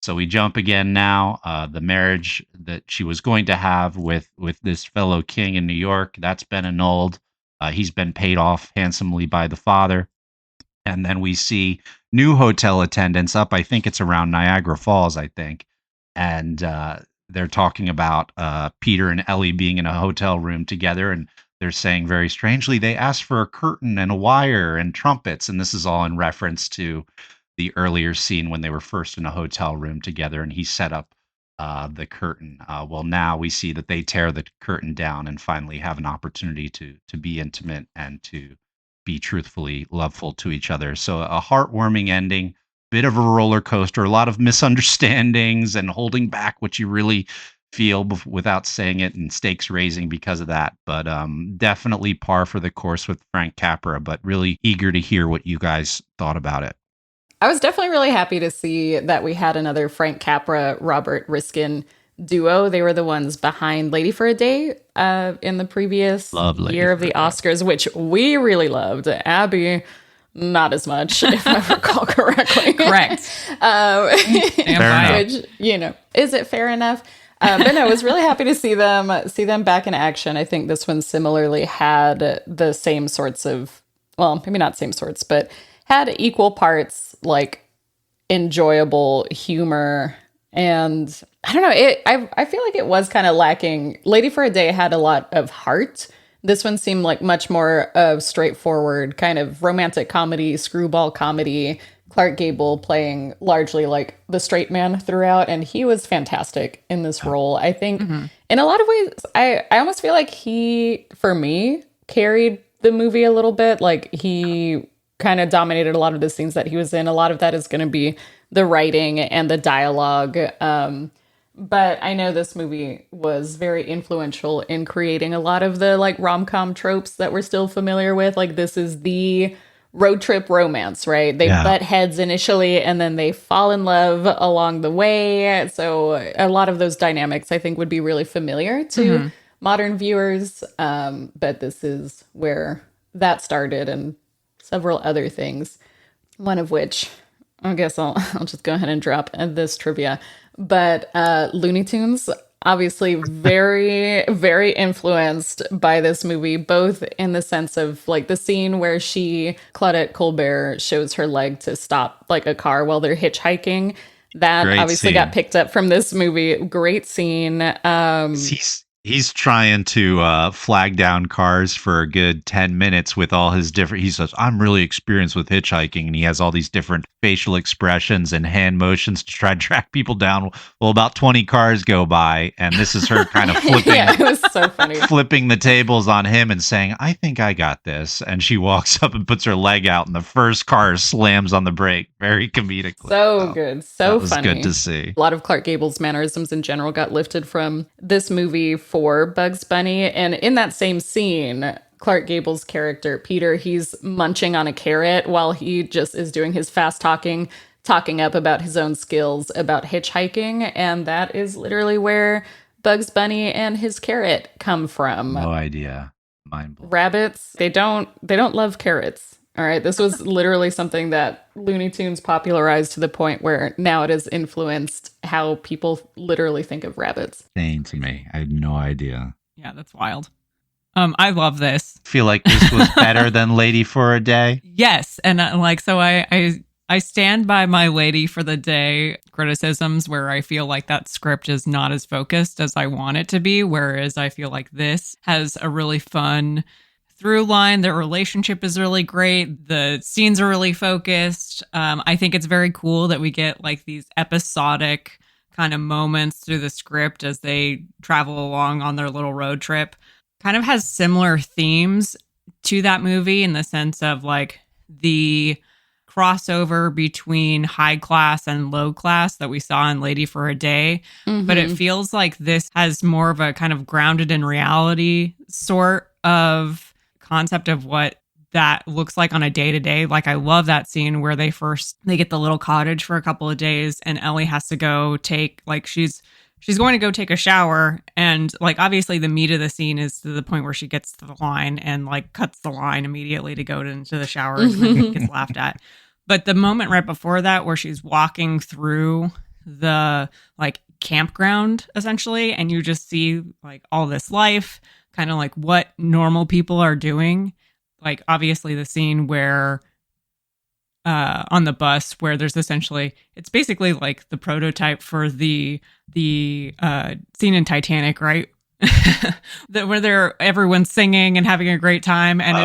So we jump again now. The marriage that she was going to have with this fellow king in New York, that's been annulled. He's been paid off handsomely by the father. And then we see new hotel attendants up. I think it's around Niagara Falls, I think. And they're talking about Peter and Ellie being in a hotel room together. And they're saying very strangely, they asked for a curtain and a wire and trumpets. And this is all in reference to the earlier scene when they were first in a hotel room together and he set up the curtain. Well, now we see that they tear the curtain down and finally have an opportunity to be intimate and to be truthfully loveful to each other. So a heartwarming ending, bit of a roller coaster, a lot of misunderstandings and holding back what you really feel without saying it, and stakes raising because of that. But definitely par for the course with Frank Capra, but really eager to hear what you guys thought about it. I was definitely really happy to see that we had another Frank Capra, Robert Riskin duo. They were the ones behind Lady for a Day in the previous year of the Oscars, which we really loved. Abby, not as much, if I recall correctly. Correct. Which, is it fair enough? But no, I was really happy to see them back in action. I think this one similarly had the same sorts of, well, maybe not same sorts, but had equal parts like enjoyable humor. And I don't know, I feel like it was kind of lacking. Lady for a Day had a lot of heart. This one seemed like much more of straightforward kind of romantic comedy, screwball comedy. Clark Gable playing largely like the straight man throughout, and he was fantastic in this role. I think in a lot of ways, I almost feel like he, for me, carried the movie a little bit. Like he kind of dominated a lot of the scenes that he was in. A lot of that is going to be the writing and the dialogue. But I know this movie was very influential in creating a lot of the like rom-com tropes that we're still familiar with. Like this is the road trip romance, right? They butt heads initially and then they fall in love along the way. So a lot of those dynamics I think would be really familiar to modern viewers. But this is where that started and several other things. One of which, I guess I'll just go ahead and drop this trivia. But Looney Tunes, obviously very, very influenced by this movie, both in the sense of like the scene where Claudette Colbert shows her leg to stop like a car while they're hitchhiking. That Great obviously scene. got picked up from this movie. Great scene. He's trying to flag down cars for a good 10 minutes with all his different... He says, I'm really experienced with hitchhiking. And he has all these different facial expressions and hand motions to try to track people down. Well, about 20 cars go by. And this is her kind of flipping, Yeah, it was so funny. flipping the tables on him and saying, I think I got this. And she walks up and puts her leg out. And the first car slams on the brake. Very comedically. So good. So that was funny. Good to see. A lot of Clark Gable's mannerisms in general got lifted from this movie for Bugs Bunny. And in that same scene, Clark Gable's character, Peter, he's munching on a carrot while he just is doing his fast talking up about his own skills about hitchhiking. And that is literally where Bugs Bunny and his carrot come from. No idea. Mind blown. Rabbits, they don't love carrots. All right. This was literally something that Looney Tunes popularized to the point where now it has influenced how people literally think of rabbits. Insane to me. I had no idea. Yeah, that's wild. I love this. Feel like this was better than Lady for a Day? Yes. And so I stand by my Lady for the Day criticisms where I feel like that script is not as focused as I want it to be. Whereas I feel like this has a really fun through line. Their relationship is really great. The scenes are really focused. I think it's very cool that we get like these episodic kind of moments through the script as they travel along on their little road trip. Kind of has similar themes to that movie in the sense of like the crossover between high class and low class that we saw in Lady for a Day. But it feels like this has more of a kind of grounded in reality sort of concept of what that looks like on a day-to-day. Like, I love that scene where they get the little cottage for a couple of days and Ellie has to go take, like, she's going to go take a shower, and like obviously the meat of the scene is to the point where she gets to the line and like cuts the line immediately to go into the shower and then gets laughed at. But the moment right before that where she's walking through the like campground essentially, and you just see like all this life, kind of like what normal people are doing. Like obviously the scene where on the bus where there's essentially, it's basically like the prototype for the scene in Titanic, right? Where everyone's singing and having a great time, and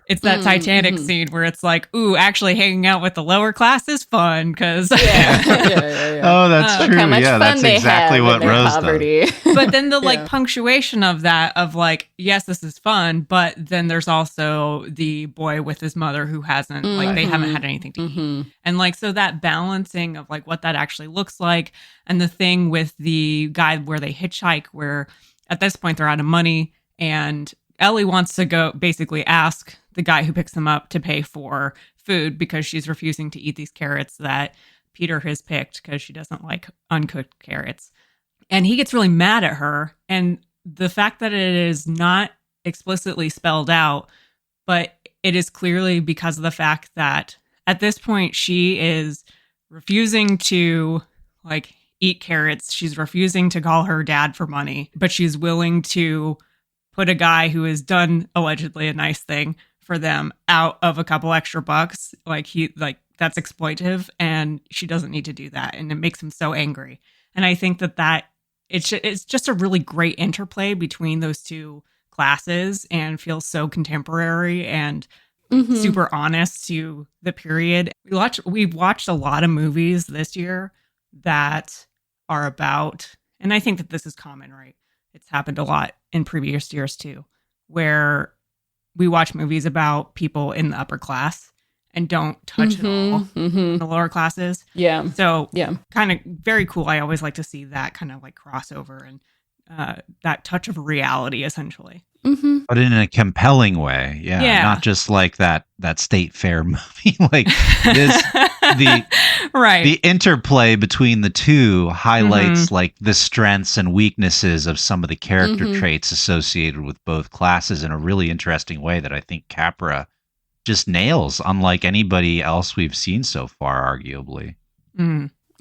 it's that Titanic scene where it's like, ooh, actually hanging out with the lower class is fun because oh, that's true. Yeah, that's exactly what Rose does. But then the like punctuation of that, of like, yes, this is fun, but then there's also the boy with his mother who hasn't like they haven't had anything to eat, and like so that balancing of like what that actually looks like, and the thing with the guy where they hitchhike, where at this point, they're out of money, and Ellie wants to go basically ask the guy who picks them up to pay for food because she's refusing to eat these carrots that Peter has picked because she doesn't like uncooked carrots. And he gets really mad at her. And the fact that it is not explicitly spelled out, but it is clearly because of the fact that at this point, she is refusing to like eat carrots. She's refusing to call her dad for money, but she's willing to put a guy who has done allegedly a nice thing for them out of a couple extra bucks. Like that's exploitive, and she doesn't need to do that. And it makes him so angry. And I think that it's just a really great interplay between those two classes and feels so contemporary and super honest to the period. We've watched a lot of movies this year that are about, and I think that this is common, right? It's happened a lot in previous years too, where we watch movies about people in the upper class and don't touch at all the lower classes. Yeah. So kind of very cool. I always like to see that kind of like crossover and that touch of reality essentially. But in a compelling way. Yeah. Not just like that State Fair movie. Like this, the interplay between the two highlights like the strengths and weaknesses of some of the character traits associated with both classes in a really interesting way that I think Capra just nails, unlike anybody else we've seen so far, arguably.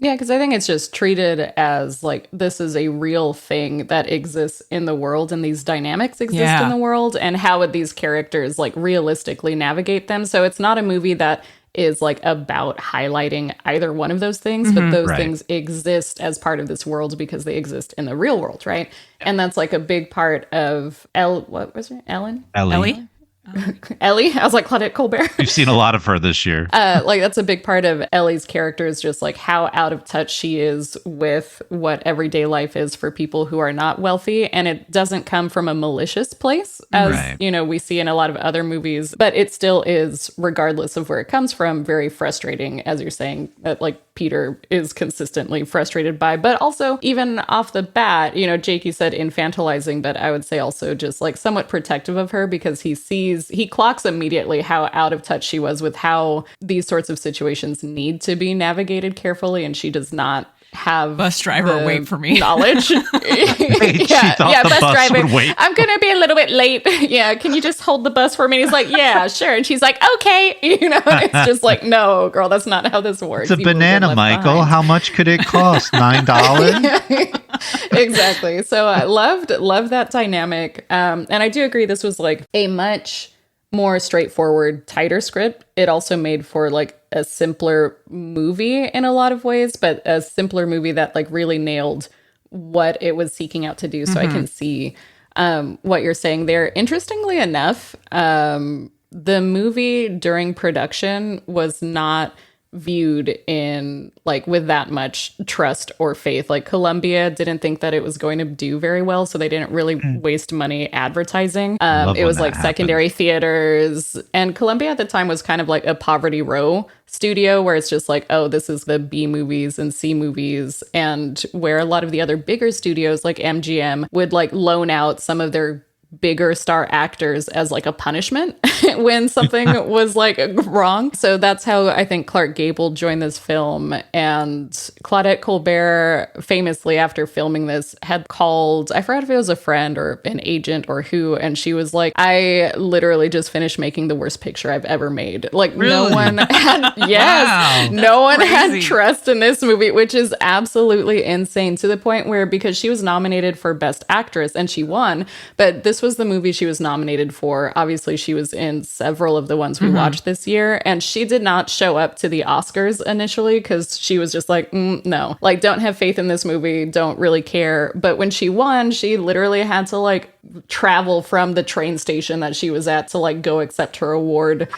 Yeah, because I think it's just treated as like this is a real thing that exists in the world, and these dynamics exist in the world, and how would these characters like realistically navigate them? So it's not a movie that is like about highlighting either one of those things, but those things exist as part of this world because they exist in the real world, right? And that's like a big part of what was her? Ellie? Ellie? I was like, Claudette Colbert. You've seen a lot of her this year. Like that's a big part of Ellie's character, is just like how out of touch she is with what everyday life is for people who are not wealthy. And it doesn't come from a malicious place, as you know, we see in a lot of other movies, but it still is, regardless of where it comes from, very frustrating, as you're saying, that like Peter is consistently frustrated by. But also, even off the bat, you know, Jakey said infantilizing, but I would say also just like somewhat protective of her, because he clocks immediately how out of touch she was with how these sorts of situations need to be navigated carefully, and she does not have bus driver wait for me knowledge. Bus driver would wait. I'm gonna be a little bit late. Yeah, can you just hold the bus for me? And he's like, yeah, sure. And she's like, okay. You know, and it's just like, no, girl, that's not how this works. It's a banana, Michael. Behind. How much could it cost? $9? Exactly. So I loved that dynamic. And I do agree this was like a much more straightforward, tighter script. It also made for like a simpler movie in a lot of ways, but a simpler movie that like really nailed what it was seeking out to do. So I can see what you're saying there. Interestingly enough, the movie during production was not viewed in like with that much trust or faith. Like Columbia didn't think that it was going to do very well, so they didn't really waste money advertising. It was like secondary theaters, and Columbia at the time was kind of like a poverty row studio where it's just like, oh, this is the B movies and C movies, and where a lot of the other bigger studios like MGM would like loan out some of their bigger star actors as like a punishment when something was like wrong. So that's how I think Clark Gable joined this film. And Claudette Colbert famously after filming this had called, I forgot if it was a friend or an agent or who, and she was like, I literally just finished making the worst picture I've ever made. Like really? No one had, yes, wow, no one crazy. had trust in this movie, which is absolutely insane, to the point where, because she was nominated for Best Actress and she won, but this was the movie she was nominated for. Obviously, she was in several of the ones we watched this year, and she did not show up to the Oscars initially because she was just like, no, like, don't have faith in this movie, don't really care. But when she won, she literally had to like travel from the train station that she was at to like go accept her award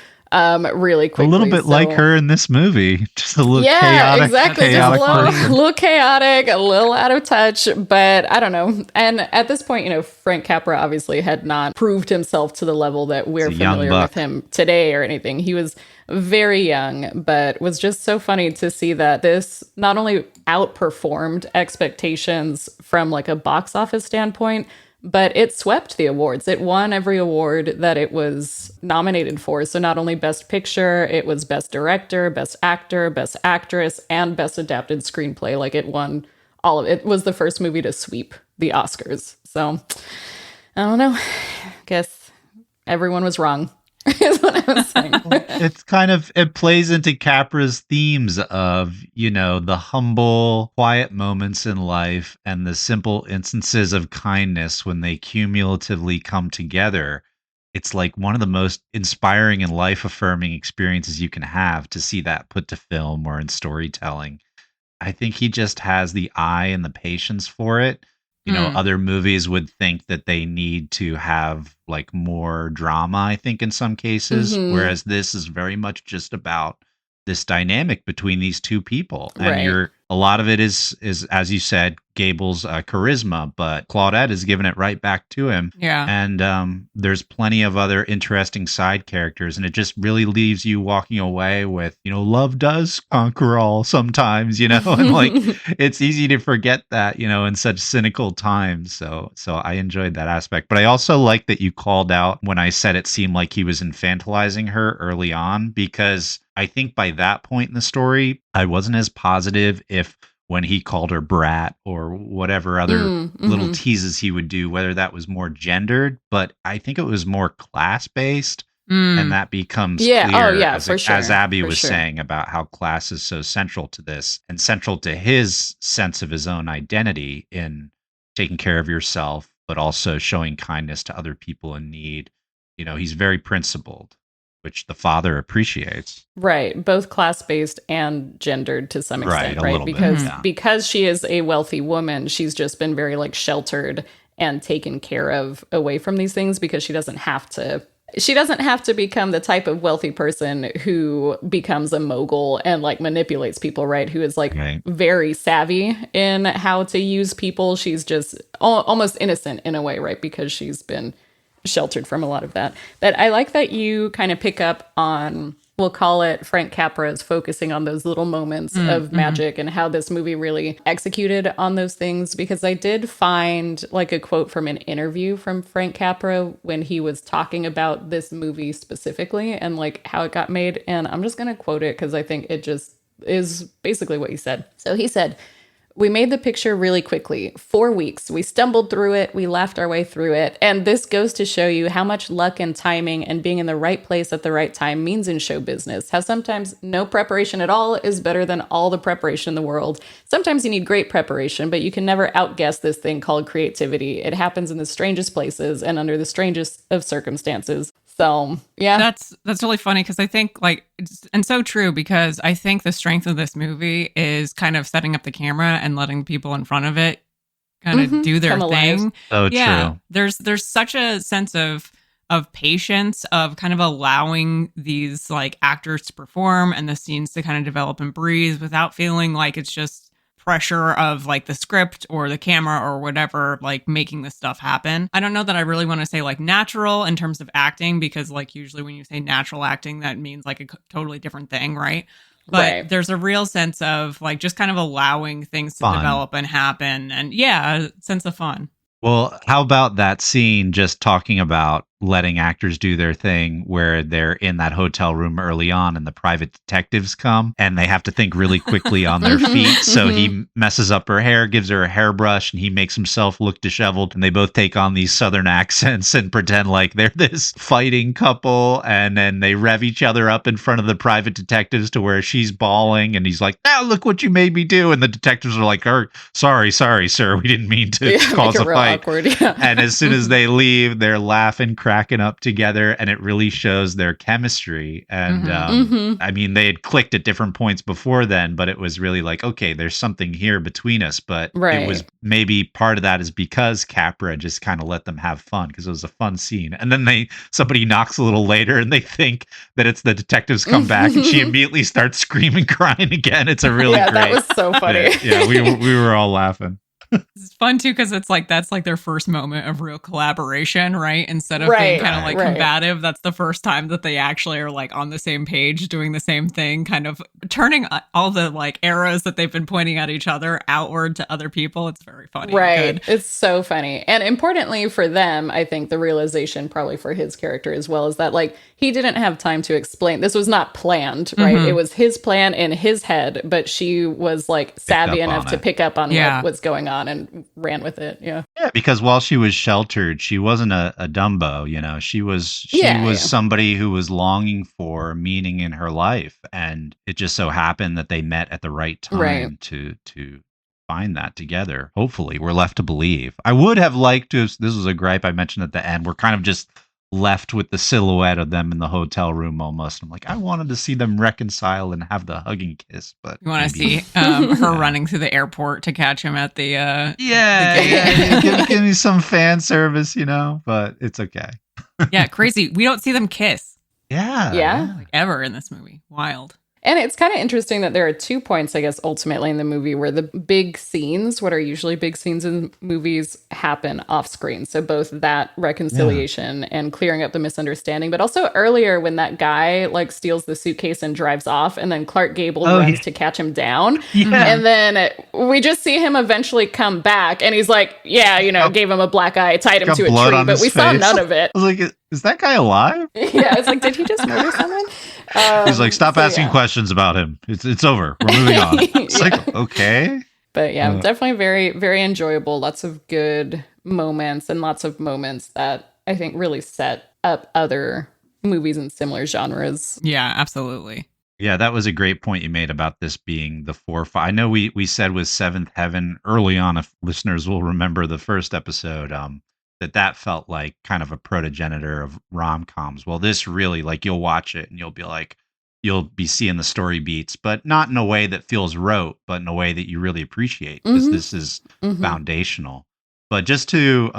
really quickly. A little bit like her in this movie, just a little chaotic, exactly, chaotic just a little chaotic, a little out of touch, but I don't know. And at this point, you know, Frank Capra obviously had not proved himself to the level that we're familiar with him today or anything. He was very young, but was just so funny to see that this not only outperformed expectations from like a box office standpoint, but it swept the awards. It won every award that it was nominated for. So not only Best Picture, it was Best Director, Best Actor, Best Actress, and Best Adapted Screenplay. Like, it won all of it. It was the first movie to sweep the Oscars. So I don't know. Guess everyone was wrong. Is what I was saying. It's kind of, it plays into Capra's themes of, you know, the humble, quiet moments in life and the simple instances of kindness when they cumulatively come together. It's like one of the most inspiring and life affirming experiences you can have to see that put to film or in storytelling. I think he just has the eye and the patience for it. You know, other movies would think that they need to have like more drama, I think, in some cases, whereas this is very much just about this dynamic between these two people. And a lot of it is as you said, Gable's charisma, but Claudette is giving it right back to him. Yeah. And there's plenty of other interesting side characters, and it just really leaves you walking away with, you know, love does conquer all sometimes, you know, and like it's easy to forget that, you know, in such cynical times. So I enjoyed that aspect. But I also like that you called out when I said it seemed like he was infantilizing her early on, because I think by that point in the story, I wasn't as positive if when he called her brat or whatever other little teases he would do, whether that was more gendered, but I think it was more class based. And that becomes clear as Abby was saying about how class is so central to this and central to his sense of his own identity in taking care of yourself, but also showing kindness to other people in need. You know, he's very principled, which the father appreciates. Right. Both class-based and gendered to some extent, right? Because she is a wealthy woman, she's just been very like sheltered and taken care of away from these things, because she doesn't have to become the type of wealthy person who becomes a mogul and like manipulates people, right? Who is like very savvy in how to use people. She's just almost innocent in a way, right? Because she's been sheltered from a lot of that. But I like that you kind of pick up on, we'll call it, Frank Capra's focusing on those little moments of magic and how this movie really executed on those things, because I did find like a quote from an interview from Frank Capra when he was talking about this movie specifically and like how it got made. And I'm just going to quote it because I think it just is basically what he said. So he said, "We made the picture really quickly. 4 weeks. We stumbled through it. We laughed our way through it. And this goes to show you how much luck and timing and being in the right place at the right time means in show business. How sometimes no preparation at all is better than all the preparation in the world. Sometimes you need great preparation, but you can never outguess this thing called creativity. It happens in the strangest places and under the strangest of circumstances." So, yeah. That's really funny, because I think like, and so true, because I think the strength of this movie is kind of setting up the camera and letting people in front of it kind of do their thing. So true. There's such a sense of patience, of kind of allowing these like actors to perform and the scenes to kind of develop and breathe without feeling like it's just pressure of like the script or the camera or whatever, like making this stuff happen. I don't know that I really want to say like natural in terms of acting, because like usually when you say natural acting, that means like a totally different thing, right? But there's a real sense of like just kind of allowing things to develop and happen, and a sense of fun. Well, how about that scene just talking about letting actors do their thing, where they're in that hotel room early on and the private detectives come and they have to think really quickly on their feet. So he messes up her hair, gives her a hairbrush, and he makes himself look disheveled. And they both take on these Southern accents and pretend like they're this fighting couple. And then they rev each other up in front of the private detectives to where she's bawling. And he's like, "Now look what you made me do." And the detectives are like, sorry, sir. We didn't mean to cause a fight. Awkward, And as soon as they leave, they're laughing, cracking up together, and it really shows their chemistry. And I mean, they had clicked at different points before then, but it was really like, okay, there's something here between us. But it was maybe part of that is because Capra just kind of let them have fun, because it was a fun scene. And then somebody knocks a little later and they think that it's the detectives come back, and she immediately starts screaming, crying again. It's a really great. That was so funny. We were all laughing. It's fun too, because it's like that's like their first moment of real collaboration, right? Instead of being kind of like combative, that's the first time that they actually are like on the same page, doing the same thing, kind of turning all the like arrows that they've been pointing at each other outward to other people. It's very funny. Right. It's so funny. And importantly for them, I think the realization probably for his character as well is that like he didn't have time to explain. This was not planned, right? It was his plan in his head, but she was like savvy enough to pick up on what was going on and ran with it. Yeah, because while she was sheltered, she wasn't a Dumbo, you know. She was somebody who was longing for meaning in her life, and it just so happened that they met at the right time to find that together. Hopefully, we're left to believe. I would have liked to. This was a gripe I mentioned at the end. We're kind of just left with the silhouette of them in the hotel room almost. I'm like, I wanted to see them reconcile and have the hugging kiss, but you want to see her running through the airport to catch him at the give me some fan service, you know, but it's okay. Crazy. We don't see them kiss. Like ever in this movie. Wild. And it's kind of interesting that there are 2 points, I guess, ultimately in the movie where the big scenes, what are usually big scenes in movies, happen off screen. So both that reconciliation and clearing up the misunderstanding, but also earlier when that guy like steals the suitcase and drives off, and then Clark Gable runs to catch him down. And then we just see him eventually come back, and he's like, gave him a black eye, tied him to a tree, but we saw none of it. I was like, is that guy alive? It's like, did he just murder someone? He's like, stop asking questions about him. It's over. We're moving on. It's like, okay. But definitely very, very enjoyable. Lots of good moments and lots of moments that I think really set up other movies in similar genres. Yeah, absolutely. Yeah, that was a great point you made about this being the 4 or 5. I know we said with Seventh Heaven early on, if listeners will remember the first episode, that felt like kind of a protogenitor of rom-coms. Well, this really, like, you'll watch it and you'll be seeing the story beats, but not in a way that feels rote, but in a way that you really appreciate, because this is foundational. But just to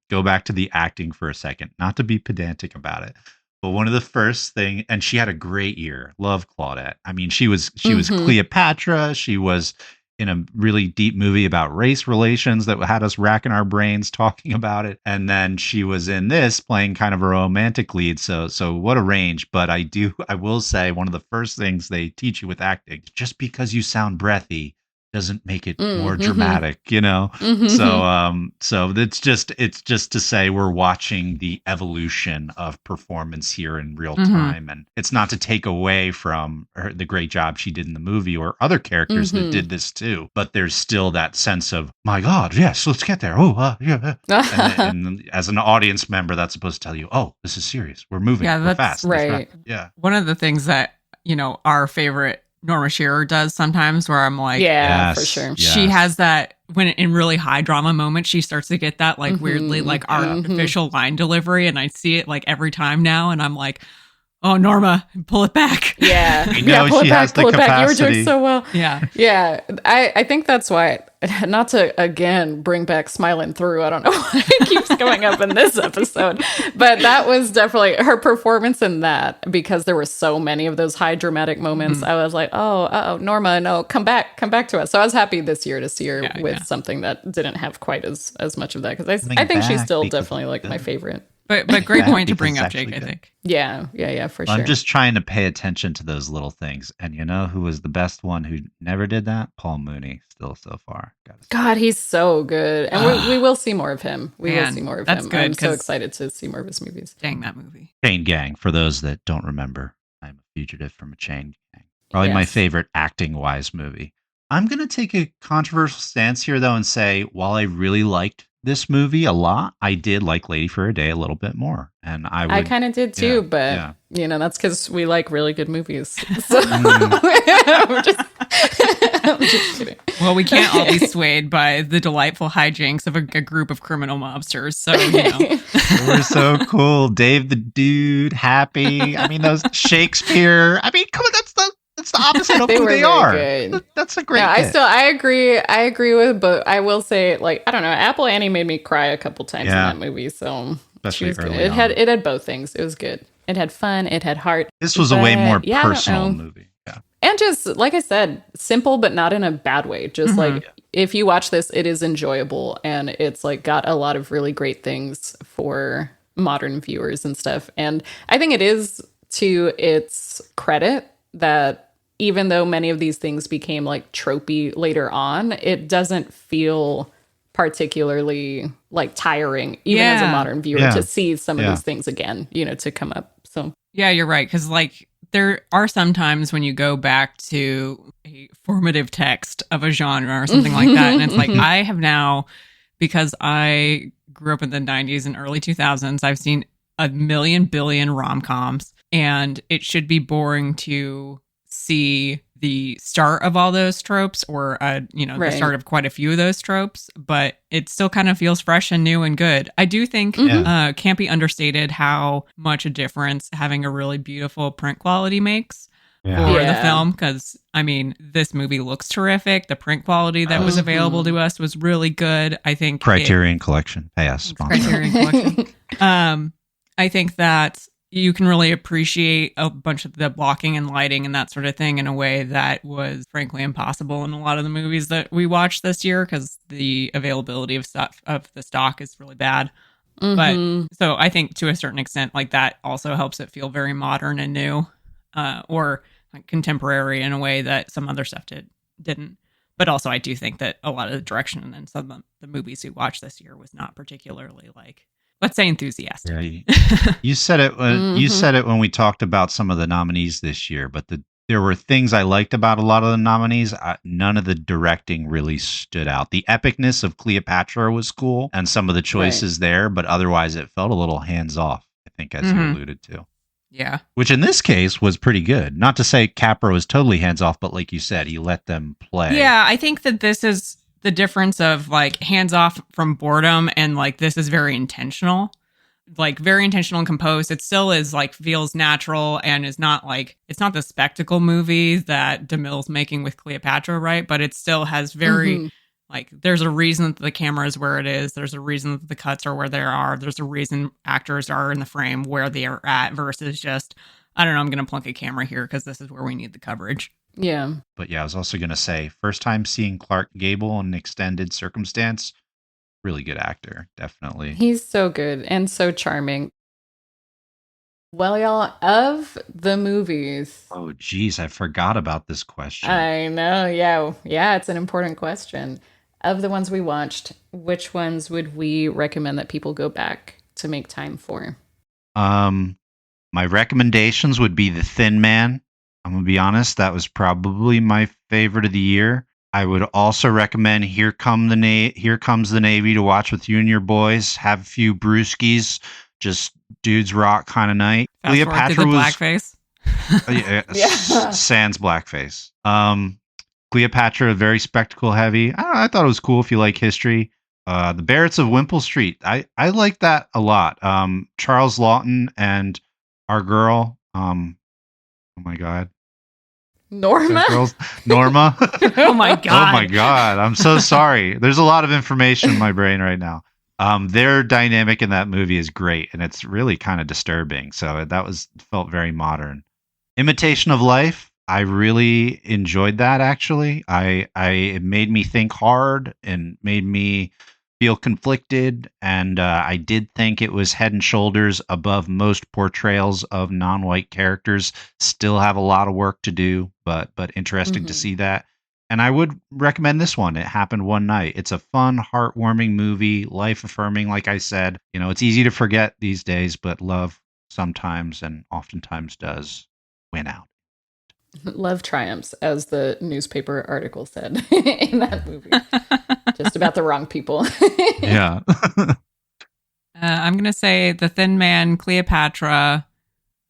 go back to the acting for a second, not to be pedantic about it, but one of the first thing, and she had a great year. Love Claudette. I mean, she was Cleopatra. She was in a really deep movie about race relations that had us racking our brains talking about it. And then she was in this playing kind of a romantic lead. So what a range. But I will say one of the first things they teach you with acting, just because you sound breathy doesn't make it more dramatic, you know? So it's just to say we're watching the evolution of performance here in real time. And it's not to take away from the great job she did in the movie or other characters that did this too, but there's still that sense of, my God, yes, let's get there. And as an audience member, that's supposed to tell you, oh, this is serious. We're moving. We're fast. Right. Yeah. One of the things that, our favorite Norma Shearer does sometimes, where I'm like, for sure. She has that when in really high drama moments, she starts to get that like weirdly like artificial line delivery, and I see it like every time now, and I'm like, oh, Norma, pull it back. Pull it back. You were doing so well. I think that's why not to again bring back Smiling Through. I don't know why it keeps going up in this episode, but that was definitely her performance in that, because there were so many of those high dramatic moments. I was like, oh, Norma, no, come back to us. So I was happy this year to see her with something that didn't have quite as much of that, because I think she's still definitely like my favorite. But great point to bring up, Jake, I think. Yeah, for sure. I'm just trying to pay attention to those little things. And you know who was the best one who never did that? Paul Mooney, still so far. God, he's so good. And we will see more of him. We will see more of him. Good, I'm so excited to see more of his movies. Dang, that movie. Chain Gang, for those that don't remember. I'm a fugitive from a chain gang. Probably my favorite acting-wise movie. I'm going to take a controversial stance here, though, and say, while I really liked this movie a lot, I did like Lady for a Day a little bit more, and I kind of did too, but that's because we like really good movies. So I'm just kidding. Well, we can't all be swayed by the delightful hijinks of a group of criminal mobsters. So they were so cool. Dave the Dude, Happy. I mean, those Shakespeare. I mean, come on, that's the opposite of who they are. Good. That's a great. Yeah, I agree with, but I will say, like, I don't know, Apple Annie made me cry a couple times in that movie. So especially early it had both things. It was good. It had fun. It had heart. This was a way more personal movie. Yeah, and just like I said, simple, but not in a bad way. Just like if you watch this, it is enjoyable, and it's like got a lot of really great things for modern viewers and stuff. And I think it is to its credit that even though many of these things became like tropey later on, it doesn't feel particularly like tiring, even as a modern viewer, to see some of these things again, to come up. So yeah, you're right. Because like there are some times when you go back to a formative text of a genre or something like that, and it's like I have now, because I grew up in the 90s and early 2000s, I've seen a billion rom-coms, and it should be boring to see the start of all those tropes, or the start of quite a few of those tropes, but it still kind of feels fresh and new and good. I do think can't be understated how much a difference having a really beautiful print quality makes for the film, because I mean, this movie looks terrific. The print quality that was available to us was really good. I think Criterion Collection, pay us. Criterion Collection. I think that you can really appreciate a bunch of the blocking and lighting and that sort of thing in a way that was frankly impossible in a lot of the movies that we watched this year, because the availability of the stock is really bad. But so I think to a certain extent, like that also helps it feel very modern and new, or like contemporary in a way that some other stuff didn't. But also I do think that a lot of the direction and some of the movies we watched this year was not particularly, like, let's say, enthusiastic. Yeah, you said it when we talked about some of the nominees this year, but there were things I liked about a lot of the nominees. None of the directing really stood out. The epicness of Cleopatra was cool, and some of the choices there, but otherwise it felt a little hands off, I think, as you alluded to. Yeah. Which in this case was pretty good. Not to say Capra was totally hands off, but like you said, he let them play. Yeah, I think that this is the difference of like hands off from boredom, and like this is very intentional, like very intentional and composed. It still is like feels natural and is not like, it's not the spectacle movie that DeMille's making with Cleopatra, right? But it still has very like, there's a reason that the camera is where it is. There's a reason that the cuts are where they are. There's a reason actors are in the frame where they are at, versus just, I don't know, I'm going to plunk a camera here because this is where we need the coverage. Yeah. But yeah, I was also going to say, first time seeing Clark Gable in an extended circumstance, really good actor, definitely. He's so good and so charming. Well, y'all, of the movies. Oh, geez, I forgot about this question. I know, yeah, it's an important question. Of the ones we watched, which ones would we recommend that people go back to make time for? My recommendations would be The Thin Man. I'm going to be honest, that was probably my favorite of the year. I would also recommend Here Comes the Navy to watch with you and your boys. Have a few brewskis, just dudes rock kind of night. Fast Cleopatra was blackface. Sans blackface. Cleopatra, very spectacle heavy. I thought it was cool if you like history. The Barretts of Wimpole Street. I like that a lot. Charles Lawton and our girl. Oh my God. Norma? Norma? Oh my God. Oh my God. I'm so sorry. There's a lot of information in my brain right now. Their dynamic in that movie is great, and it's really kind of disturbing. So that felt very modern. Imitation of Life, I really enjoyed that. Actually, it made me think hard and made me feel conflicted, and I did think it was head and shoulders above most portrayals of non-white characters. Still have a lot of work to do, but interesting to see that. And I would recommend this one. It happened one night. It's a fun, heartwarming movie, life affirming. Like I said, it's easy to forget these days, but love sometimes and oftentimes does win out. Love triumphs, as the newspaper article said in that movie. Just about the wrong people. Yeah. I'm going to say The Thin Man, Cleopatra,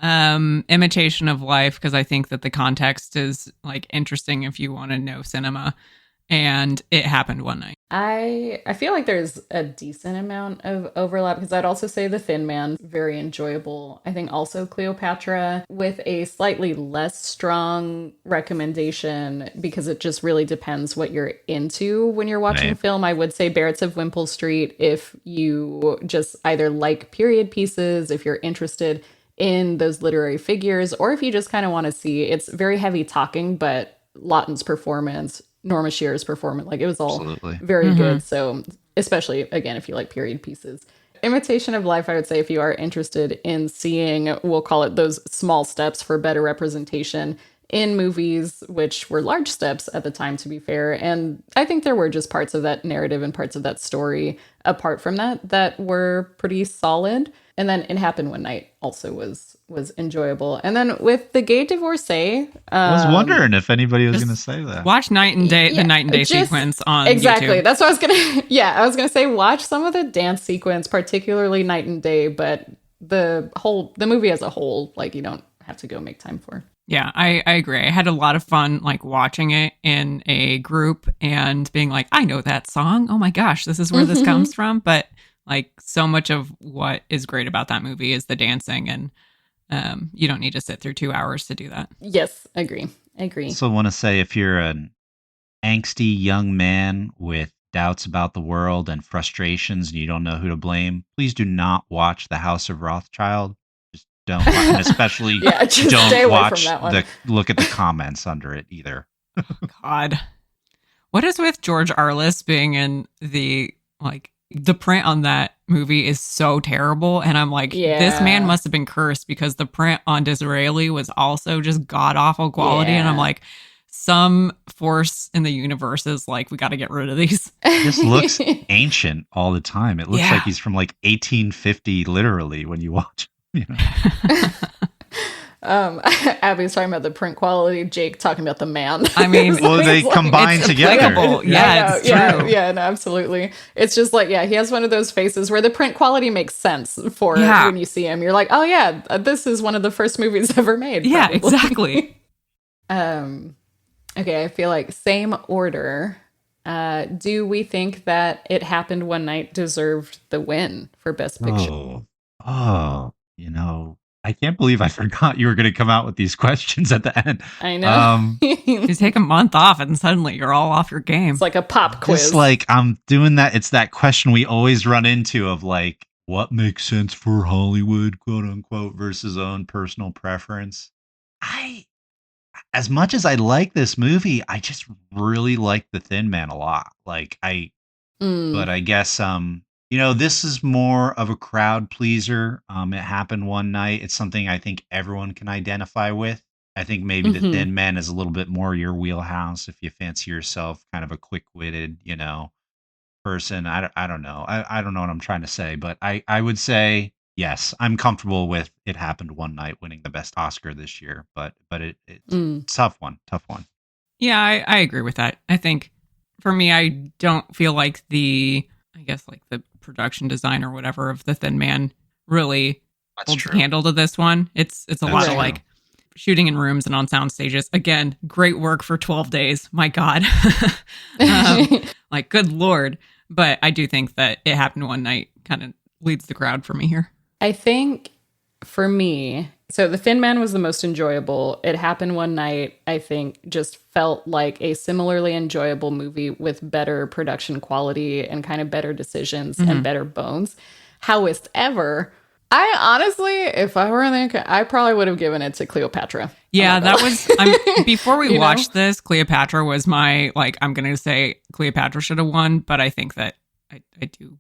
Imitation of Life, because I think that the context is like interesting if you want to know cinema, and It Happened One Night. I feel like there's a decent amount of overlap, because I'd also say The Thin Man, very enjoyable. I think also Cleopatra, with a slightly less strong recommendation, because it just really depends what you're into when you're watching film. I would say Barretts of Wimpole Street if you just either like period pieces, if you're interested in those literary figures, or if you just kind of want to see. It's very heavy talking, but Lawton's performance, Norma Shearer's performance, like it was all very good. So especially, again, if you like period pieces. Imitation of Life, I would say if you are interested in seeing, we'll call it those small steps for better representation in movies, which were large steps at the time, to be fair. And I think there were just parts of that narrative and parts of that story apart from that were pretty solid. And then It Happened One Night also was enjoyable. And then with The Gay Divorcee, I was wondering if anybody was going to say that. Watch Night and Day, the Night and Day sequence on YouTube. That's what I was gonna. Yeah, I was gonna say watch some of the dance sequence, particularly Night and Day, but the movie as a whole, like you don't have to go make time for. Yeah, I agree. I had a lot of fun like watching it in a group and being like, I know that song. Oh my gosh, this is where this comes from. But like so much of what is great about that movie is the dancing, and you don't need to sit through 2 hours to do that. Yes, agree. Also want to say, if you're an angsty young man with doubts about the world and frustrations and you don't know who to blame, please do not watch The House of Rothschild. Just don't watch, and especially don't watch look at the comments under it either. God. What is with George Arliss being in the print on that movie is so terrible, and I'm like, this man must have been cursed, because the print on Disraeli was also just god awful quality, and I'm like, some force in the universe is like, we got to get rid of these. This looks ancient all the time. It looks like he's from like 1850, literally, when you watch him, Abby's talking about the print quality. Jake talking about the man. I mean, well, they combine together. Yeah, it's true. Yeah, no, absolutely. It's just like, he has one of those faces where the print quality makes sense for when you see him. You're like, oh yeah, this is one of the first movies ever made. Yeah, exactly. Okay, I feel like same order. Do we think that It Happened One Night deserved the win for Best Picture? I can't believe I forgot you were going to come out with these questions at the end. I know. You take a month off and suddenly you're all off your game. It's like a pop quiz. Just like I'm doing that. It's that question we always run into of like, what makes sense for Hollywood, quote unquote, versus own personal preference. As much as I like this movie, I just really like The Thin Man a lot. But I guess, this is more of a crowd pleaser. It Happened One Night. It's something I think everyone can identify with. I think maybe The Thin Man is a little bit more your wheelhouse if you fancy yourself kind of a quick-witted, person. I don't know. I don't know what I'm trying to say, but I would say, yes, I'm comfortable with It Happened One Night winning the best Oscar this year, but it's tough one. Yeah, I agree with that. I think for me, I don't feel like the production design or whatever of The Thin Man really holds candle to this one. It's a lot of like shooting in rooms and on sound stages. Again, great work for 12 days. My God. Good Lord. But I do think that It Happened One Night kind of leads the crowd for me here. I think for me, So The Thin Man was the most enjoyable. It happened one night, I think, just felt like a similarly enjoyable movie with better production quality and kind of better decisions and better bones. However, I honestly, if I were in the, I probably would have given it to Cleopatra. Yeah, that was, before we watched this, Cleopatra was my, like, I'm going to say Cleopatra should have won, but I think that I do.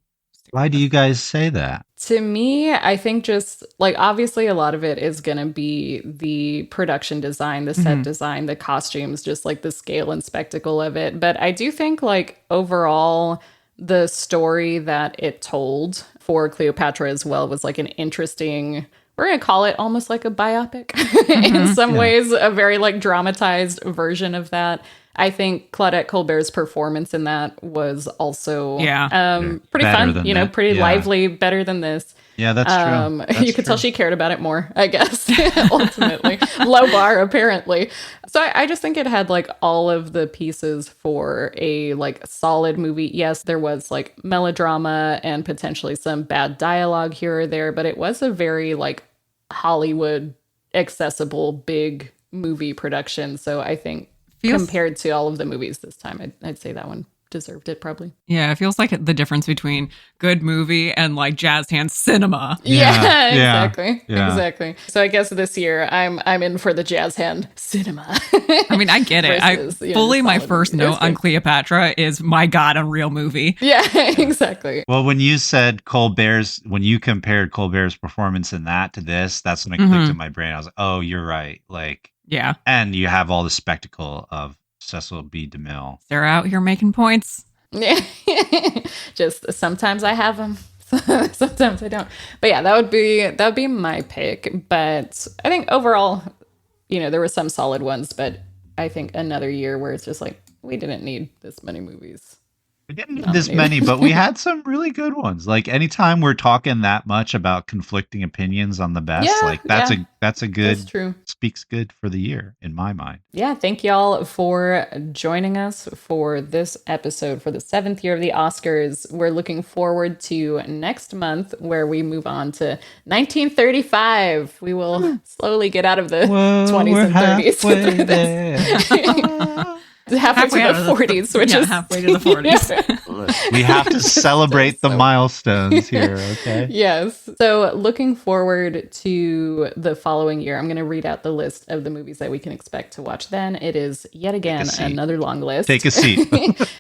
Why do you guys say that? To me, I think just like obviously a lot of it is going to be the production design, the set design, the costumes, just like the scale and spectacle of it. But I do think like overall, the story that it told for Cleopatra as well was like an interesting, we're going to call it almost like a biopic in some ways, a very like dramatized version of that. I think Claudette Colbert's performance in that was also pretty fun, pretty lively, better than this. Yeah, that's true. You could tell she cared about it more, I guess, ultimately. Low bar, apparently. So I just think it had like all of the pieces for a like solid movie. Yes, there was like melodrama and potentially some bad dialogue here or there, but it was a very like Hollywood accessible big movie production. So I think compared to all of the movies this time, I'd say that one deserved it probably. Yeah, it feels like the difference between good movie and like jazz hand cinema. Yeah, exactly. So I guess this year I'm in for the jazz hand cinema. I mean, I get it. Versus, my first note on Cleopatra is, my God, a real movie. Yeah, exactly. Well, when you said when you compared Colbert's performance in that to this, that's when it clicked in my brain. I was like, oh, you're right. Like, yeah. And you have all the spectacle of Cecil B. DeMille. They're out here making points. Yeah. Just sometimes I have them. Sometimes I don't. But yeah, that would be my pick. But I think overall, there were some solid ones, but I think another year where it's just like, we didn't need this many movies. We didn't need this many, but we had some really good ones. Like anytime we're talking that much about conflicting opinions on the best, that's a good, that's true. Speaks good for the year in my mind. Yeah. Thank y'all for joining us for this episode for the 7th year of the Oscars. We're looking forward to next month where we move on to 1935. We will slowly get out of the 20s and 30s. Halfway to the 40s, which is halfway to the 40s. We have to celebrate the milestones here, okay? Yes. So looking forward to the following year, I'm going to read out the list of the movies that we can expect to watch then. It is yet again another long list. Take a seat.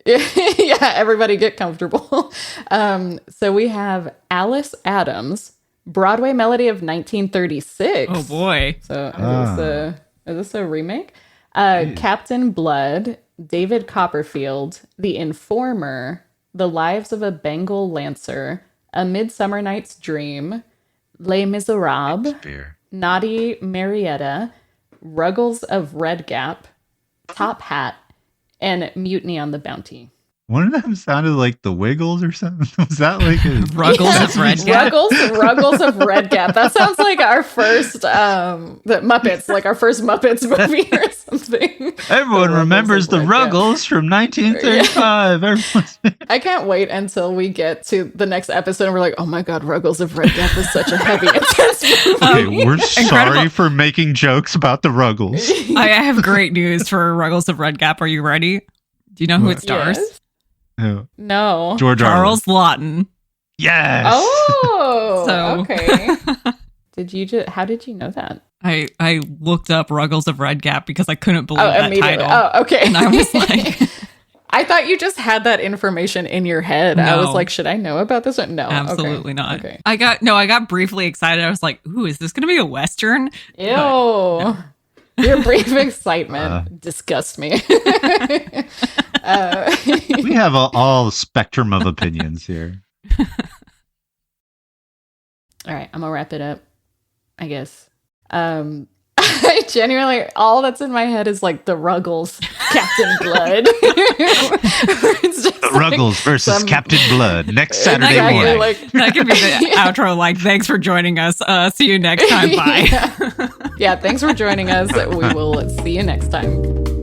Yeah, everybody get comfortable. So we have Alice Adams, Broadway Melody of 1936. Oh boy. So is this a remake? Captain Blood, David Copperfield, The Informer, The Lives of a Bengal Lancer, A Midsummer Night's Dream, Les Miserables, Naughty Marietta, Ruggles of Red Gap, Top Hat, and Mutiny on the Bounty. One of them sounded like the Wiggles or something. Was that like a Ruggles of Red Gap? Ruggles of Red Gap. That sounds like our first the Muppets, like our first Muppets movie or something. Everyone remembers the Ruggles from 1935. Yeah. I can't wait until we get to the next episode and we're like, oh my God, Ruggles of Red Gap is such a heavy, intense movie. Okay, we're sorry for making jokes about the Ruggles. I have great news for Ruggles of Red Gap. Are you ready? Do you know who it stars? Yes. Who? No. Charles Lawton. Yes. Oh, okay. How did you know that? I looked up Ruggles of Red Gap because I couldn't believe that title. Oh, okay. And I was like, I thought you just had that information in your head. No. I was like, should I know about this? No, absolutely not. Okay. I got briefly excited. I was like, ooh, is this going to be a Western? Ew. No. Your brief excitement disgusts me. We have all spectrum of opinions here. All right, I'm gonna wrap it up, I guess. I genuinely, all that's in my head is like the Ruggles, Captain Blood. The Ruggles versus Captain Blood next Saturday morning. That could be the outro. Like, thanks for joining us. See you next time. Bye. Yeah, thanks for joining us. We will see you next time.